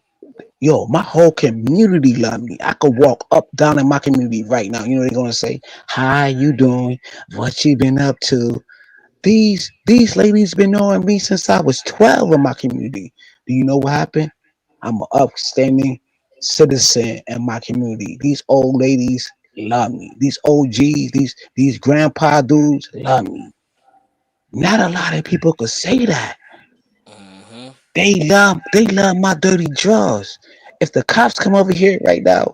Yo, my whole community love me. I could walk up down in my community right now. You know they're gonna say, "How you doing? What you been up to?" These ladies been knowing me since I was 12 in my community. Do you know what happened? I'm an upstanding citizen in my community. These old ladies love me. These OGs, these grandpa dudes love me. Not a lot of people could say that. Hmm. They love my dirty drawers. If the cops come over here right now,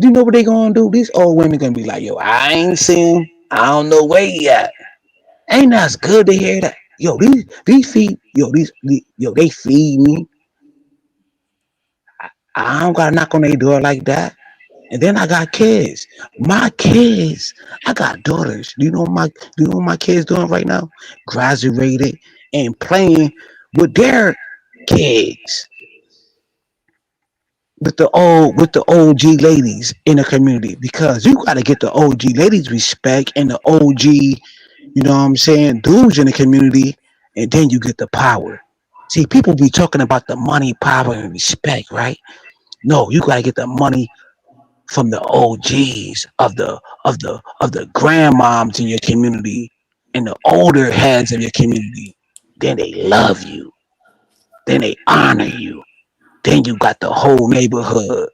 do you know what they gonna do? These old women gonna be like, yo, I ain't seen him. I don't know where he at. Ain't that good to hear that? Yo, these feed yo, they feed me. I don't gotta knock on their door like that. And then I got kids. My kids, I got daughters. Do you know what my kids doing right now? Graduated and playing with their kids. with the OG ladies in the community, because you got to get the OG ladies respect and the OG, you know what I'm saying, dudes in the community, and then you get the power. See, people be talking about the money, power, and respect, right? No, you got to get the money from the OGs of the grandmoms in your community and the older heads of your community. Then they love you. Then they honor you. Then you got the whole neighborhood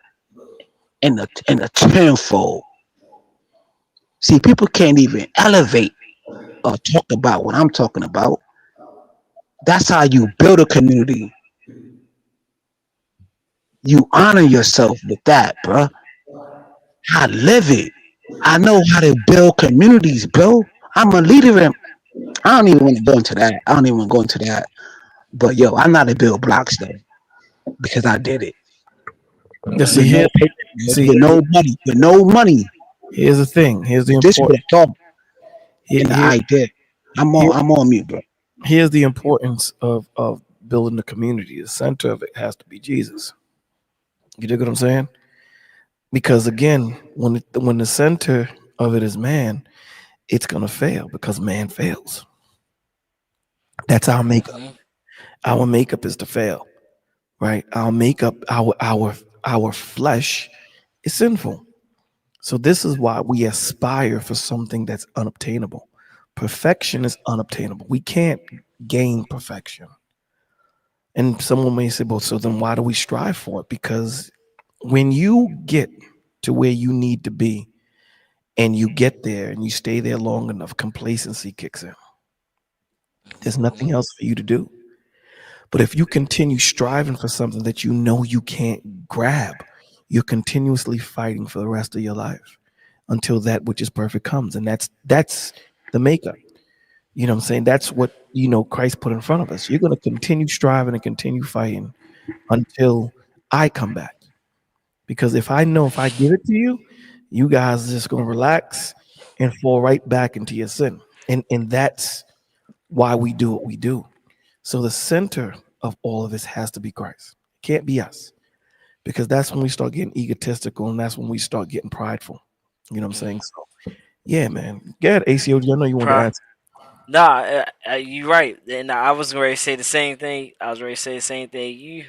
in the tenfold. See, people can't even elevate or talk about what I'm talking about. That's how you build a community. You honor yourself with that, bruh. I live it. I know how to build communities, bro. I'm a leader in. I don't even want to go into that. I don't even want to go into that. But yo, I'm not a build blocks though because I did it Yeah, see with here, no paper, see with no money, with no money. here's the thing. Here's the This would important. have thought, Here, and here, I did. here, I'm on mute, bro. here's the importance of building the community. The center of it has to be Jesus. You dig what I'm saying? Because again, when the center of it is man, it's gonna fail because man fails. That's our makeup. Hmm. Our makeup is to fail, right? Our makeup, our flesh is sinful. So this is why we aspire for something that's unobtainable. Perfection is unobtainable. We can't gain perfection. And someone may say, well, so then why do we strive for it? Because when you get to where you need to be and you get there and you stay there long enough, complacency kicks in. There's nothing else for you to do. But if you continue striving for something that you know you can't grab, you're continuously fighting for the rest of your life until that which is perfect comes. And that's the makeup. You know what I'm saying? That's what Christ put in front of us. You're going to continue striving and continue fighting until I come back. Because if I know if I give it to you, you guys are just going to relax and fall right back into your sin. And that's why we do what we do. So the center of all of this has to be Christ. It can't be us. Because that's when we start getting egotistical and that's when we start getting prideful. You know what I'm saying? So yeah, man. Get ACOG. I know you want to Pro- answer. nah, you right. And I was ready to say the same thing. I was ready to say the same thing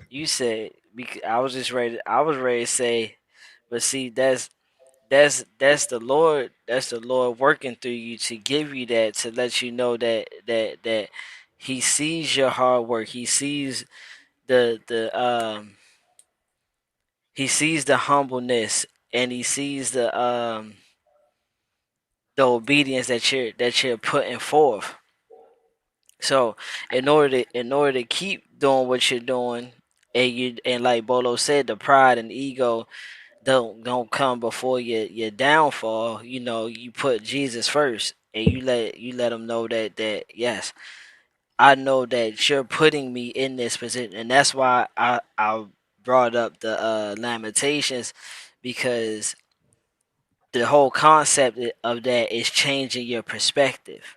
you said. Because I was just ready. I was ready to say, but see, that's the Lord. That's the Lord working through you to give you that, to let you know that He sees your hard work. He sees the He sees the humbleness, and He sees the obedience that you're putting forth. So in order to keep doing what you're doing, and like Bolo said, the pride and ego don't come before your downfall. You know, you put Jesus first, and you let him know that yes, I know that you're putting me in this position, and that's why I brought up the Lamentations, because the whole concept of that is changing your perspective.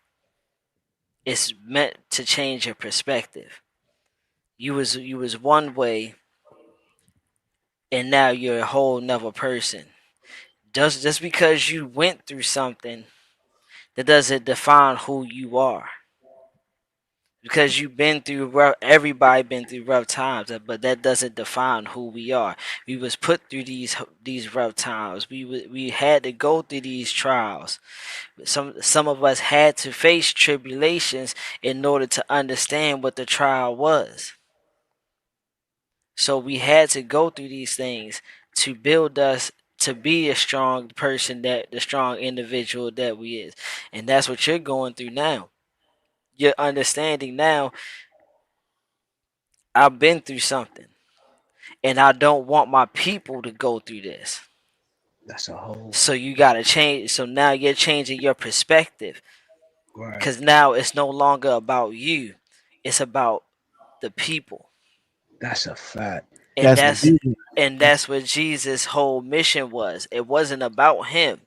It's meant to change your perspective. You was one way, and now you're a whole nother person. Just because you went through something, that doesn't define who you are. Because you've been through rough, everybody been through rough times, but that doesn't define who we are. We was put through these rough times. We had to go through these trials. Some of us had to face tribulations in order to understand what the trial was. So we had to go through these things to build us to be a strong person, that the strong individual that we is. And that's what you're going through now. You're understanding now, I've been through something, and I don't want my people to go through this. That's a whole So you got to change. So now you're changing your perspective, right. because now it's no longer about you. It's about the people. That's a fact. And That's that's Jesus. and that's what Jesus' whole mission was. It wasn't about him.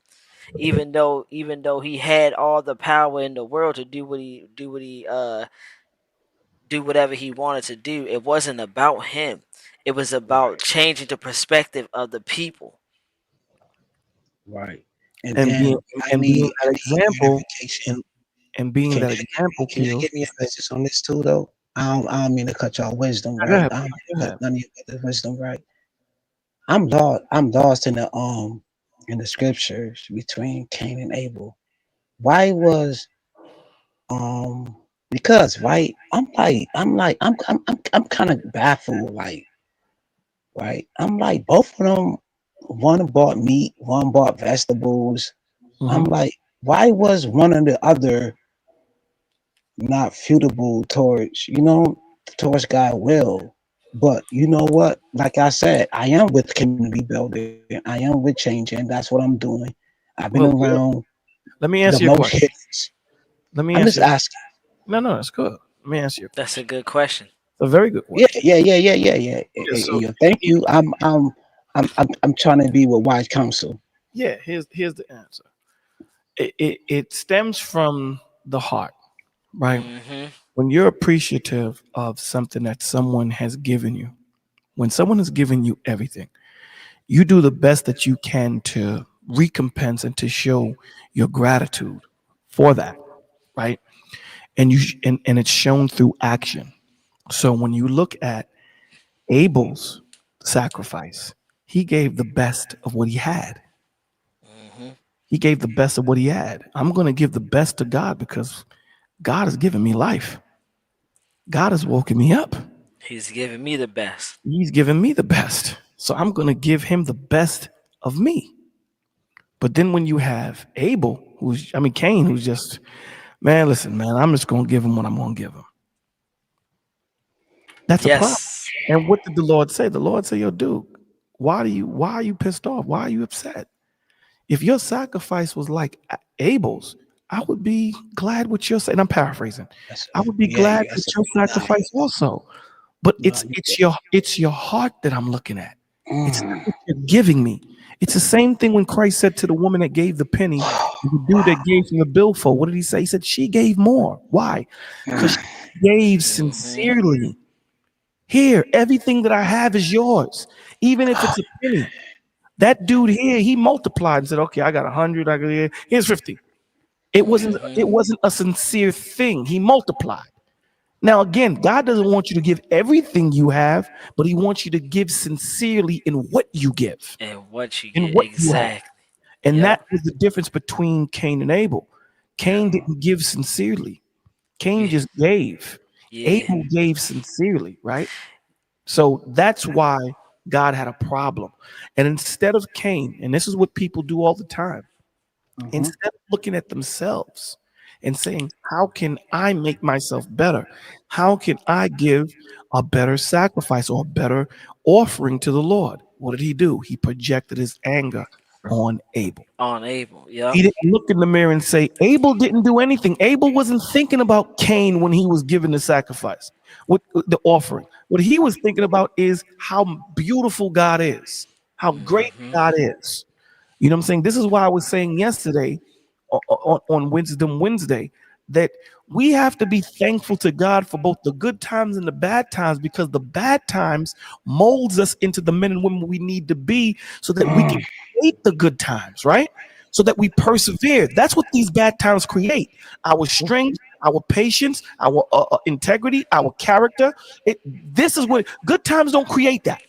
Even though he had all the power in the world to do whatever he wanted to do, it wasn't about him. It was about Right. changing the perspective of the people. Right. And and being then and being I that need example clarification. and being that example Can I kills. get me a message on this too though? I don't mean to cut y'all wisdom, Go right? ahead, I don't brother. mean to Go cut ahead. none of you got the wisdom, right? I'm lost in the scriptures between Cain and Abel. Why was because right? I'm kind of baffled, like right? I'm like both of them. One bought meat, one bought vegetables. I'm Hmm. like, why was one or the other not suitable towards towards God will? But you know what? Like I said, I am with community building. I am with changing. That's what I'm doing. I've been Well, good. around Let me the answer your most question. hits. Let me I'm just answer. asking. No, no, it's good. Let me answer your That's a question. good question. It's a very good Yeah, question. yeah, yeah, yeah, yeah, yeah. Yeah. So Yeah, thank here- you. I'm trying to be with wise counsel. yeah, here's the answer. It stems from the heart, right? Hmm. When you're appreciative of something that someone has given you, when someone has given you everything, you do the best that you can to recompense and to show your gratitude for that, right? And it's shown through action. So when you look at Abel's sacrifice, he gave the best of what he had. Hmm. He gave the best of what he had. I'm going to give the best to God because God has given me life. God has woken me up. He's giving me the best. He's given me the best. So I'm going to give him the best of me. But then when you have Abel, Cain, who's just, man, listen, man, I'm just going to give him what I'm going to give him. That's a problem. Yes. And what did the Lord say? The Lord said, yo, dude, why are you pissed off? Why are you upset? If your sacrifice was like Abel's, I would be glad with your, and I'm paraphrasing. That's I would be yeah, glad yeah. with That's a your nah, sacrifice also. But nah, it's your heart that I'm looking at. It's not mm. what you're giving me. It's the same thing when Christ said to the woman that gave the penny, and the dude that gave him the billfold. What did he say? He said she gave more. Why? Because Mm. she gave Hmm. sincerely. Here, everything that I have is yours, even if it's a penny. That dude here, he multiplied and said, "Okay, I got 100. I got here's 50." It wasn't. Hmm. It wasn't a sincere thing. He multiplied. Now, again, God doesn't want you to give everything you have, but He wants you to give sincerely in what you give, And what you in get what you have. exactly. And Yep. that was the difference between Cain and Abel. Yep. Cain didn't give sincerely. Cain Yeah. just gave. Yeah. Abel gave sincerely, right? So that's why God had a problem. And instead of Cain, and this is what people do all the time, Mhm. instead of looking at themselves and saying, how can I make myself better? How can I give a better sacrifice or a better offering to the Lord? What did he do? He projected his anger on Abel. On Abel. Yep. He didn't look in the mirror and say, Abel didn't do anything. Abel wasn't thinking about Cain when he was giving the sacrifice, with the offering. What he was thinking about is how beautiful God is, how great Hmm. God is. You know what I'm saying? This is why I was saying yesterday on Wisdom Wednesday that we have to be thankful to God for both the good times and the bad times, because the bad times molds us into the men and women we need to be so that we can Mm. create the good times, right? So that we persevere. That's what these bad times create. Our strength, our patience, our integrity, our character. This is what good times don't create that.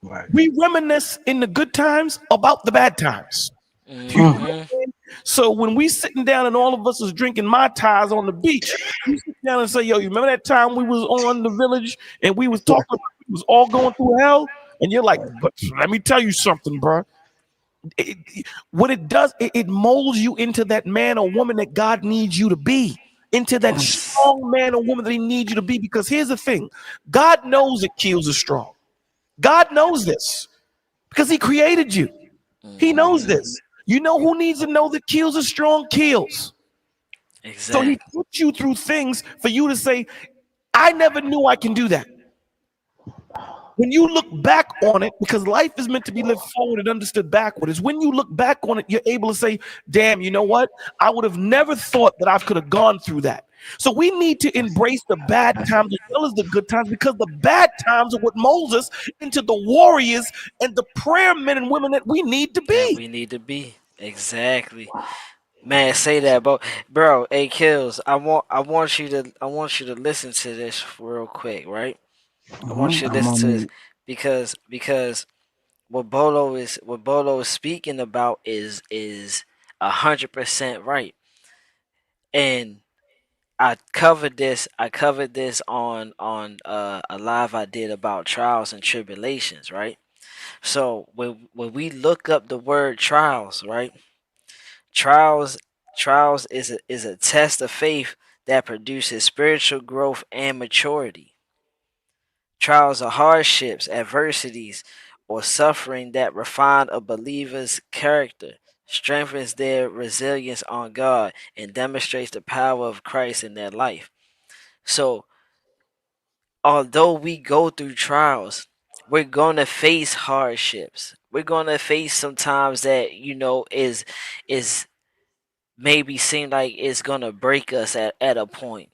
Right. We reminisce in the good times about the bad times. You know Mm. what Hmm. I'm saying? So when we sitting down and all of us is drinking Mai Tais on the beach, we sit down and say, yo, you remember that time we was on the village and we was talking about we was all going through hell? And you're like, but let me tell you something, bro. What it does, it molds you into that man or woman that God needs you to be, into that Yes. strong man or woman that he needs you to be. Because here's the thing, God knows that kills are strong. God knows this because he created you. He knows Hmm. this. You know who needs to know that kills are strong? Kills. So he Exactly. puts you through things for you to say, I never knew I can do that. when you look back on it, because life is meant to be lived forward and understood backward, is when you look back on it, you're able to say, damn, you know what? I would have never thought that I could have gone through that. So we need to embrace the bad times as well as the good times, because the bad times are what molds us into the warriors and the prayer men and women that we need to That be. we need to be. Exactly. Man, say that, bro. Hey, Kills. I want you to listen to this real quick, right? I want you to I'm listen on to this mute. because what Bolo is speaking about is 100% right. And I covered this on a live I did about trials and tribulations, right? So when we look up the word trials, right? Trials trials is a test of faith that produces spiritual growth and maturity. Trials are hardships, adversities, or suffering that refine a believer's character, strengthens their resilience on God, and demonstrates the power of Christ in their life. So, although we go through trials, we're going to face hardships. We're going to face sometimes that, is maybe seem like it's going to break us at a point.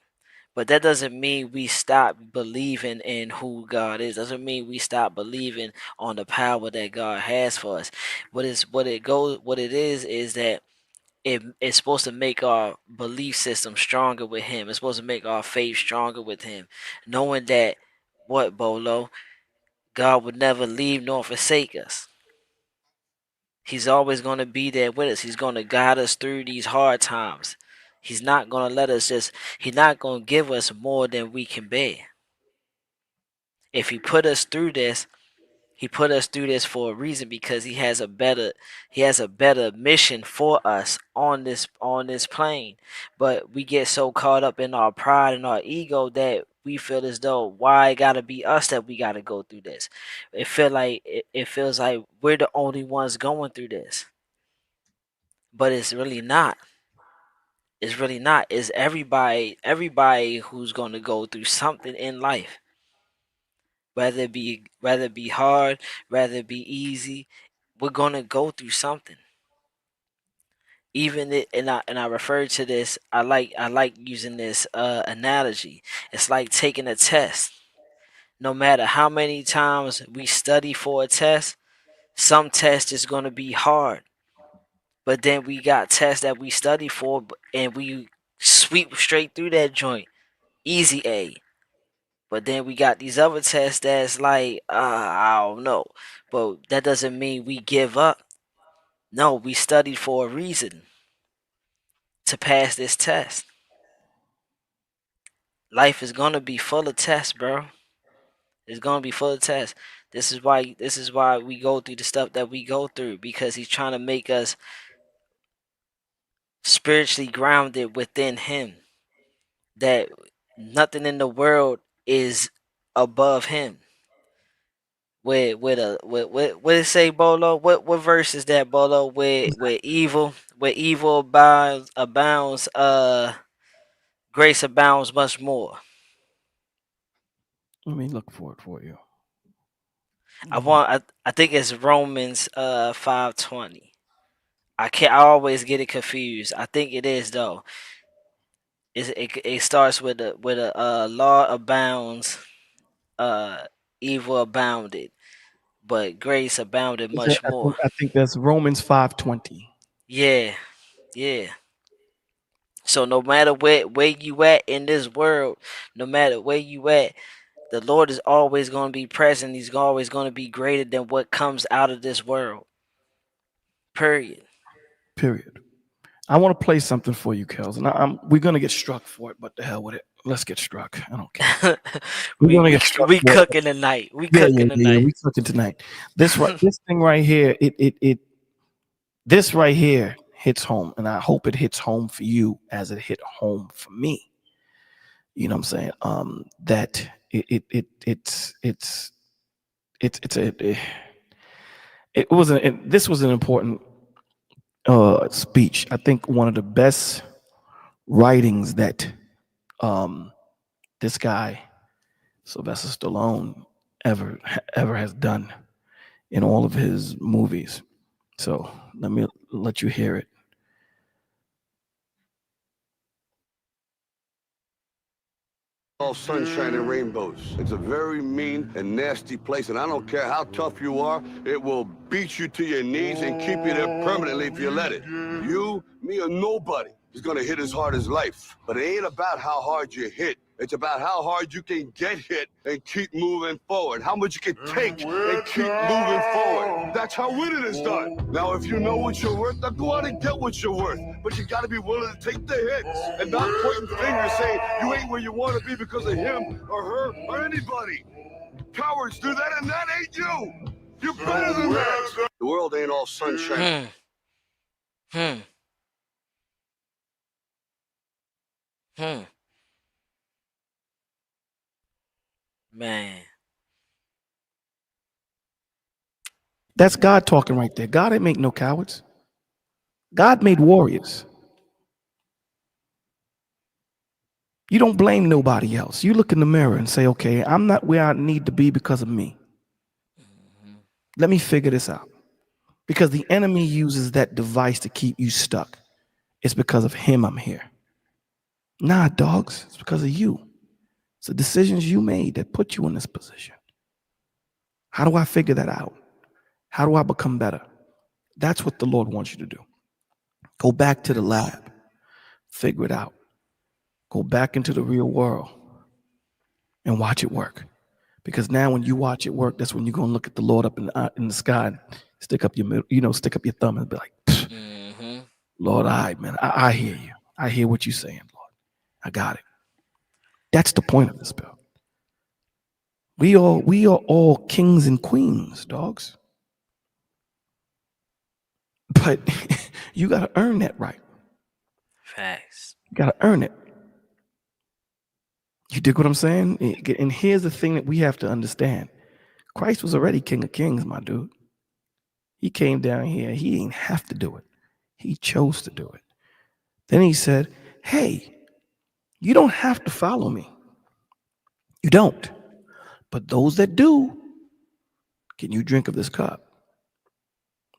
But that doesn't mean we stop believing in who God is. Doesn't mean we stop believing on the power that God has for us. What it is that it's supposed to make our belief system stronger with Him. It's supposed to make our faith stronger with Him, knowing that what Bolo, God would never leave nor forsake us. He's always going to be there with us. He's going to guide us through these hard times. He's not going to let us he's not going to give us more than we can bear. If he put us through this, he put us through this for a reason, because he has a better mission for us on this plane. But we get so caught up in our pride and our ego that we feel as though, why it gotta be us that we gotta go through this. It feels like we're the only ones going through this. But it's really not. It's really not. It's everybody who's gonna go through something in life. Whether it be hard, whether it be easy, we're gonna go through something. Even it, and I refer to this. I like using this analogy. It's like taking a test. No matter how many times we study for a test, some test is gonna be hard. But then we got tests that we study for, and we sweep straight through that joint, easy A. But then we got these other tests that's like, I don't know. But that doesn't mean we give up. No, we studied for a reason to pass this test. Life is gonna be full of tests, bro. It's gonna be full of tests. This is why we go through the stuff that we go through, because he's trying to make us spiritually grounded within him. That nothing in the world is above him. What did it say, Bolo? What verse is that, Bolo? Where evil abounds, grace abounds much more. Let me look for it for you. I think it's Romans 5:20. I always get it confused. I think it is though. It starts with a law abounds, uh evil abounded, but grace abounded Is that, much more. I think that's Romans 5:20. Yeah, yeah. So no matter where you at in this world, no matter where you at, the Lord is always going to be present. He's always going to be greater than what comes out of this world. Period. Period. I want to play something for you, Kels, and we're gonna get struck for it, but the hell with it. Let's get struck. I don't care. We're we gonna we get struck we for it. cooking tonight. We Yeah, yeah, cooking yeah, yeah. tonight. We cooking tonight. This thing right here, this right here hits home, and I hope it hits home for you as it hit home for me. You know what I'm saying? That it's it was this was an important speech. I think one of the best writings that um this guy Sylvester Stallone ever has done in all of his movies. So let me let you hear it. All sunshine and rainbows. It's a very mean and nasty place, and I don't care how tough you are, it will beat you to your knees and keep you there permanently if you let it. You, me, or nobody is gonna hit as hard as life. But it ain't about how hard you hit. It's about how hard you can get hit and keep moving forward. How much you can take and keep moving forward. That's how winning is done. Now, if you know what you're worth, now go out and get what you're worth. But you gotta be willing to take the hits and not pointing fingers saying you ain't where you wanna be because of him or her or anybody. Cowards do that, and that ain't you. You're better than that. The world ain't all sunshine. Hmm. Hmm. Hmm. Man. That's God talking right there. God ain't make no cowards. God made warriors. You don't blame nobody else. You look in the mirror and say, okay, I'm not where I need to be because of me. Let me figure this out. Because the enemy uses that device to keep you stuck. It's because of him I'm here. Nah, dogs, it's because of you. It's the decisions you made that put you in this position. How do I figure that out? How do I become better? That's what the Lord wants you to do. Go back to the lab, figure it out. Go back into the real world and watch it work. Because now when you watch it work, that's when you're going to look at the Lord up in the sky and stick up your thumb and be like, Mm-hmm. Lord, man, I hear you. I hear what you're saying, Lord. I got it. That's the point of this bill. We are all kings and queens, dogs. But you got to earn that right. Facts. You got to earn it. You dig what I'm saying? And here's the thing that we have to understand. Christ was already King of Kings, my dude. He came down here. He didn't have to do it. He chose to do it. Then he said, hey, you don't have to follow me. You don't. But those that do, can you drink of this cup?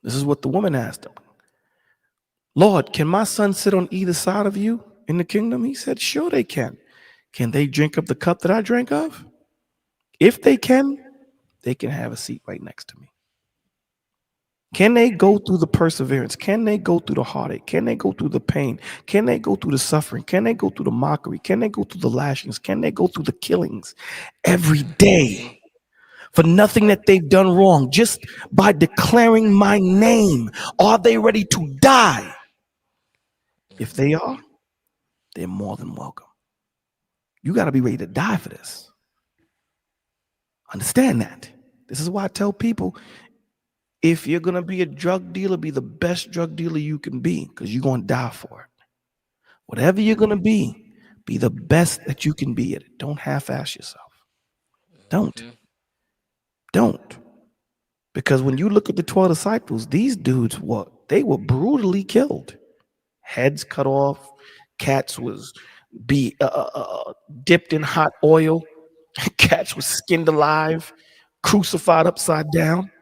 This is what the woman asked him. Lord, can my son sit on either side of you in the kingdom? He said, sure they can. Can they drink of the cup that I drank of? If they can have a seat right next to me. Can they go through the perseverance? Can they go through the heartache? Can they go through the pain? Can they go through the suffering? Can they go through the mockery? Can they go through the lashings? Can they go through the killings every day for nothing that they've done wrong, just by declaring my name? Are they ready to die? If they are, they're more than welcome. You got to be ready to die for this. Understand that. This is why I tell people, if you're going to be a drug dealer, be the best drug dealer you can be, because you're going to die for it. Whatever you're going to be the best that you can be at it. Don't half-ass yourself. Don't. Because when you look at the 12 disciples, these dudes, they were brutally killed. Heads cut off. Cats was dipped in hot oil. Cats was skinned alive, crucified upside down.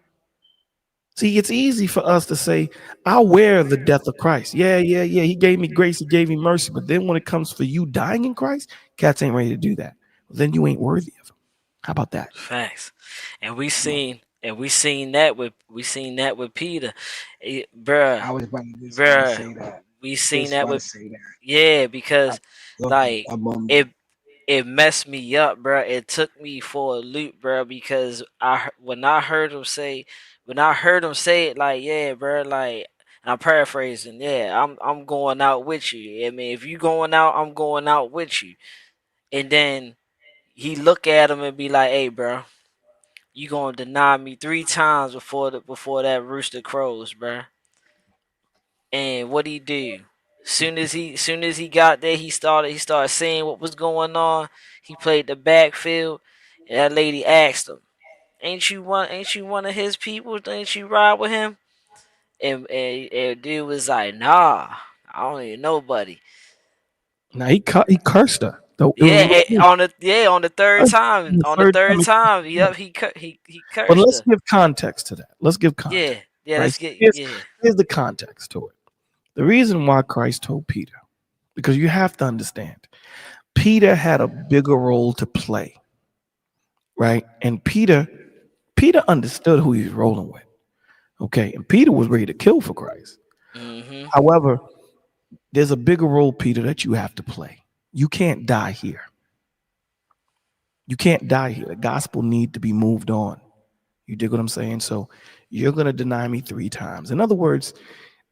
See, it's easy for us to say, I'll wear the death of Christ. Yeah. He gave me grace. He gave me mercy. But then when it comes for you dying in Christ, cats ain't ready to do that. Then you ain't worthy of him. How about that? Facts. And we seen that with Peter. I Bruh. was about to Bruh. say that. We seen Just that about to with say that. yeah, because Go ahead. like I'm on. it messed me up, bro. It took me for a loop, bro, because when I heard him say it, like, yeah, bro, like, and I'm paraphrasing, yeah, I'm going out with you. I mean, if you going out, I'm going out with you. And then he look at him and be like, hey, bro, you gonna deny me 3 times before that rooster crows, bro. And what he do? Soon as he got there, he started seeing what was going on. He played the backfield, and that lady asked him, "Ain't you one of his people? Ain't you ride with him?" And dude was like, "Nah, I don't even know nobody." Now he cursed her. So it was Yeah, written on the third time. the On the third third time. time, yep, he But cursed let's her. give context to that. Let's give Yeah, context, yeah. right? Let's get Here's, yeah. here's the context to it. The reason why Christ told Peter, because you have to understand, Peter had a bigger role to play, right? And Peter understood who he was rolling with. Okay. And Peter was ready to kill for Christ. Mm-hmm. However, there's a bigger role, Peter, that you have to play. You can't die here. You can't die here. The gospel need to be moved on. You dig what I'm saying? So you're gonna deny me 3 times. In other words,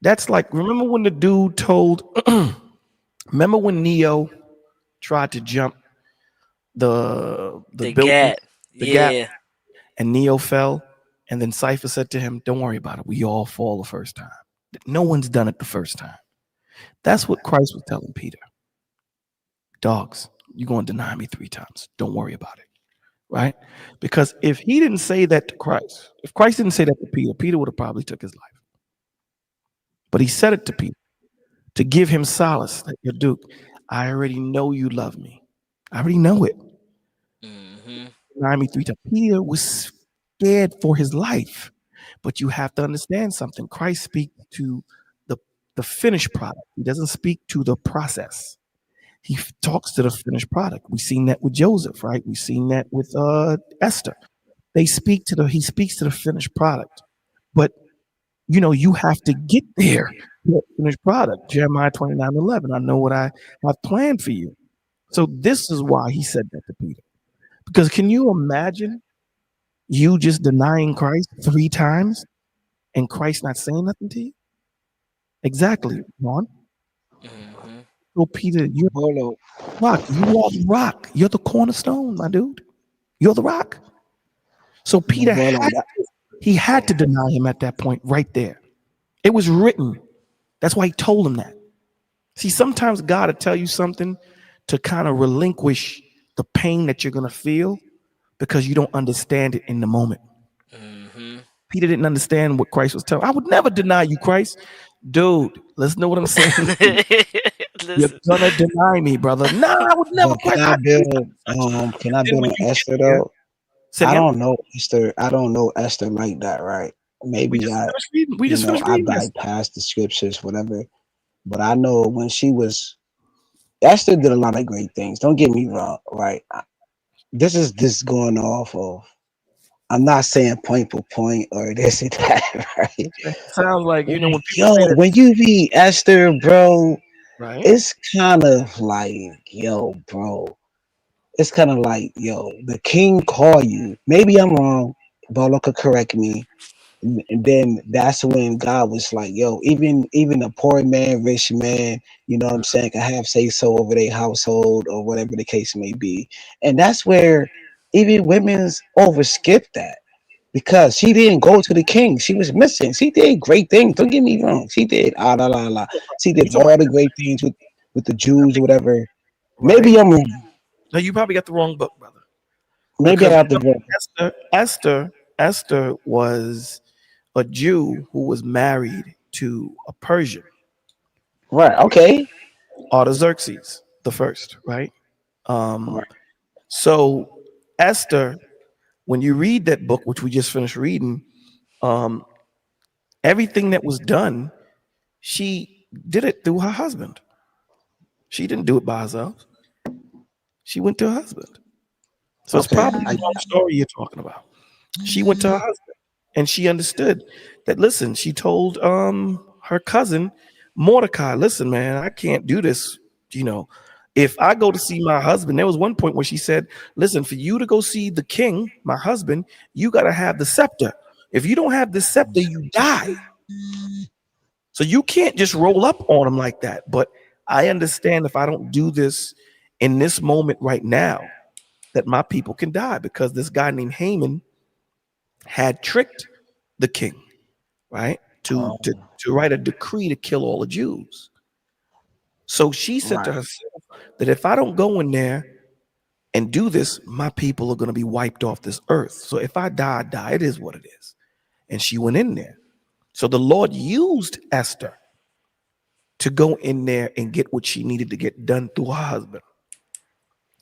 that's like, remember when the dude told, remember when Neo tried to jump the The building, gap. the gap, Yeah. and Neo fell, and then Cypher said to him, "Don't worry about it. We all fall the first time. No one's done it the first time." That's what Christ was telling Peter. Dogs, you're going to deny me 3 times. Don't worry about it. Right? Because if he didn't say that to Christ, if Christ didn't say that to Peter, Peter would have probably took his life. But he said it to Peter to give him solace. That, your Duke, I already know you love me. I already know it. Mm-hmm. Deny me 3 times. Peter was scared for his life. But you have to understand something. Christ speaks to the, the finished product. He doesn't speak to the process. He talks to the finished product. We've seen that with Joseph, right? We've seen that with Esther. He speaks to the finished product. But you have to get there to that finished product. Jeremiah 29:11. I know what I have planned for you. So this is why he said that to Peter. Because can you imagine you just denying Christ 3 times and Christ not saying nothing to you? Exactly, Ron. Mm-hmm. So Peter, you're Bolo, the rock. You are the rock. You're the cornerstone, my dude. You're the rock. So Peter Bolo, that, he had to deny him at that point right there. It was written. That's why he told him that. See, sometimes God will tell you something to kind of relinquish the pain that you're going to feel because you don't understand it in the moment. Mm-hmm. Peter didn't understand what Christ was telling. I would never deny you, Christ. Dude, let's know what I'm saying. You're Listen. gonna deny me, brother. Nah, I would never but Christ. I do such and such. can And I then build when on you get Esther there, though? say it I again. don't know Esther. I don't know Esther like that, right? We Maybe just finished reading. We just finished I reading this. bypassed the scriptures, whatever. But I know when she was Esther did a lot of great things. Don't get me wrong, right? This is this going off of. I'm not saying point for point or this and that, right? Sounds like Like, when people yo, say that, when you read Esther, bro, right? it's kind of like, yo, bro, it's kind of like, yo, the king call you. Maybe I'm wrong. Bolo could correct me. And then that's when God was like, yo, even a poor man, rich man, you know what I'm saying, can have say so over their household or whatever the case may be. And that's where even women's overskip that because she didn't go to the king. She was missing. She did great things. Don't get me wrong. She did la la la. She did You talking all the great things with the Jews or whatever. about right? Maybe I'm wrong. No, you probably got the wrong book, brother. Maybe I Because got the wrong. Esther was a Jew who was married to a Persian, Right. Okay. Artaxerxes the first, right? Um, Right. so Esther, when you read that book, which we just finished reading, um, everything that was done, she did it through her husband. She didn't do it by herself. She went to her husband. So it's Okay. probably the wrong story you're talking about. She went to her husband and she understood that. Listen, she told her cousin Mordecai, listen, man, I can't do this. You know, if I go to see my husband, there was one point where she said, listen, for you to go see the king, my husband, you got to have the scepter. If you don't have the scepter, you die. So you can't just roll up on him like that. But I understand if I don't do this in this moment right now, that my people can die because this guy named Haman had tricked the king, right? To write a decree to kill all the Jews. So she said to Right. herself that if I don't go in there and do this, my people are going to be wiped off this earth. So if I die, I die. It is what it is. And she went in there. So the Lord used Esther to go in there and get what she needed to get done through her husband.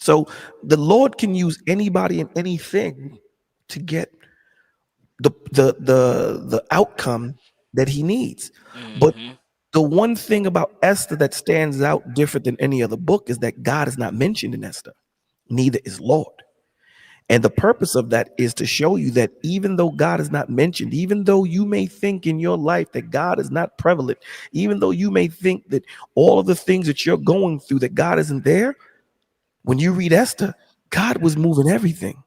So the Lord can use anybody and anything to get the outcome that he needs. But Mm-hmm. the one thing about Esther that stands out different than any other book is that God is not mentioned in Esther. Neither is Lord. And the purpose of that is to show you that even though God is not mentioned, even though you may think in your life that God is not prevalent, even though you may think that all of the things that you're going through, that God isn't there, when you read Esther, God was moving everything.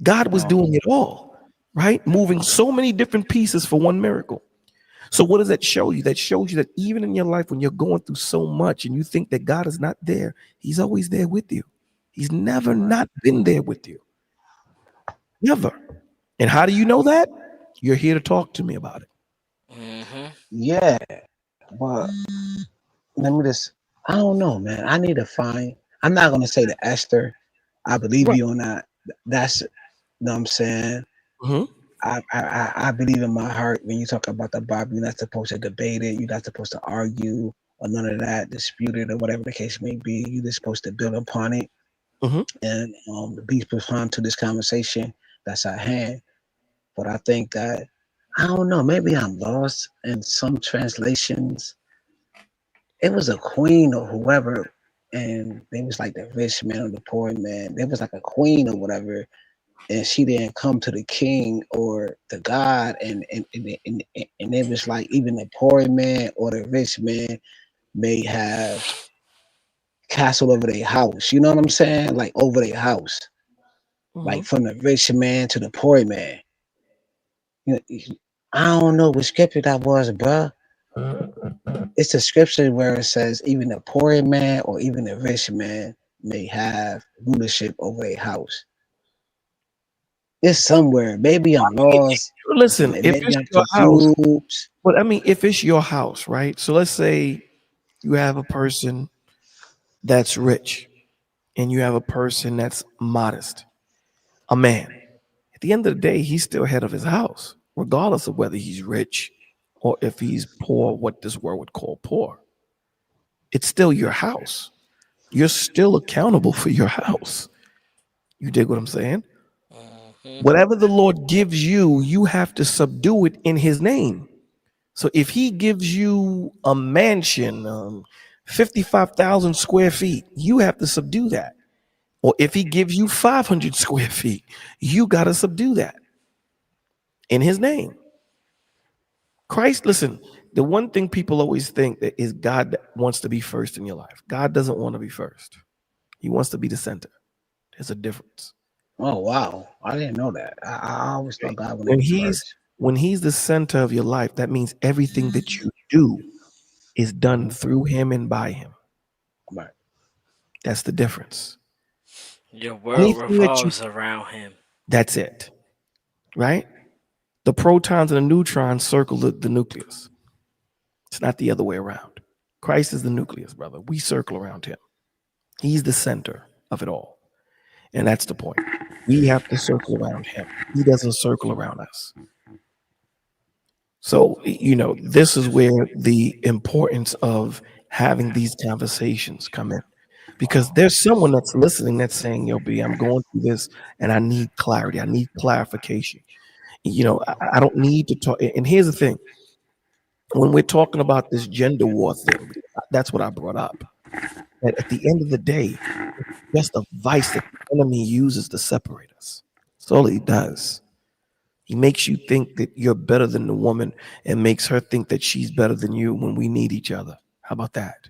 God was Oh, doing it all, right? Moving so many different pieces for one miracle. So what does that show you? That shows you that even in your life, when you're going through so much and you think that God is not there, he's always there with you. He's never not been there with you. Never. And how do you know that? You're here to talk to me about it. Mm-hmm. yeah, but let me just. I don't know, man. I need to find. I'm not gonna say the Esther. I believe Right. you on that. That's, you know what I'm saying. Hmm. I believe in my heart when you talk about the Bible, you're not supposed to debate it. You're not supposed to argue or none of that, dispute it or whatever the case may be. You're just supposed to build upon it Hmm. and be respond to this conversation that's at hand. But I think that I don't know. Maybe I'm lost in some translations. It was a queen or whoever, and they was like the rich man or the poor man. There was like a queen or whatever, and she didn't come to the king or the god, and it was like even the poor man or the rich man may have castle over their house. You know what I'm saying? Like over their house, Hmm. like from the rich man to the poor man. You know, I don't know what scripture that was, bruh. It's a scripture where it says even the poor man or even the rich man may have rulership over a house. It's somewhere. Maybe I'm lost. Listen, if Maybe it's I'm your house, confused. but I mean, if it's your house, right? So let's say you have a person that's rich and you have a person that's modest, a man. At the end of the day, he's still head of his house, regardless of whether he's rich or if he's poor, what this world would call poor. It's still your house. You're still accountable for your house. You dig what I'm saying? Mm-hmm. Whatever the Lord gives you, you have to subdue it in his name. So if he gives you a mansion, 55,000 square feet, you have to subdue that. Or if he gives you 500 square feet, you got to subdue that in his name. Christ, listen, the one thing people always think that is God that wants to be first in your life. God doesn't want to be first. He wants to be the center. There's a difference. Oh wow, I didn't know that. I always thought God wanted to When be he's first. when he's the center of your life, that means everything that you do is done Hmm. through him and by him. Right. That's the difference. Your world Anything that you revolves around him. that's it. Right? The protons and the neutrons circle the nucleus. It's not the other way around. Christ is the nucleus, brother. We circle around him. He's the center of it all. And that's the point. We have to circle around him. He doesn't circle around us. So, this is where the importance of having these conversations come in. Because there's someone that's listening that's saying, yo, B, I'm going through this and I need clarity. I need clarification. I don't need to talk. And here's the thing, when we're talking about this gender war thing, that's what I brought up. That at the end of the day, it's just a vice that the enemy uses to separate us. That's all he does. He makes you think that you're better than the woman and makes her think that she's better than you when we need each other. How about that?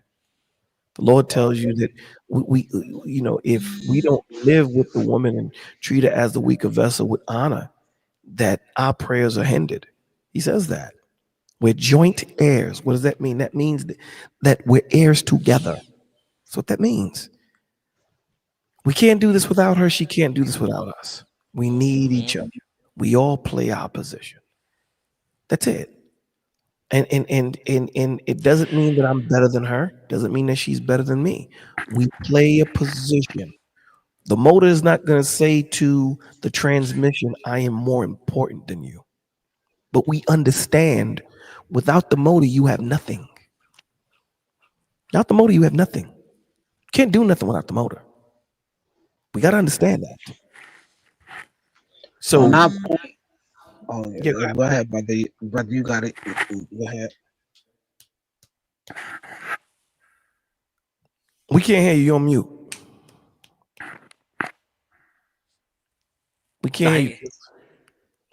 The Lord tells you that if we don't live with the woman and treat her as the weaker vessel with honor, that our prayers are hindered. He says that. We're joint heirs. What does that mean? That means that we're heirs together. That's what that means. We can't do this without her. She can't do this without us. We need each Mm-hmm. other. We all play our position. That's it. And it doesn't mean that I'm better than her. Doesn't mean that she's better than me. We play a position. The motor is not going to say to the transmission, I am more important than you. But we understand without the motor, you have nothing. Without the motor, you have nothing. Can't do nothing without the motor. We got to understand that. On So that point, oh yeah, yeah, go ahead, brother. Brother, you got it. Go ahead. we can't hear you. You're on mute. We can't hear you. Like,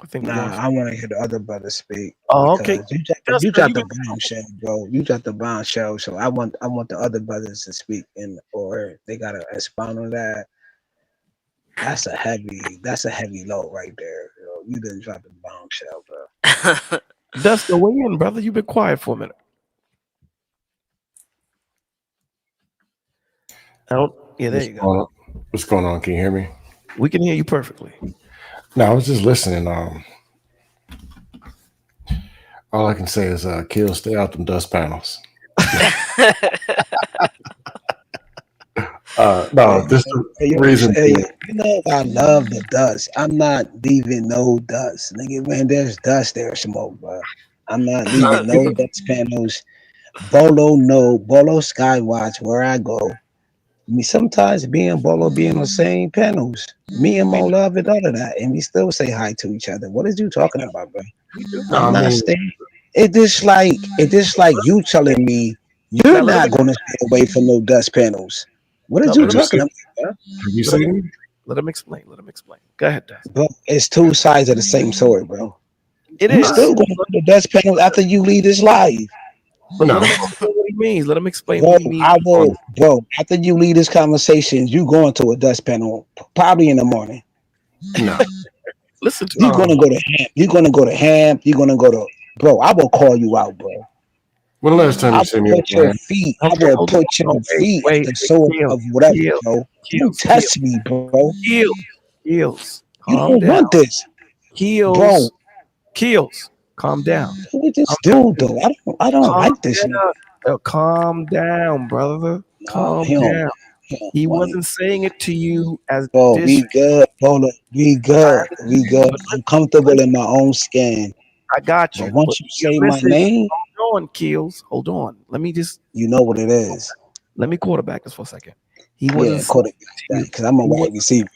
I think we Nah, lost. I want to hear the other brother speak Oh, okay. because you Dustin, got you the got bombshell, bro. You got the bombshell, so I want the other brothers to speak and or they gotta expound on that. That's a heavy load right there. You didn't drop the bombshell, bro. Dustin, weigh in, brother. You've been quiet for a minute. I don't. Yeah, there What's you go. going on? What's going on? Can you hear me? We can hear you perfectly. No, I was just listening. All I can say is, kill, stay out them dust panels. Hey, No, this hey, the hey, yo, reason hey, being. you know I love the dust. I'm not leaving no dust, nigga. Man, there's dust, there's smoke, bro. I'm not leaving no dust panels. Bolo, no Bolo Skywatch where I go. Me sometimes being Bolo be on the same panels. Me and We Mo do. love and all of that, and we still say hi to each other. What is you talking about, bro? We do. No, I'm I not mean, staying. It just like you telling me you're Now let him. not gonna stay away from no dust panels. What is No, you have you talking seen? about, bro? Have you let him. seen me? Let him explain. Let him explain. Go ahead, Dustin. Bro, it's two sides of the same sword, bro. It You is. still gonna go to dust panels after you leave this live. But let No, him explain what he means. Let him explain Bro, what he means. I will, bro. After you leave this conversation, you going to a dust panel probably in the morning. no. Listen to You're him. gonna go to Hamp. You're gonna go to Hamp. You're gonna go to, bro. I will call you out, bro. When the last time I you will see me put on your land? feet. I Okay, will hold on. put your No, wait, feet at wait, the wait. source Kills, of whatever, kills, bro. Don't kills, kills, test me, bro. kills, kills. You Calm don't down. want this, bro. Kills, kills. Calm down. Who is Calm this down, dude kills. though? I don't Calm like this nigga. down. Calm down, brother. Nah, Calm he don't. down. He don't He funny, wasn't saying it to you as bro. dis. We good, bro. We I good. We understand, good. but I'm listen, comfortable in my own skin. I got But you. once But you you say my listen. name, Hold on, kills. Hold on. Let me just you know what it is. let me quarterback this for a second. He wasn't Yeah, saying quarterback, it to you. because I'm a He wide was receiver.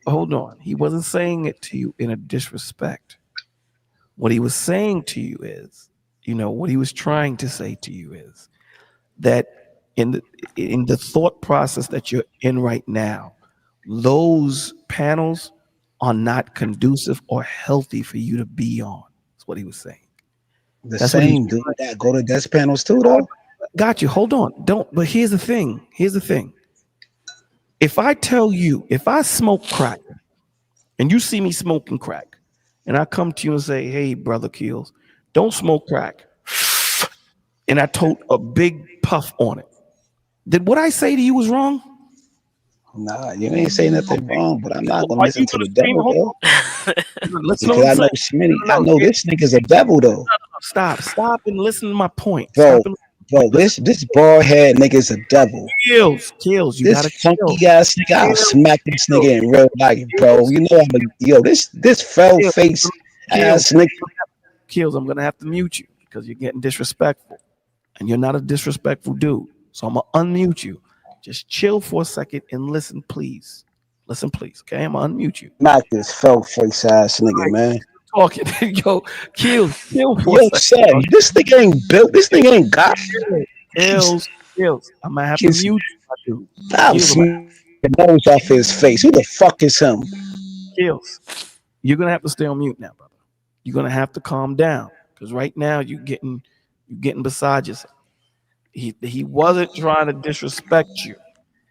hold on. He wasn't saying it to you in a disrespect. What he was saying to you is, what he was trying to say to you is that in the in the thought process that you're in right now, those panels are not conducive or healthy for you to be on. That's what he was saying. The That's what he was same dude trying to that say. go to desk panels too, Hold though. on. Got you. Hold on. Don't. But here's the thing. Here's the thing. If I tell you, if I smoke crack and you see me smoking crack, and I come to you and say, "Hey, brother Keels, don't smoke crack," and I told a big puff on it, did what I say to you was wrong? Nah, you ain't say nothing wrong, but I'm not Well, gonna why listen you to gonna the scream? devil Hold though, on. Listen to what because I'm I know saying. Smitty. No, I no, no. know this nigga's a devil though, Stop. Stop and listen to my point. bro. Stop and Bro, listen. this bald head nigga's a devil. Kills. You This gotta chill. funky ass nigga, I'll Kills. smack this Kills. nigga in real life, bro. Kills. You know I'm a yo. This fell Kills. face Kills. ass nigga. Kills. I'm gonna have to mute you because you're getting disrespectful, and you're not a disrespectful dude. So I'm gonna unmute you. Just chill for a second and listen, please. Listen, please. Okay, I'm gonna unmute you. Smack this fell face ass nigga, man. Talking, yo, kill for a Yo, second. son, Bro. this nigga ain't built. This nigga ain't got. He's Kills. I'm gonna have to he's mute you, my dude. I'll Kills. I'm gonna smack the nose off his face. Who the fuck is him? kills. You're gonna have to stay on mute now, brother. You're gonna have to calm down because right now you're getting beside yourself. He wasn't trying to disrespect you.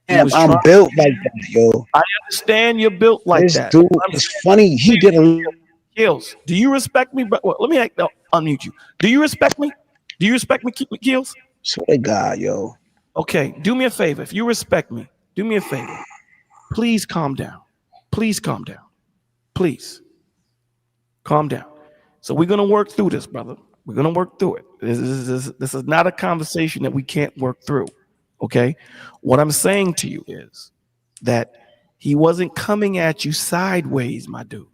He Damn, was I'm trying. built like that, yo. I understand you're built like This that. dude What I'm is saying, funny. He did a kills. Do you respect me? Well, let me unmute you. Do you respect me? Do you respect me? Keep me kills. swear to God, yo. Okay. Do me a favor. If you respect me, do me a favor. Please calm down. Please calm down. Please calm down. So we're gonna work through this, brother. We're gonna work through it. This is not a conversation that we can't work through. Okay. What I'm saying to you is that he wasn't coming at you sideways, my dude.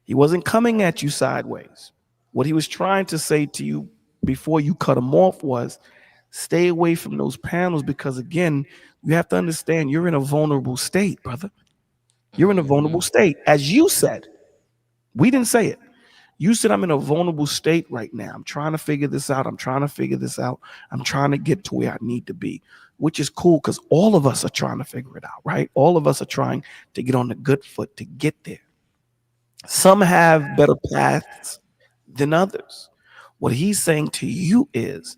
He wasn't coming at you sideways. What he was trying to say to you before you cut him off was stay away from those panels because, again, you have to understand you're in a vulnerable state, brother. You're in a Mm-hmm. vulnerable state. As you said, we didn't say it. You said, I'm in a vulnerable state right now. I'm trying to figure this out. I'm trying to figure this out. I'm trying to get to where I need to be, which is cool because all of us are trying to figure it out, right? All of us are trying to get on the good foot to get there. Some have better paths than others. What he's saying to you is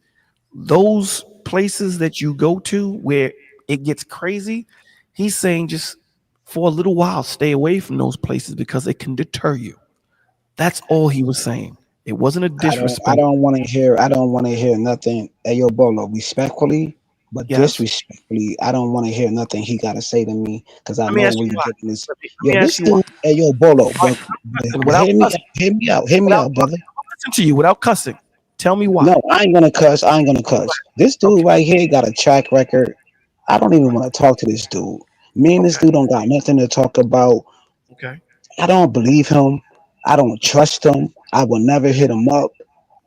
those places that you go to where it gets crazy, he's saying just for a little while, stay away from those places because it can deter you. That's all he was saying. It wasn't a I disrespect. don't want to hear. I don't want to hear nothing. Hey, yo, Bolo, respectfully, but Yes. disrespectfully, I don't want to hear nothing he got to say to me because I Let me know ask where you you're why. getting this. Let Yo, me this ask you why. dude. Hey, yo, Bolo, Why? And without hear me out. cussing, Hear me out. Hear me without out, brother. cussing, I'll listen to you without cussing. Tell me why. No, I ain't gonna cuss. I ain't gonna cuss. This dude Okay. right here got a track record. I don't even want to talk to this dude. Me and this Okay. dude don't got nothing to talk about. Okay. I don't believe him. I don't trust him. I will never hit him up.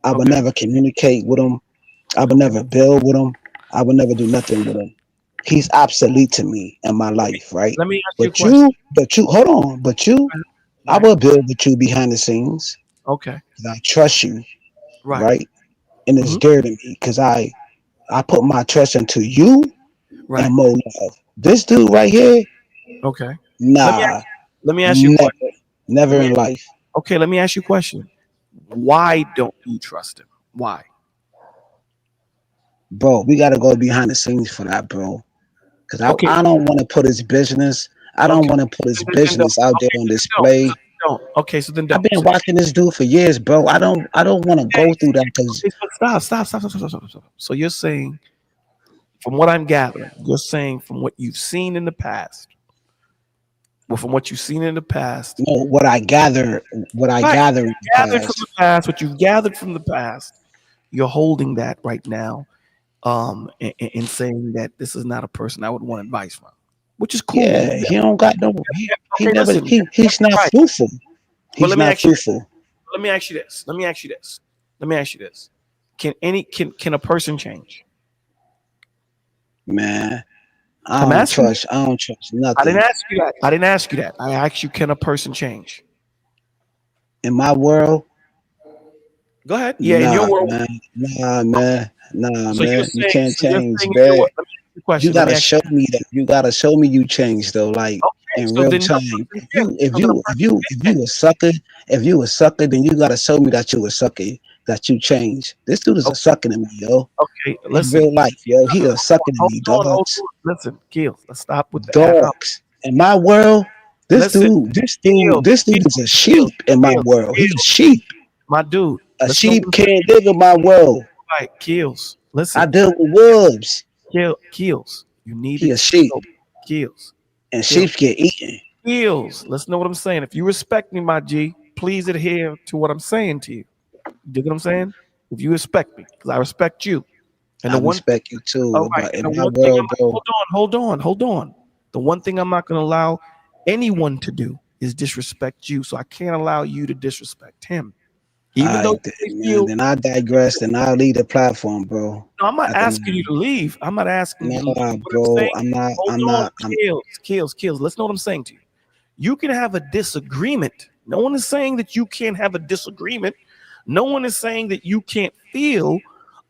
I will Okay. never communicate with him. I would Okay. never build with him. I would never do nothing with him. He's obsolete to me in my Let me life, right? let me ask you a question. Hold on, but you, I Right. will build with you behind the scenes Okay. because I trust you, Right. right? And it's Hmm. dear to me because I put my trust into you and Right. more love. This dude right here, Okay. Let me nah, ask, let me ask you a question. never, Let never me in life, okay. Let me ask you a question. Why don't you trust him? Why? bro. We gotta go behind the scenes for that, bro. Because Okay. I don't want to put his business. I don't Okay. want to put his Then don't. business out there Okay. on So then don't. So display. then don't. Okay. So then I've don't. been So then, watching this dude for years, bro. I don't want to okay. go through that because Okay. So stop. So you're saying, from what I'm gathering, you're saying from what you've seen in the past, well, from what you've seen in the past, you know what I right? gather in the Gathered from the past. past, what you've gathered from the past, you're holding that right now, and saying that this is not a person I would want advice from, which is cool. Yeah, he don't got no. He Okay, never. listen, He's not right. fruitful. But He's not fruitful, let me ask you this. Let me ask you this. Let me ask you this. Can a person change? man. I'm asking you. I don't trust I didn't nothing ask you that. I didn't ask you that. I asked you, can a person change? in my world. Go ahead. Yeah, in your Nah, world. man. Nah, man. Nah, So you're man. You saying. can't So you're change, saying in your man. world. Let me ask you a You question. Let me gotta ask show me that. You gotta show me you changed though, like you. Okay. in So real then, time. then yeah. So then a person If can you a sucker, then you gotta show me that you a sucker, that you changed. This dude is a change. sucker to me, yo. Okay, In listen. real life, yo. He a sucker to me, Hold dogs. on. Listen, Gil, let's stop with the ad hom. Dogs. In my world, Listen, Gil, this Gil, dude is a Gil, sheep in my Gil, world. He's a Gil, sheep. my dude. A Listen to what sheep I'm can't saying. dig in my world. Right, Gills. I Listen, deal with wolves. Gills. You need to He a sheep, so, Gills, and Gills, sheep get eaten. Gills. Listen to what I'm saying. If you respect me, my G, please adhere to what I'm saying to you. You dig what I'm saying? If you respect me, because I respect you. And I the one respect you All too, right. but And in the my one thing I'm world, not, bro, hold on. The one thing I'm not going to allow anyone to do is disrespect you. So I can't allow you to disrespect him. Even though I you may man, feel, then I digress. Then I'll leave the platform, bro. no, I'm not At the asking you moment, to leave. I'm not asking you to leave. nah, What I'm bro, saying I'm is, not. hold I'm on, not. I'm. kills. Listen to what I'm saying to you. You can have a disagreement. No one is saying that you can't have a disagreement. No one is saying that you can't feel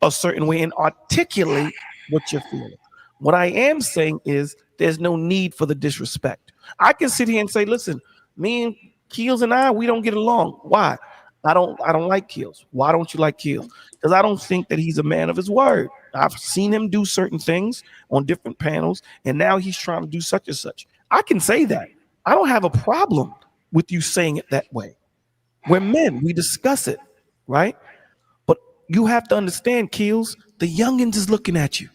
a certain way and articulate what you're feeling. What I am saying is there's no need for the disrespect. I can sit here and say, listen, me and Keels and we don't get along. Why? I don't like Keels. Why don't you like Keels? Because I don't think that he's a man of his word. I've seen him do certain things on different panels, and now he's trying to do such and such. I can say that. I don't have a problem with you saying it that way. We're men, we discuss it, right? But you have to understand, Keels, the youngins is looking at you.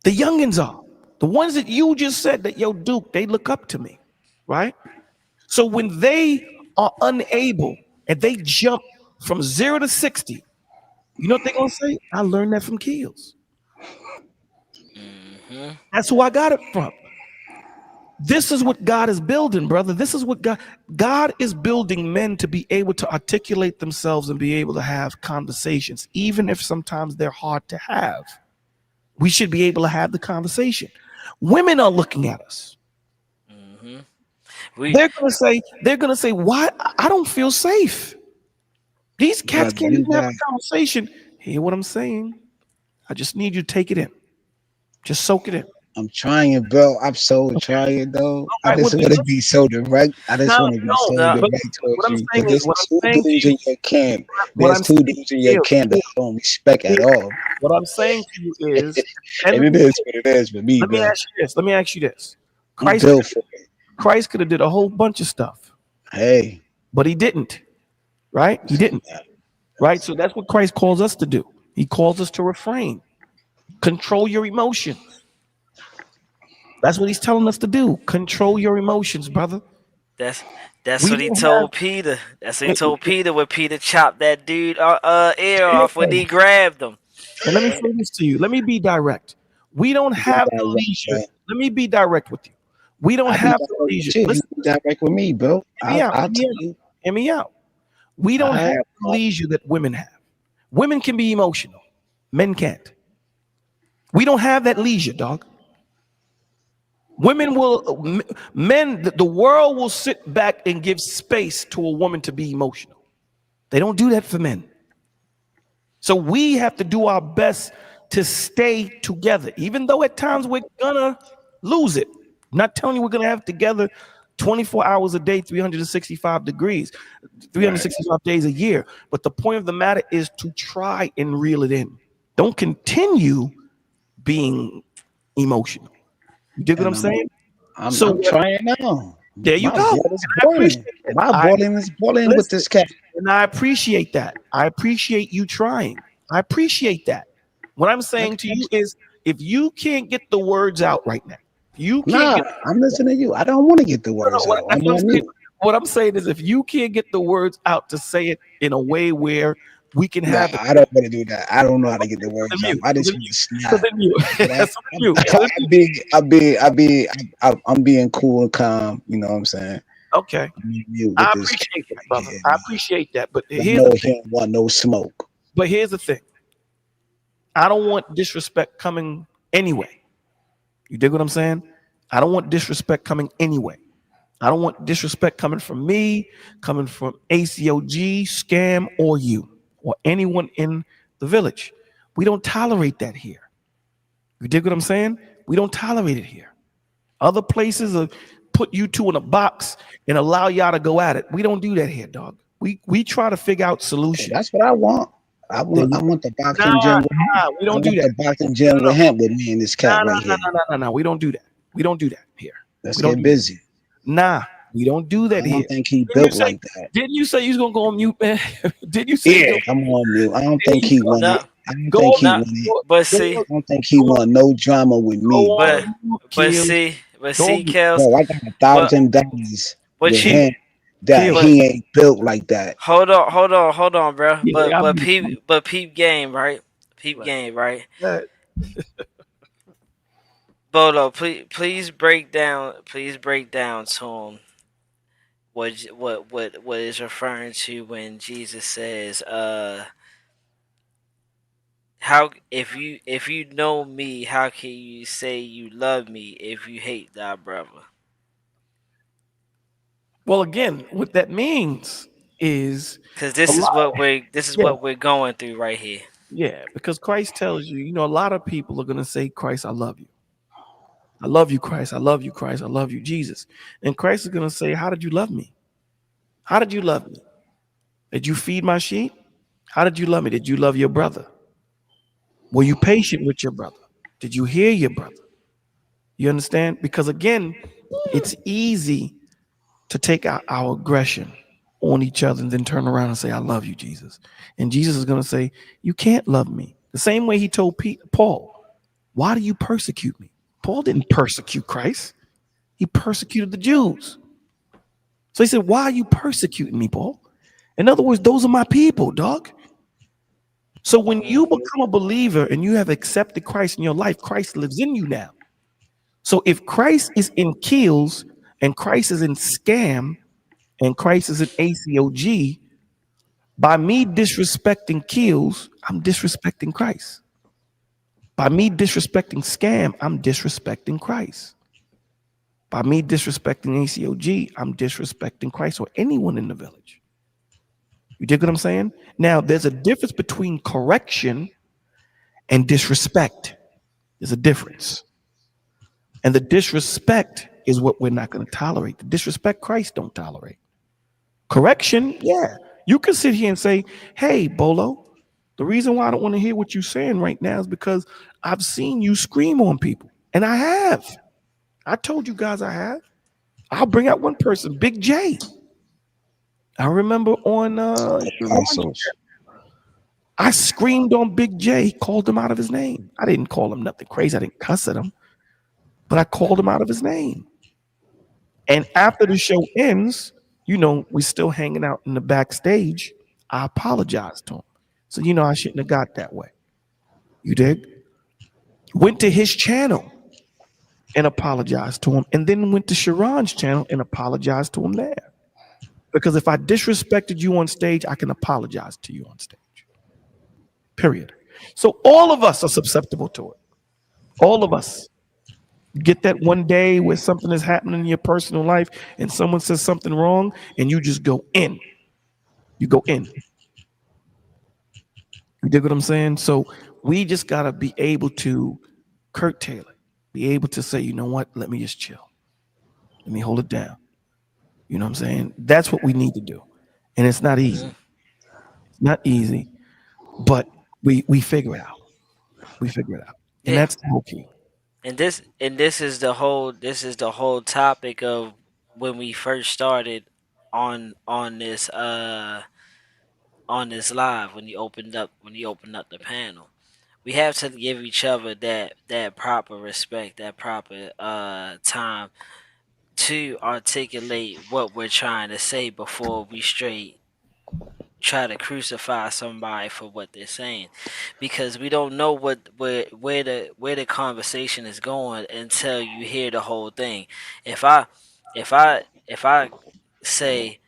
The youngins are. The ones that you just said that, yo, Duke, they look up to me, right? So when they are unable and they jump from 0 to 60, you know what they're going to say? I learned that from Keels. Mm-hmm. That's who I got it from. This is what God is building, brother. This is what God is building men to be able to articulate themselves and be able to have conversations, even if sometimes they're hard to have. We should be able to have the conversation. Women are looking at us. We they're gonna say, why I don't feel safe. These cats brother. can't You even have got. a conversation. Hear what I'm saying? I just need you to take it in. Just soak it in. I'm trying, bro. I'm so trying, though. All I right, well, just want to be so direct. I just no, want to be so no. no. But direct what towards I'm you saying because is, there's what I'm two saying to dudes you, in your camp. what There's I'm two saying dudes in to your you, camp that I don't respect at all, what I'm saying to you is, at the and end it of the is day, what it is for me, let me bro. ask you this. Let me ask you this. I'm Christ, built for it. Christ could have did a whole bunch of stuff, Hey, but he didn't. Right? He didn't. Right? So that's what Christ calls us to do. He calls us to refrain, control your emotions. That's what he's telling us to do. Control your emotions, brother. That's that's We what he don't told Peter. That's what he have. told Peter when Peter chopped that dude ear off when And he grabbed him. let me say this to you. Let me be direct. We don't be have the direct, leisure. bro. Let me be direct with you. We don't I be have direct the with leisure. you. You Listen, be direct with me, bro. hear me out. I'll Hear me tell out. you. Hear me out. We All don't right. have the leisure that women have. Women can be emotional. Men can't. We don't have that leisure, dog. Women will, men, the world will sit back and give space to a woman to be emotional. They don't do that for men. So we have to do our best to stay together, even though at times we're gonna lose it. I'm not telling you we're gonna have it together 24 hours a day, 365 degrees, Right. 365 days a year. But the point of the matter is to try and reel it in. Don't continue being emotional. You dig what I'm And saying? I'm So I'm trying now. there you My go. blood is And I boiling. appreciate it. My I boiling is boiling with listen, this cat. and I appreciate that. I appreciate you trying. I appreciate that. What I'm saying to you is, if you can't get the words out right now, you can't Nah, get. I'm listening to you. I don't want to get the No, words no, out. that's I'm what I'm on saying. mute. What I'm saying is, if you can't get the words out to say it in a way where we can Nah, have the. I don't want to do that. I don't know how to get the So then words out. you. I So just then want you. to So snap. then you. Right? So then you. So then you. I'm being cool and calm. You know what I'm saying? Okay. I'm on mute with I this cat appreciate that, right brother. here, I man. appreciate that. But I here's know the he thing. don't want no smoke. But here's the thing. I don't want disrespect coming anyway. You dig what I'm saying? I don't want disrespect coming anyway. I don't want disrespect coming from me, coming from ACOG, Scam, or you, or anyone in the village. We don't tolerate that here. You dig what I'm saying? We don't tolerate it here. Other places will put you two in a box and allow y'all to go at it. We don't do that here, dog. We try to figure out Hey, solutions. that's what I want. There you I want the Nah, boxing gym with him. we I don't do want that. the boxing No, gym no, with him with me and this no, cat no, right no, here. no, no, no, no. We don't do that. We don't do that here. Let's We don't get do that. busy. Nah, we don't do I that here. don't think he Didn't you built say? like that. Didn't you say you was gonna go on mute, man? Didn't you say you Yeah, go? I'm on mute. I don't There think you he go. want no, it. I don't Go think on, he no. want it. But go see, on, I don't think he go on, want no drama with go me, on but bro. mute, Kills. but Go on see, mute, Kels, Bro, I got but $1,000 but with you him that Kills. but he ain't built like that. hold on, bro. Yeah, I'm But peep game, right? Peep right. game, right? Uh, Bolo, please break down to him what is referring to when Jesus says, how if you know me, how can you say you love me if you hate thy brother? well, again, what that means is Because a lot. this is Yeah, what we're going through right here. yeah. Because Christ tells you, a lot of people are gonna say, "Christ, I love you. I love you, Christ. I love you, Christ. I love you, Jesus." And Christ is gonna say, "How did you love me? How did you love me? Did you feed my sheep? How did you love me? Did you love your brother? Were you patient with your brother? Did you hear your brother?" You understand? Because again, it's easy to take out our aggression on each other and then turn around and say, "I love you, Jesus." And Jesus is going to say, "You can't love me." The same way he told Paul, "Why do you persecute me?" Paul didn't persecute Christ. He persecuted the Jews. So he said, "Why are you persecuting me, Paul?" In other words, those are my people, dog. So when you become a believer and you have accepted Christ in your life, Christ lives in you now. So if Christ is in Kills and Christ is in Scam and Christ is in ACOG, by me disrespecting Kills, I'm disrespecting Christ. By me disrespecting Scam, I'm disrespecting Christ. By me disrespecting ACOG, I'm disrespecting Christ or anyone in the village. You dig what I'm saying? Now, there's a difference between correction and disrespect. There's a difference. And the disrespect is what we're not going to tolerate. The disrespect Christ don't tolerate. Correction, yeah. You can sit here and say, hey, Bolo, the reason why I don't want to hear what you're saying right now is because I've seen you scream on people. And I have. I told you guys I have. I'll bring out one person, Big J. I remember on Apostles. I screamed on Big J, called him out of his name. I didn't call him nothing crazy. I didn't cuss at him, but I called him out of his name. And after the show ends, we're still hanging out in the backstage. I apologized to him. So, I shouldn't have got that way. You did? Went to his channel and apologized to him, and then went to Sharon's channel and apologized to him there. Because if I disrespected you on stage, I can apologize to you on stage. Period. So all of us are susceptible to it. All of us. Get that one day where something is happening in your personal life and someone says something wrong and you just go in. You go in. You dig what I'm saying? So we just got to be able to curtail it. Be able to say, you know what? Let me just chill. Let me hold it down. You know what I'm saying? That's what we need to do. And it's not easy. It's not easy, but we figure it out. We figure it out. And that's the whole key. And this is the whole topic of when we first started on this live when you opened up the panel. We have to give each other that proper respect, that proper time to articulate what we're trying to say before we straight try to crucify somebody for what they're saying, because we don't know where the conversation is going until you hear the whole thing. If I say,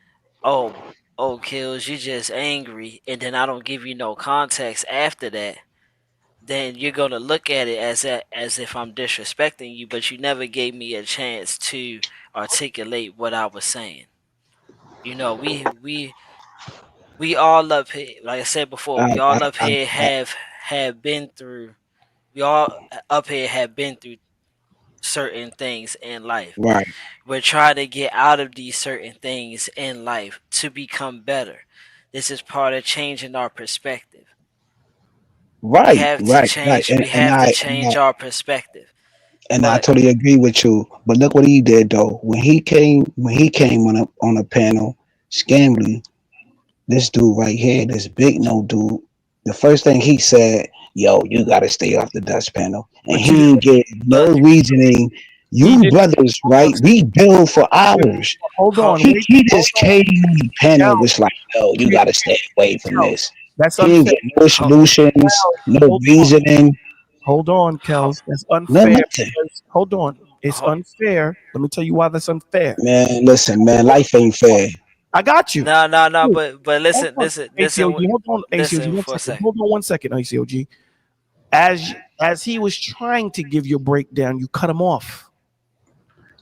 oh Kills, you just angry, and then I don't give you no context after that, then you're gonna look at it as if I'm disrespecting you, but you never gave me a chance to articulate what I was saying. We all up here, like I said before, I, we all up I, here have been through. We all up here have been through certain things in life. right, We're trying to get out of these certain things in life to become better. This is part of changing our perspective. We right, have to right, right. change. We have to change our perspective. And I But totally agree with you. But look what he did though. When he came on a panel, Scamly, this dude right here, this big no dude, the first thing he said, yo, you gotta stay off the dust panel. And But you he didn't. ain't get no but reasoning. He You didn't. brothers, Hold on. right? We build for hours. Hold ho- on. Wait. He Hold just on. came on the panel, Kel, was like, yo, you Kel, gotta stay away from Kel, this. that's He didn't unfair. get no ho- solutions, no Hold on. reasoning, Hold on, ho- Kels. That's no unfair nothing. because hold on. It's ho- unfair. Let me tell you why that's unfair. Man, listen, man, life ain't fair. I got you. no. Dude, But hold listen, on. listen, ACOG. listen, Hold on, ACOG. listen One for a second. second. Hold on 1 second, ACOG. As he was trying to give you a breakdown, you cut him off.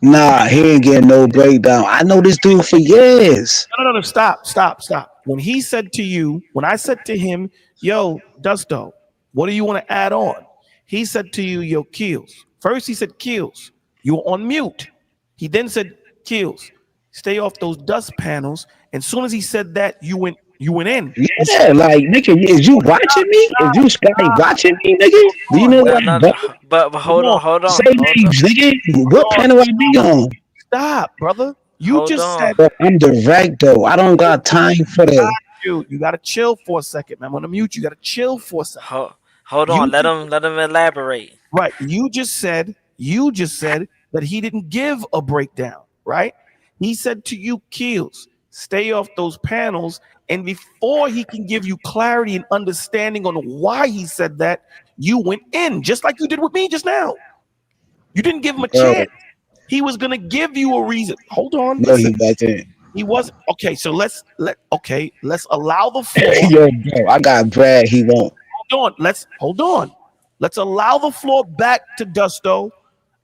Nah, he ain't getting no breakdown. I know this dude for years. No. Stop. When I said to him, yo, Dusto, what do you want to add on? He said to you, yo, Keels. First, he said, Keels, you were on mute. He then said, Keels, stay off those dust panels. And as soon as he said that, you went in. You said, Yeah, like nigga, is you watching me? Is you Sky watching me, nigga? Do you hold know on, what No, I'm no, about? no. But hold on, Say hold on, names, nigga. hold What on. panel I be on? Stop, brother. You hold just said, on. But I'm direct though. I don't got time for got that. you. You got to chill for a second. Man. I'm going to mute you. You got to chill for a second. Hold on. You Let him elaborate. Right. You just said that he didn't give a breakdown, right? He said to you, Keels, stay off those panels. And before he can give you clarity and understanding on why he said that, you went in, just like you did with me just now. You didn't give him a Bro, chance. He was gonna give you a reason. Hold on, no, listen. he wasn't. He was okay. So let's allow the floor. Yo, bro, I got Brad, he won't. Hold on. Let's allow the floor back to Dusto.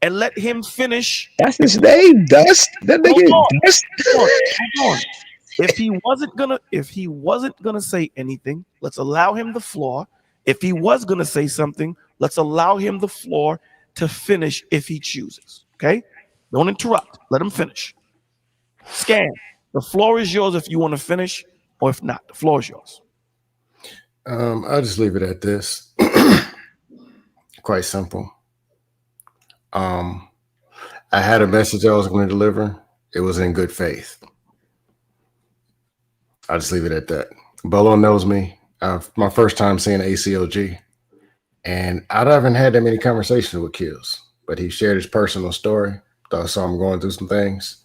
and let him finish. That's his name, Dust. That Hold nigga on, Dust. hold on. If he wasn't gonna say anything, let's allow him the floor. If he was gonna say something, let's allow him the floor to finish if he chooses. Okay? Don't interrupt. Let him finish. Scan. The floor is yours if you want to finish, or if not, the floor is yours. I'll just leave it at this. Quite simple. I had a message I was going to deliver. It was in good faith. I'll just leave it at that. Bolo knows me. My first time seeing ACOG. And I haven't had that many conversations with Kills, but he shared his personal story. So I saw him going through some things.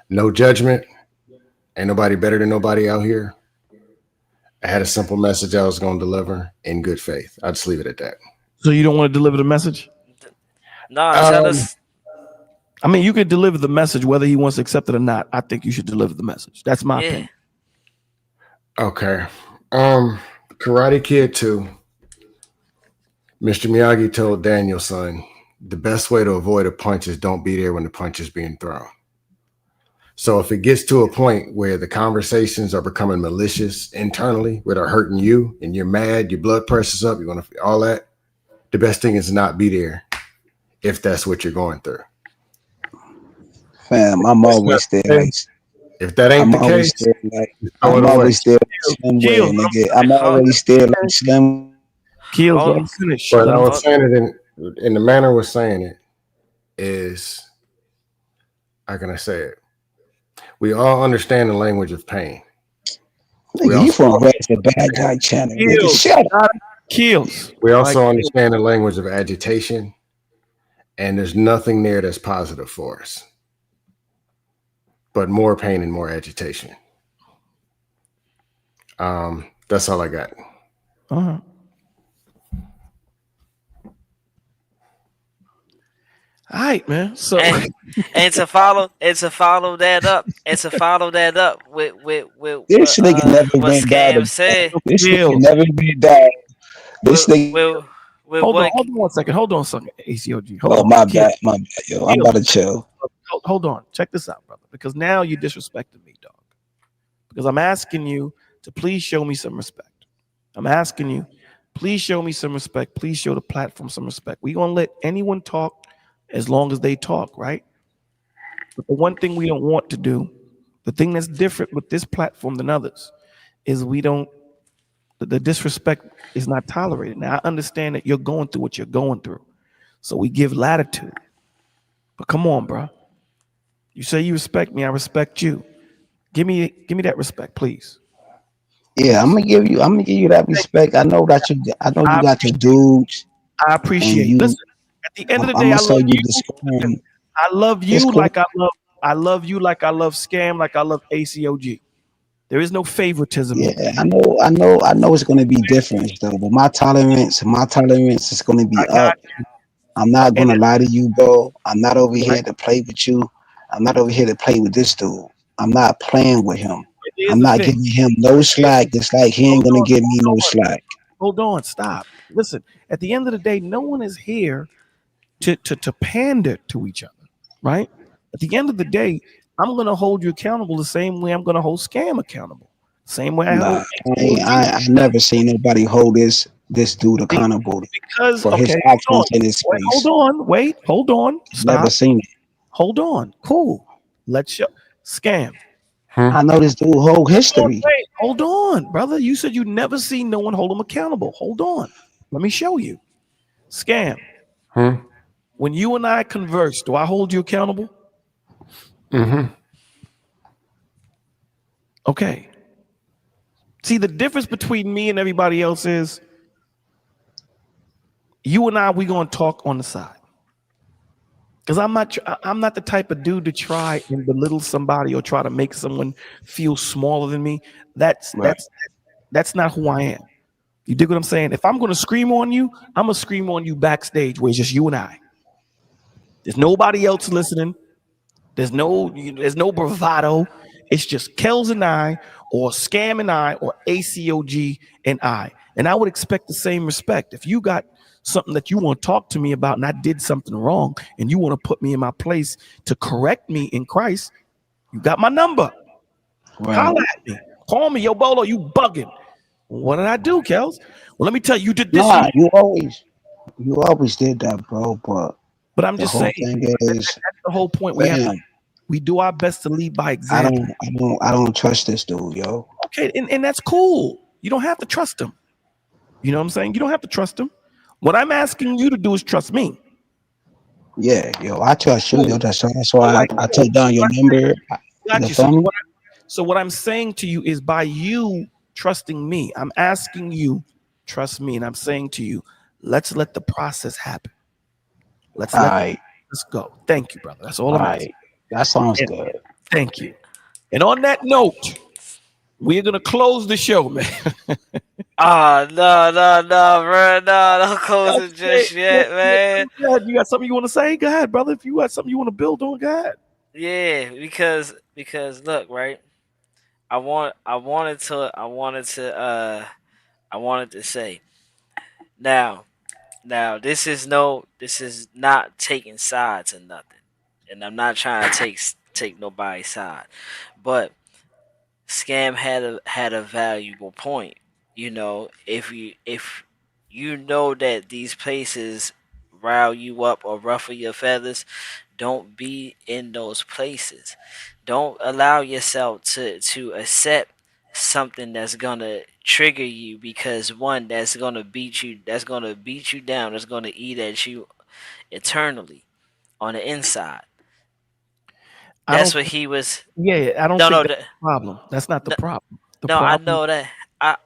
No judgment. Ain't nobody better than nobody out here. I had a simple message I was going to deliver in good faith. I'll just leave it at that. So you don't want to deliver the message? No, tell us. I mean, you could deliver the message whether he wants to accept it or not. I think you should deliver the message. That's my opinion. Okay. Karate Kid 2. Mr. Miyagi told Daniel, son, the best way to avoid a punch is don't be there when the punch is being thrown. So if it gets to a point where the conversations are becoming malicious internally, where they're hurting you and you're mad, your blood pressure's up, you want to all that, the best thing is not be there if that's what you're going through. Fam, I'm always there. Like, if that ain't the case, I'm always there. I'm always there like Slim. Kill, finish. But I was saying it in the manner I was saying it is, how can I say it? We all understand the language of pain. Nigga, you from the bad guy channel. Shut up. Kills. We also understand the language of agitation, and there's nothing there that's positive for us, but more pain and more agitation. That's all I got. Uh-huh. All right, man. So and to follow that up, with this nigga never what been Scam down. said. This nigga never been down. This nigga. Hold on 1 second. Hold on a second. ACOG. Hold on. My bad, yo. I'm about to chill. Hold on. Check this out, brother. Because now you disrespected me, dog. Because I'm asking you to please show me some respect. I'm asking you, please show me some respect. Please show the platform some respect. We're gonna let anyone talk as long as they talk, right? But the one thing we don't want to do, the thing that's different with this platform than others, is the disrespect is not tolerated. Now, I understand that you're going through what you're going through, so we give latitude. But come on, bro. You say you respect me, I respect you. Give me that respect, please. Yeah, I'm gonna give you that respect. I know you got your dudes. I appreciate you. Listen, at the end of the day, I love you like I love you like I love Scam, like I love ACOG. There is no favoritism. Yeah, I know it's gonna be different though, but my tolerance is gonna be up. I'm not gonna lie to you, bro. I'm not over here to play with you. I'm not over here to play with this dude. I'm not playing with him. I'm not giving him no slack. It's like he ain't gonna give me no slack. Hold on, stop. Listen, at the end of the day, no one is here to pander to each other, right? At the end of the day, I'm gonna hold you accountable the same way I'm gonna hold Scam accountable. Same way I never seen nobody hold this dude accountable for his actions in his space. Hold on. Stop. Never seen it. Hold on. Cool. Let's show Scam. I know this dude whole history. Hold on, brother. You said you never seen no one hold him accountable. Hold on. Let me show you. Scam. When you and I converse, do I hold you accountable? Okay. See, the difference between me and everybody else is you and I, we gonna talk on the side. Because I'm not the type of dude to try and belittle somebody or try to make someone feel smaller than me. That's not who I am. You dig what I'm saying? If I'm gonna scream on you, I'm gonna scream on you backstage where it's just you and I. There's nobody else listening. There's no bravado. It's just Kells and I, or Scam and I, or ACOG and I. And I would expect the same respect. If you got something that you want to talk to me about and I did something wrong and you want to put me in my place to correct me in Christ, you got my number. Right. Holla at me. Call me, yo, Bolo, you bugging. What did I do, Kels? Well, let me tell you, you did this. Nah, you always did that, bro. But I'm The just whole saying, thing that's is, the whole point. fam, We do our best to lead by I example. don't, I don't, I don't trust this dude, yo. Okay, and that's cool. You don't have to trust him. You know what I'm saying? You don't have to trust him. What I'm asking you to do is trust me. Yeah, yo, I trust you, yo. Cool. That's All why right, I cool. took down your number. Got You you. feel me? So what I'm saying to you is by you trusting me, I'm asking you trust me, and I'm saying to you, let's let the process happen. Let's All let right, this go. Thank you, brother. That's all all I'm asking. right. That sounds And good. thank you. And on that note, we're gonna close the show, man. Ah, no, bro, no, don't close it just yet, man. Go ahead. You got something you want to say? Go ahead, brother. If you got something you want to build on, go ahead. Yeah, because look, right. I wanted to say now. Now, this is not taking sides or nothing, and I'm not trying to take nobody's side, but Scam had a valuable point. You know, if you know that these places rile you up or ruffle your feathers, don't be in those places. Don't allow yourself to accept something that's gonna trigger you, because one, that's gonna beat you down, that's gonna eat at you eternally on the inside. I That's don't. what he was. Yeah, I don't No, think no, that's the problem. That's not the no, problem. The no, I problem, know that.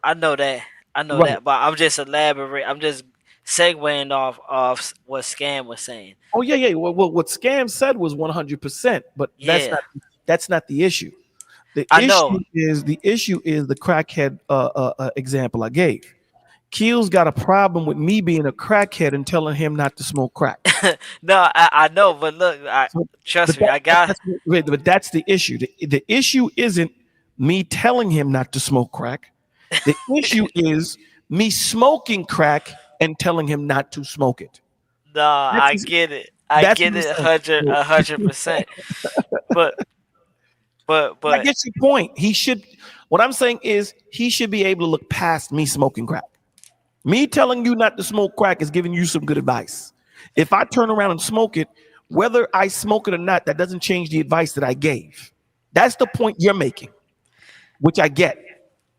I know that. I know right? that. But I'm just elaborate. I'm just segueing off what Scam was saying. Oh yeah. What Scam said was 100%, but Yeah, that's not the issue. The I know. issue is the crackhead example I gave. Keel's got a problem with me being a crackhead and telling him not to smoke crack. No, I know. But look, So, trust me. I got. but that's the issue. The issue isn't me telling him not to smoke crack. The issue is me smoking crack and telling him not to smoke it. No, That's I his, get it. I that's get what I'm it. saying. A hundred percent. But I but get your point. He should. What I'm saying is he should be able to look past me smoking crack. Me telling you not to smoke crack is giving you some good advice. If I turn around and smoke it, whether I smoke it or not, that doesn't change the advice that I gave. That's the point you're making, which I get,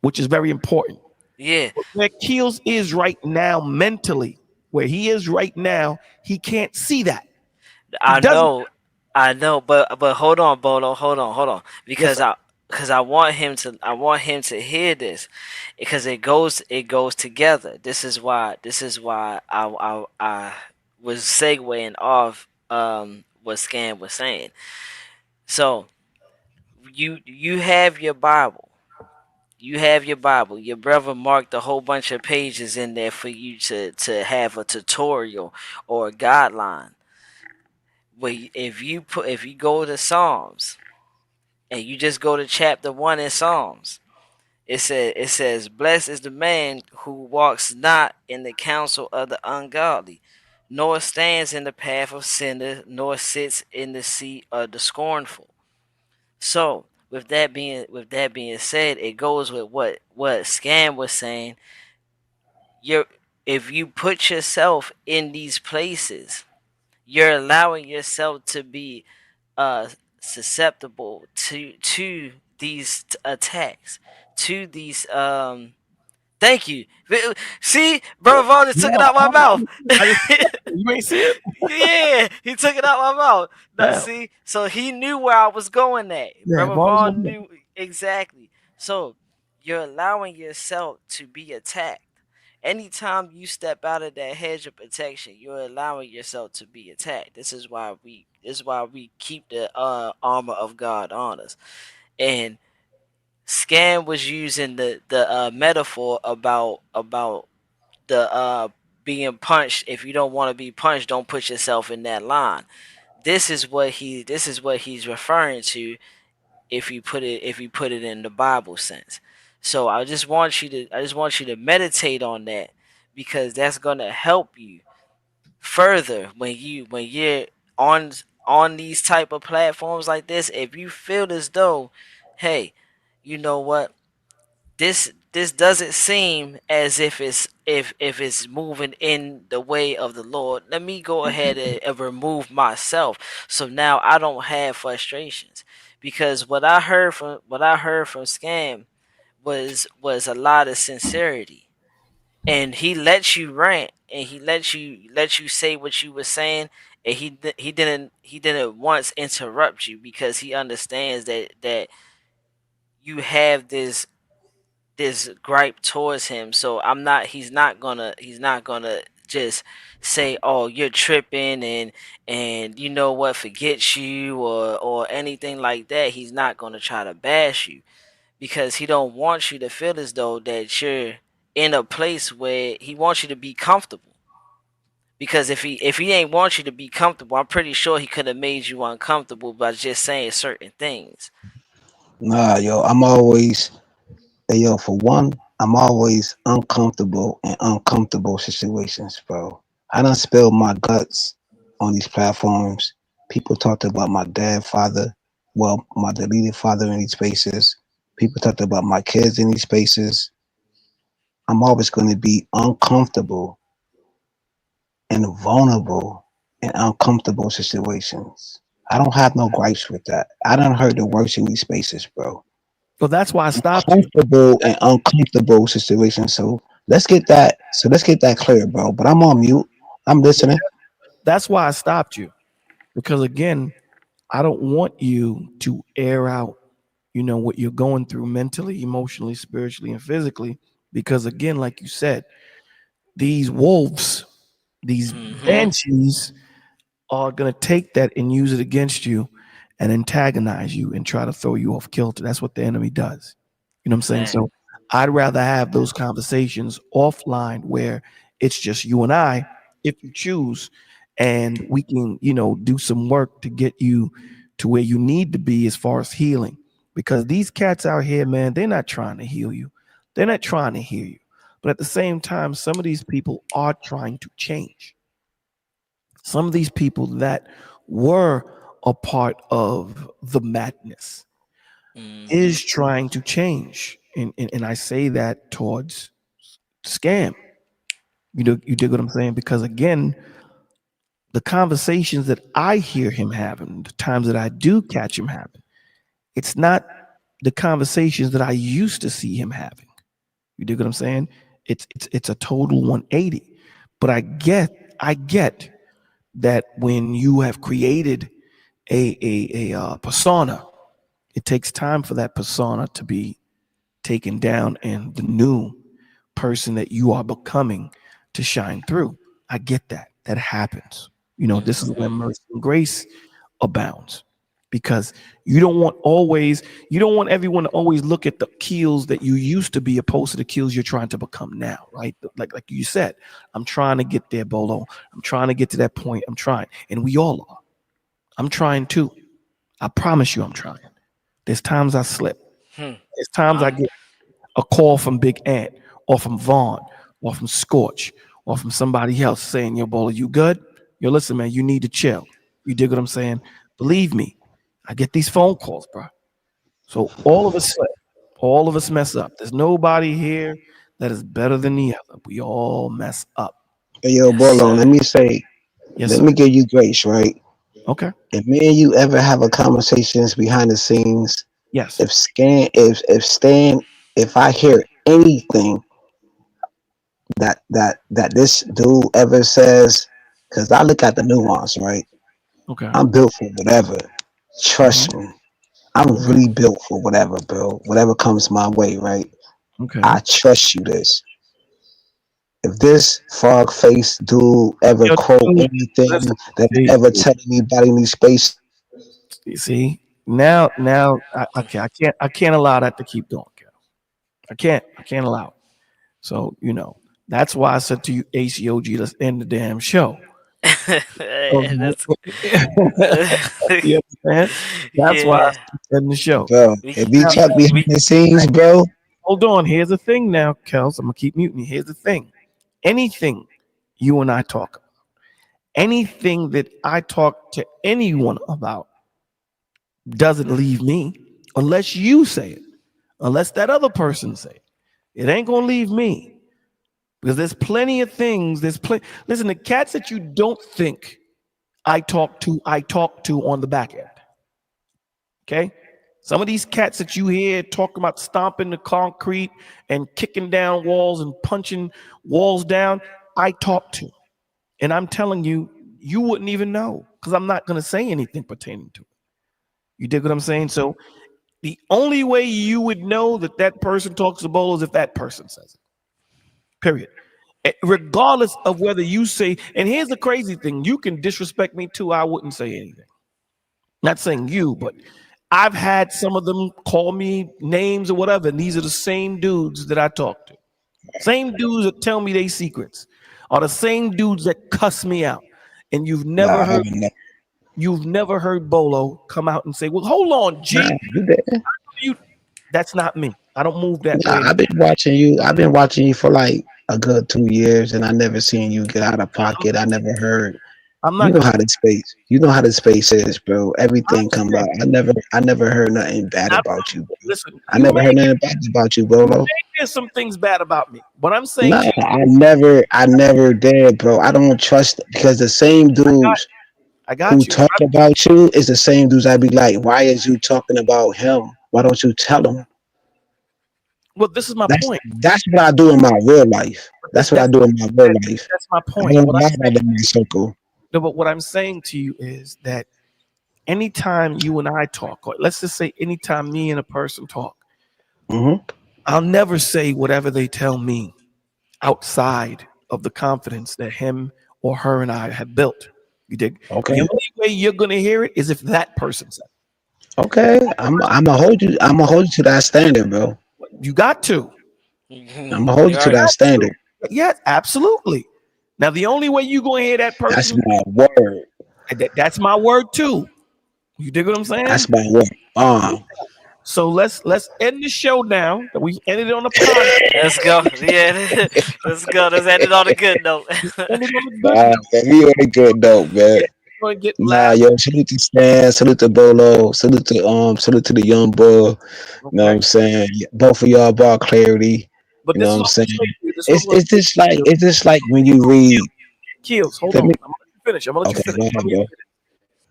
which is very important. yeah, But where Keels is right now mentally, where he is right now, he can't see that. He I doesn't. know, I know, but hold on, Bolo, hold on, Yes, sir. because I want him to hear this, because it goes together. This is why I was segueing off what Scan was saying. So you have your Bible. You have your Bible. Your brother marked a whole bunch of pages in there for you to have a tutorial or a guideline. But if you go to Psalms and you just go to chapter 1 in Psalms, it says blessed is the man who walks not in the counsel of the ungodly, nor stands in the path of sinners, nor sits in the seat of the scornful. So with that being said, it goes with what Scam was saying. You're If you put yourself in these places, you're allowing yourself to be susceptible to these attacks, to these thank you. See, bro Vaughn just took it No, out my mouth. I just you ain't see it. Yeah, he took it out my mouth. Now Yeah, see, so he knew where I was going at. yeah. Brother Ball's Vaughn on knew exactly. So you're allowing yourself to be attacked. Anytime you step out of that hedge of protection, you're allowing yourself to be attacked. This is why we keep the armor of God on us. And Scam was using the metaphor about the being punched. If you don't want to be punched, don't put yourself in that line. This is what he's referring to if you put it in the Bible sense. So I just want you to meditate on that, because that's gonna help you. further when you're on on these type of platforms like this. If you feel as though, hey, you know what, this doesn't seem as if it's moving in the way of the Lord, let me go ahead and remove myself, so now I don't have frustrations. Because what I heard from Scam was a lot of sincerity, and he lets you rant, and he lets you say what you were saying, and he didn't once interrupt you, because he understands that you have this gripe towards him. So he's not gonna just say, oh, you're tripping, and you know what, forget you, or anything like that. He's not gonna try to bash you, because he don't want you to feel as though that you're in a place where he wants you to be comfortable. Because if he ain't want you to be comfortable, I'm pretty sure he could have made you uncomfortable by just saying certain things. Nah, yo, I'm always, hey, yo, for one, I'm always uncomfortable in uncomfortable situations, bro. I done spilled my guts on these platforms. People talked about my dad, father, well, my deleted father in these spaces. People talked about my kids in these spaces. I'm always going to be uncomfortable and vulnerable in uncomfortable situations. I don't have no gripes with that. I done heard the worst in these spaces, bro. So that's why I stopped you. Comfortable and uncomfortable situations. So let's get that. So let's get that clear, bro. But I'm on mute. I'm listening. That's why I stopped you. Because again, I don't want you to air out, what you're going through mentally, emotionally, spiritually, and physically. Because again, like you said, these wolves, these Mm-hmm. banshees are going to take that and use it against you and antagonize you and try to throw you off kilter. That's what the enemy does. You know what I'm saying? Fact. So I'd rather have those conversations offline where it's just you and I, if you choose, and we can, do some work to get you to where you need to be as far as healing. Because these cats out here, man, they're not trying to heal you. They're not trying to hear you. But at the same time, some of these people are trying to change. Some of these people that were a part of the madness Mm-hmm. is trying to change. And I say that towards Scam. You dig what I'm saying? Because again, the conversations that I hear him having, the times that I do catch him having, it's not the conversations that I used to see him having. You dig what I'm saying? It's a total 180. But I get that when you have created a persona, it takes time for that persona to be taken down and the new person that you are becoming to shine through. I get that. That happens. This is where Mm-hmm. mercy and grace abounds, because you don't want everyone to always look at the kills that you used to be opposed to the kills you're trying to become now, right? Like you said, I'm trying to get there, Bolo. I'm trying to get to that point. I'm trying, and we all are. I'm trying too. I promise you, I'm trying. There's times I slip. Hmm. There's times I I'm get a call from Big Ant or from Vaughn or from Scorch or from somebody else saying, yo, Bolo, you good? Yo, listen, man, you need to chill. You dig what I'm saying? Believe me, I get these phone calls, bro. So all of us slip. All of us mess up. There's nobody here that is better than the other. We all mess up. Hey, yo, Yes, Bolo, let sir. me say, Yes, let sir. me give you grace, right? Okay. If me and you ever have a conversations behind the scenes, Yes. if I hear anything that this dude ever says, because I look at the nuance, right? Okay. I'm built for whatever. Hmm. Trust me. I'm Okay. really built for whatever, bro. Whatever comes my way, right? Okay. I trust you this. If this frog face dude ever Yo, quote dude, anything listen. that See, ever tell anybody in these spaces, see, now, okay, I can't allow that to keep going, Cal. I can't allow it. So that's why I said to you, ACOG, let's end the damn show. That's You understand? That's why I yeah. said let's end the show. bro. If we Now, talk behind We the scenes, bro, hold on. Here's the thing now, Kels. I'm gonna keep muting you. Here's the thing. Anything you and I talk about, Anything that I talk to anyone about doesn't leave me unless you say it, unless that other person say it. It ain't gonna leave me because there's plenty of things. Listen, the cats that you don't think I talk to on the back end. Okay, some of these cats that you hear talking about stomping the concrete and kicking down walls and punching walls down, I talk to, and I'm telling you, you wouldn't even know because I'm not gonna say anything pertaining to it. You dig what I'm saying? So the only way you would know that that person talks to Bolo is if that person says it. Period. Regardless of whether you say, and here's the crazy thing, you can disrespect me too. I wouldn't say anything. Not saying you, but I've had some of them call me names or whatever, and these are the same dudes that I talk to. Same dudes that tell me they secrets are the same dudes that cuss me out. And Nah, I haven't. you've never heard Bolo come out and say, "Well, hold on, Nah, G, you did. you." That's not me. I don't move that Nah, way. I've been watching you. I've been watching you for like a good 2 years, and I never seen you get out of pocket. I never heard. I'm You not know gonna. how the space. You know how the space is, bro. I Everything come out. understand. I never heard nothing bad I, about you, bro. listen, I never heard nothing bad about you, bro. hear some things bad about me, but I'm saying No, to you, I never did, bro. I don't trust because the same dudes I who got you. talk about you is the same dudes I'd be like, why is you talking about him? Why don't you tell him? Well, this is my That's point. that's what I do in my real life. But That's what I do in my real life. that's my I point. don't What lie I'm about saying, in my circle. no, but what I'm saying to you is that anytime you and I talk, or let's just say anytime me and a person talk, Hmm. I'll never say whatever they tell me outside of the confidence that him or her and I have built. You dig? The Okay. only way you're gonna hear it is if that person said Okay. I'm gonna hold you. I'm gonna hold you to that standard, bro. it. You got to. I'm gonna hold you to Right. that standard. Yeah, absolutely. Now the only way you gonna hear that That's person, my word. that's my word too. You dig what I'm saying? That's my word. So let's end the show now. That we ended on a positive. Let's go. Yeah, let's go. Let's end it on a good note. Ended on a good Nah, note. man, we on a good note, man. Yeah, we're gonna get Nah, laughs. yo, salute to Stan, salute to Bolo, salute to the young boy. You know what Okay, I'm saying? Both of y'all brought clarity. but You know this what is I'm what I'm saying? gonna say to you. This is what I'm gonna It's say just like to you. when you read. Kills. Hold Let on. me. I'm gonna let you finish. I'm gonna let you Okay, finish. go ahead, Let me bro. finish.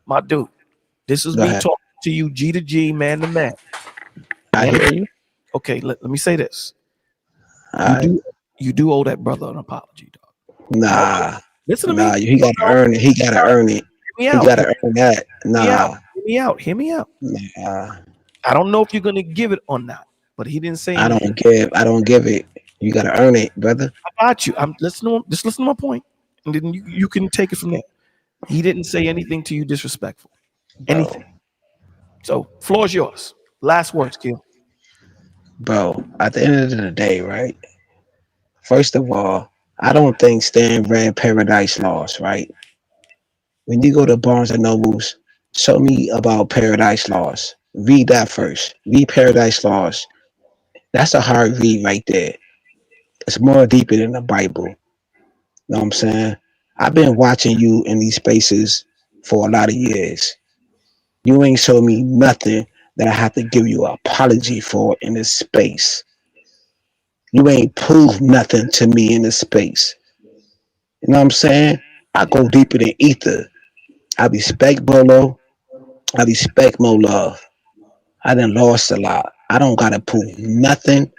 My dude. This is Go me ahead. talking to you, G to G, man to man. I Man. hear you. Okay, let me say this. All You right. do you do owe that brother an apology, dog. You owe Nah, Listen to me. nah. He gotta No, earn it. He gotta earn it. hear me He out. Hear gotta earn that. me out. Nah, Hear me out. Hear me out. nah. I don't know if you're gonna give it or not, but he didn't say I anything. don't give. I don't give it. You gotta earn it, brother. I got you. I'm listening. Just listen to my point, and then you can take it from there. He didn't say anything to you disrespectful. Bro, Anything. So floor's yours. Last words, Kill. bro. At the end of the day, right? First of all, I don't think Stan read Paradise Lost, right? When you go to Barnes and Nobles, show me about Paradise Lost. Read that first. Read Paradise Lost. That's a hard read right there. It's more deeper than the Bible. Know what I'm saying? I've been watching you in these spaces for a lot of years. You ain't showed me nothing that I have to give you an apology for in this space. You ain't proved nothing to me in this space. You know what I'm saying? I go deeper than ether. I respect Bolo. I respect Mo Love. I done lost a lot. I don't gotta prove nothing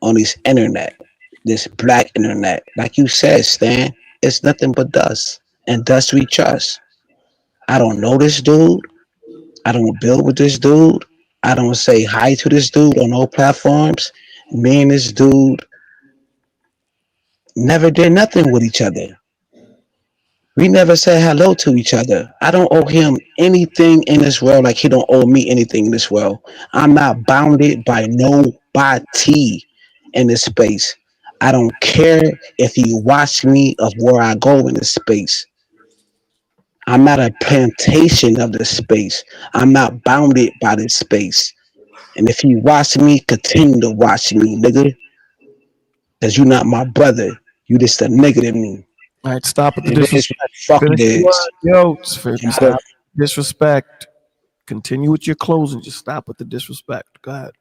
on this internet, this black internet. Like you said, Stan, it's nothing but dust. And dust we trust. I don't know this dude. I don't build with this dude. I don't say hi to this dude on no platforms. Me and this dude never did nothing with each other. We never said hello to each other. I don't owe him anything in this world like he don't owe me anything in this world. I'm not bounded by nobody in this space. I don't care if he watch me of where I go in this space. I'm not a plantation of this space. I'm not bounded by this space. And if you watch me, continue to watch me, nigga. Cause you not my brother. You just a nigga to me. All right, stop with the And this disrespect. fuck Finish your this. word, yo. Got it. Stop disrespect. Continue with your closing. Just stop with the disrespect. Go ahead.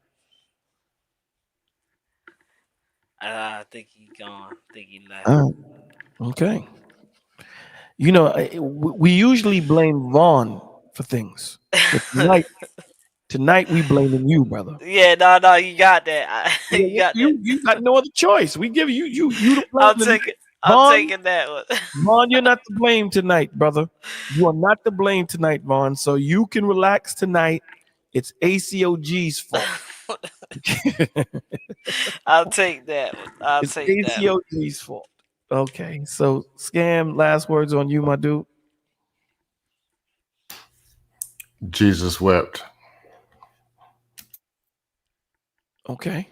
I think he gone. I think he left. All right. Okay. You know, we usually blame Vaughn for things, but tonight we blaming you, brother. Yeah, no, you got that. You You got that. you got no other choice. We give you the blame I'm tonight. taking. I'm Vaughn, taking that one. Vaughn, you're not to blame tonight, brother. You are not to blame tonight, Vaughn. So you can relax tonight. It's ACOG's fault. I'll take that one. I'll It's take that one. ACOG's fault. Okay, so Scam, last words on you, my dude. Jesus wept. Okay.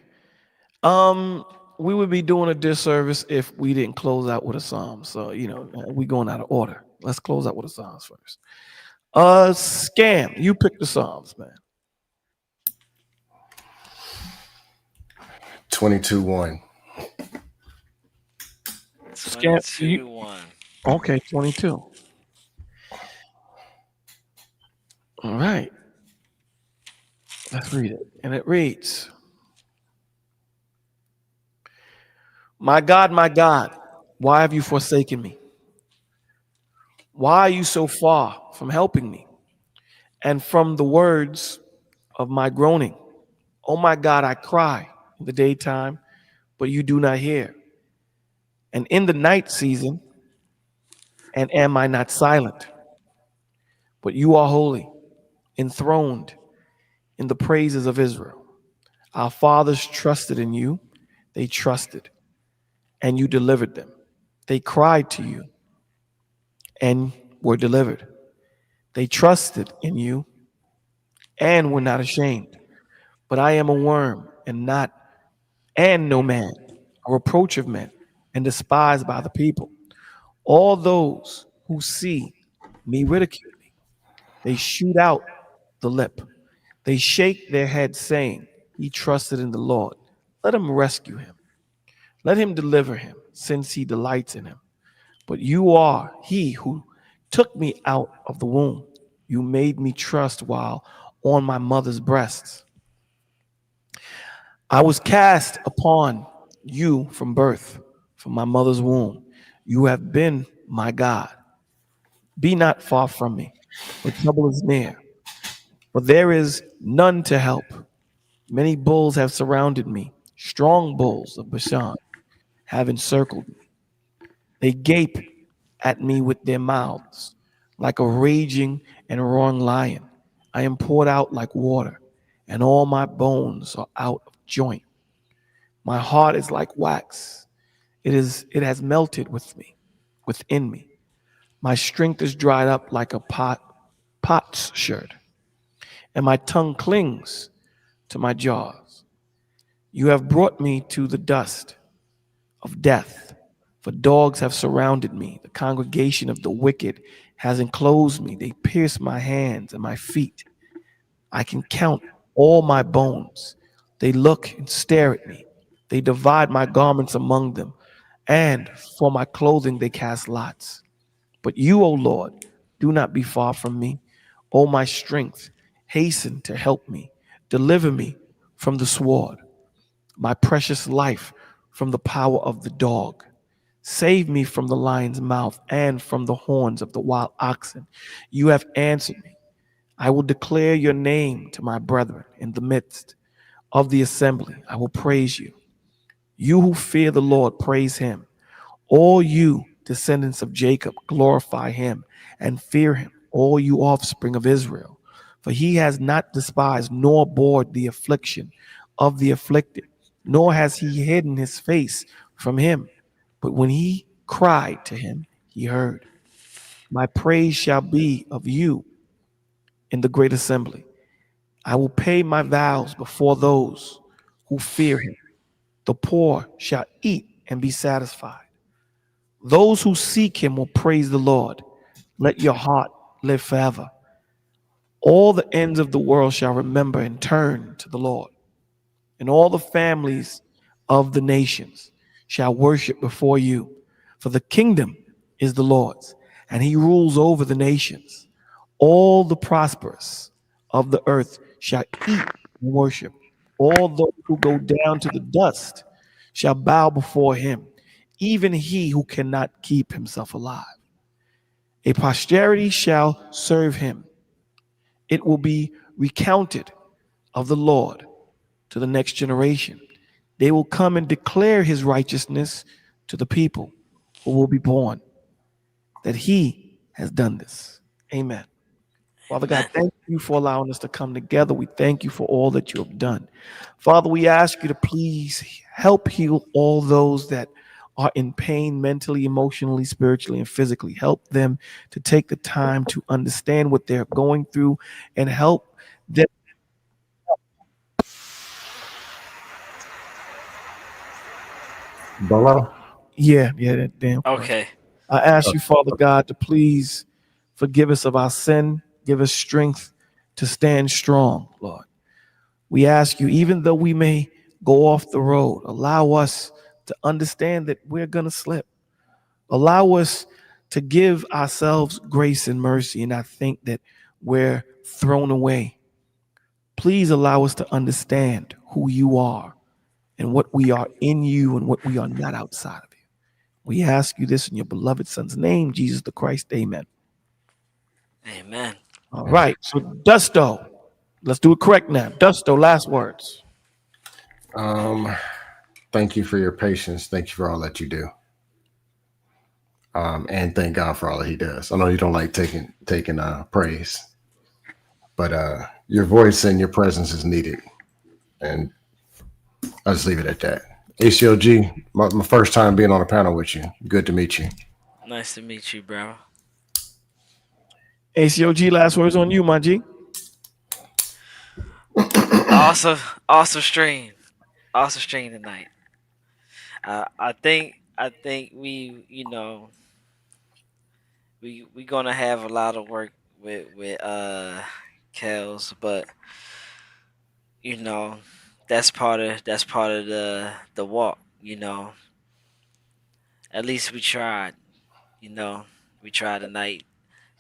We would be doing a disservice if we didn't close out with a psalm. So, we going out of order. Let's close out with a psalms first. Scam, you pick the psalms, man. 22:1. Scam, 22-1. okay, 22. All right. Let's read it. And it reads, my God, why have you forsaken me? Why are you so far from helping me and from the words of my groaning? Oh my God, I cry in the daytime, but you do not hear. And in the night season, and am I not silent? But you are holy, enthroned in the praises of Israel. Our fathers trusted in you. They trusted, and you delivered them. They cried to you and were delivered. They trusted in you and were not ashamed. But I am a worm and no man, a reproach of men, and despised by the people. All those who see me ridicule me. They shoot out the lip. They shake their heads, saying, he trusted in the Lord. Let him rescue him. Let him deliver him, since he delights in him. But you are he who took me out of the womb. You made me trust while on my mother's breasts. I was cast upon you from birth, from my mother's womb. You have been my God. Be not far from me, for trouble is near. For there is none to help. Many bulls have surrounded me. Strong bulls of Bashan have encircled me. They gape at me with their mouths, like a raging and roaring lion. I am poured out like water, and all my bones are out of joint. My heart is like wax. It has melted within me. My strength is dried up like a potsherd, and my tongue clings to my jaws. You have brought me to the dust of death, for dogs have surrounded me. The congregation of the wicked has enclosed me. They pierce my hands and my feet. I can count all my bones. They look and stare at me. They divide my garments among them, and for my clothing they cast lots. But you, O Lord, do not be far from me. O my strength, hasten to help me. Deliver me from the sword, my precious life from the power of the dog. Save me from the lion's mouth and from the horns of the wild oxen. You have answered me. I will declare your name to my brethren in the midst of the assembly. I will praise you. You who fear the Lord, praise him. All you descendants of Jacob, glorify him and fear him, all you offspring of Israel. For he has not despised nor abhorred the affliction of the afflicted, nor has he hidden his face from him. But when he cried to him, he heard. My praise shall be of you in the great assembly. I will pay my vows before those who fear him. The poor shall eat and be satisfied. Those who seek him will praise the Lord. Let your heart live forever. All the ends of the world shall remember and turn to the Lord, and all the families of the nations shall worship before you. For the kingdom is the Lord's, and he rules over the nations. All the prosperous of the earth shall eat and worship. All those who go down to the dust shall bow before him, even he who cannot keep himself alive. A posterity shall serve him. It will be recounted of the Lord to the next generation. They will come and declare his righteousness to the people who will be born, that he has done this. Amen. Father God, Amen. thank you for allowing us to come together. We thank you for all that you have done. Father, we ask you to please help heal all those that are in pain mentally, emotionally, spiritually, and physically. Help them to take the time to understand what they're going through and help them. Bolo? Yeah, that damn commercial. Okay. I ask you, Father God, to please forgive us of our sin, give us strength to stand strong, Lord. We ask you, even though we may go off the road, allow us to understand that we're going to slip. Allow us to give ourselves grace and mercy and not think that we're thrown away. Please allow us to understand who you are and what we are in you and what we are not outside of you. We ask you this in your beloved Son's name, Jesus the Christ. Amen. Amen. All right. So, Dusto, let's do it correct now. Dusto, last words. Um, thank you for your patience. Thank you for all that you do. And thank God for all that he does. I know you don't like taking praise, but your voice and your presence is needed. And I'll just leave it at that. ACOG, my first time being on a panel with you. Good to meet you. Nice to meet you, bro. ACOG, last words on you, my G. Awesome, awesome stream. Awesome stream tonight. I think we gonna have a lot of work with Kels, but you know that's part of the walk. At least we tried. You know, we tried tonight.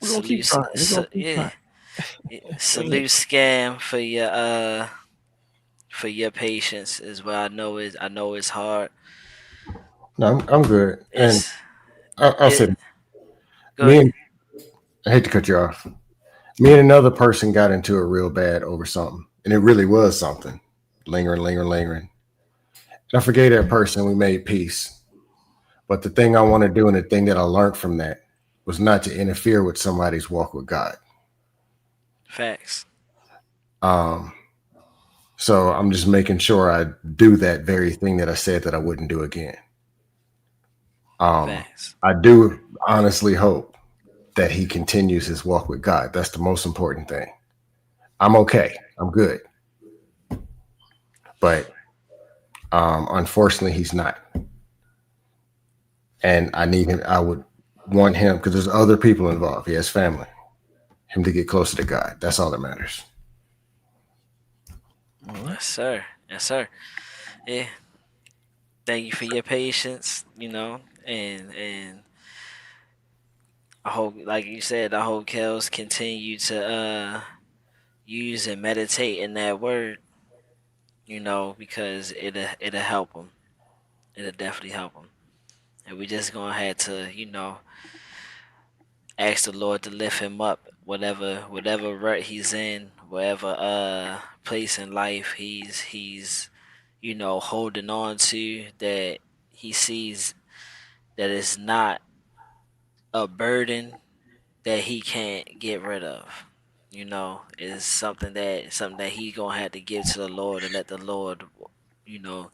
We're gonna keep trying. We're gonna keep Yeah. trying. Salute Scam for your patience as well. I know it's hard. No, I'm good. And It's I'll say, it. Go me ahead. and I hate to cut you off. Me and another person got into it real bad over something, and it really was something, lingering. And I forgave that person. We made peace. But the thing I want to do, and the thing that I learned from that, was not to interfere with somebody's walk with God. Facts. Um, so I'm just making sure I do that very thing that I said that I wouldn't do again. Facts. I do honestly hope that he continues his walk with God. That's the most important thing. I'm okay. I'm good. But unfortunately, he's not. And I need him. I would want him, because there's other people involved. He has family. Him to get closer to God. That's all that matters. All right. Yes, sir. Yes, sir. Yeah. Thank you for your patience. And I hope, like you said, I hope Kels continue to use and meditate in that word. Because it'll help him. It'll definitely help him. And we just gonna have to, ask the Lord to lift him up, whatever rut he's in, whatever place in life he's holding on to, that he sees that it's not a burden that he can't get rid of. Is something that he gonna have to give to the Lord and let the Lord, you know,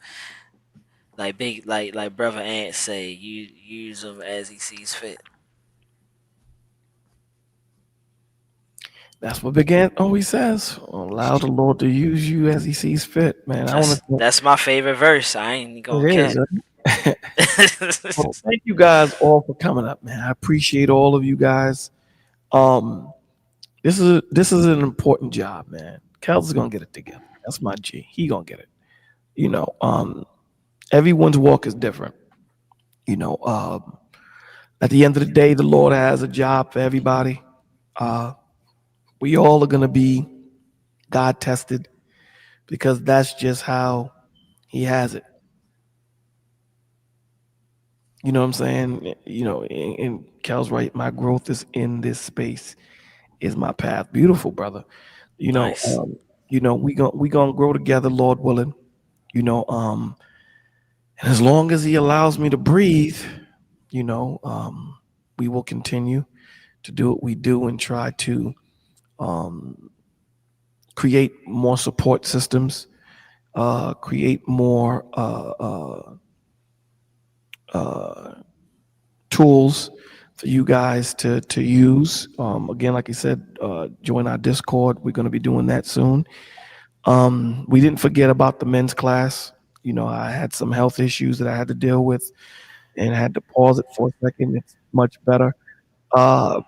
like big like brother Ant say, you use him as he sees fit. That's what Big Ant always says. Allow the Lord to use you as he sees fit, man. I want That's to. that's my favorite verse. I ain't gonna It is. cap. Right? Well, thank you guys all for coming up, man. I appreciate all of you guys. Um, this is an important job, man. Kels is gonna get it together. That's my G. He gonna get it. You know, everyone's walk is different. You know, At the end of the day, the Lord has a job for everybody. Uh, we all are going to be God tested because that's just how He has it. You know what I'm saying? And Kel's right. My growth is in this space, is my path. Beautiful, brother. You know, Nice. we gonna grow together, Lord willing. You know, and as long as He allows me to breathe, you know, we will continue to do what we do and try to um, create more support systems, create more uh, tools for you guys to use. Again, like I said, join our Discord. We're going to be doing that soon. We didn't forget about the men's class. I had some health issues that I had to deal with and had to pause it for a second. It's much better. Uh,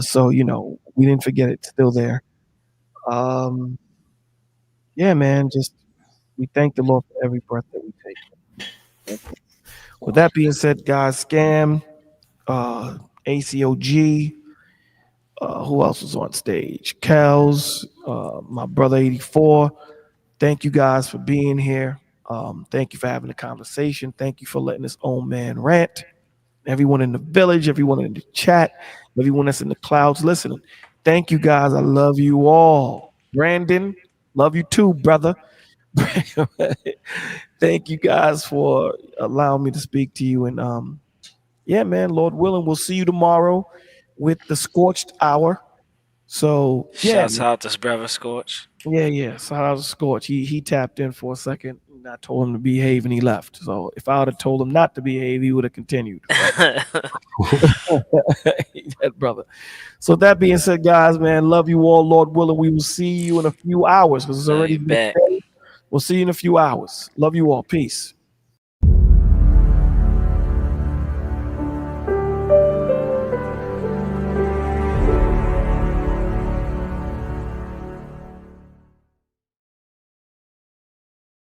so we didn't forget it's still there. Um, yeah, man. Just we thank the Lord for every breath that we take. With that being said, guys, Scam, ACOG. Who else was on stage? Kels, my brother 84. Thank you guys for being here. Thank you for having a conversation. Thank you for letting this old man rant. Everyone in the village, everyone in the chat, everyone that's in the clouds listening. Thank you guys. I love you all. Brandon, love you too, brother. Thank you guys for allowing me to speak to you. And yeah, man, Lord willing, we'll see you tomorrow with the scorched hour. So yeah, Shouts out to brother Scorch. yeah. So I was Scorch. He tapped in for a second, and I told him to behave, and he left. So if I would have told him not to behave, he would have continued. Right? That brother. So that being said, guys, man, love you all. Lord willing, we will see you in a few hours because it's Love already you back. midday. We'll see you in a few hours. Love you all. Peace.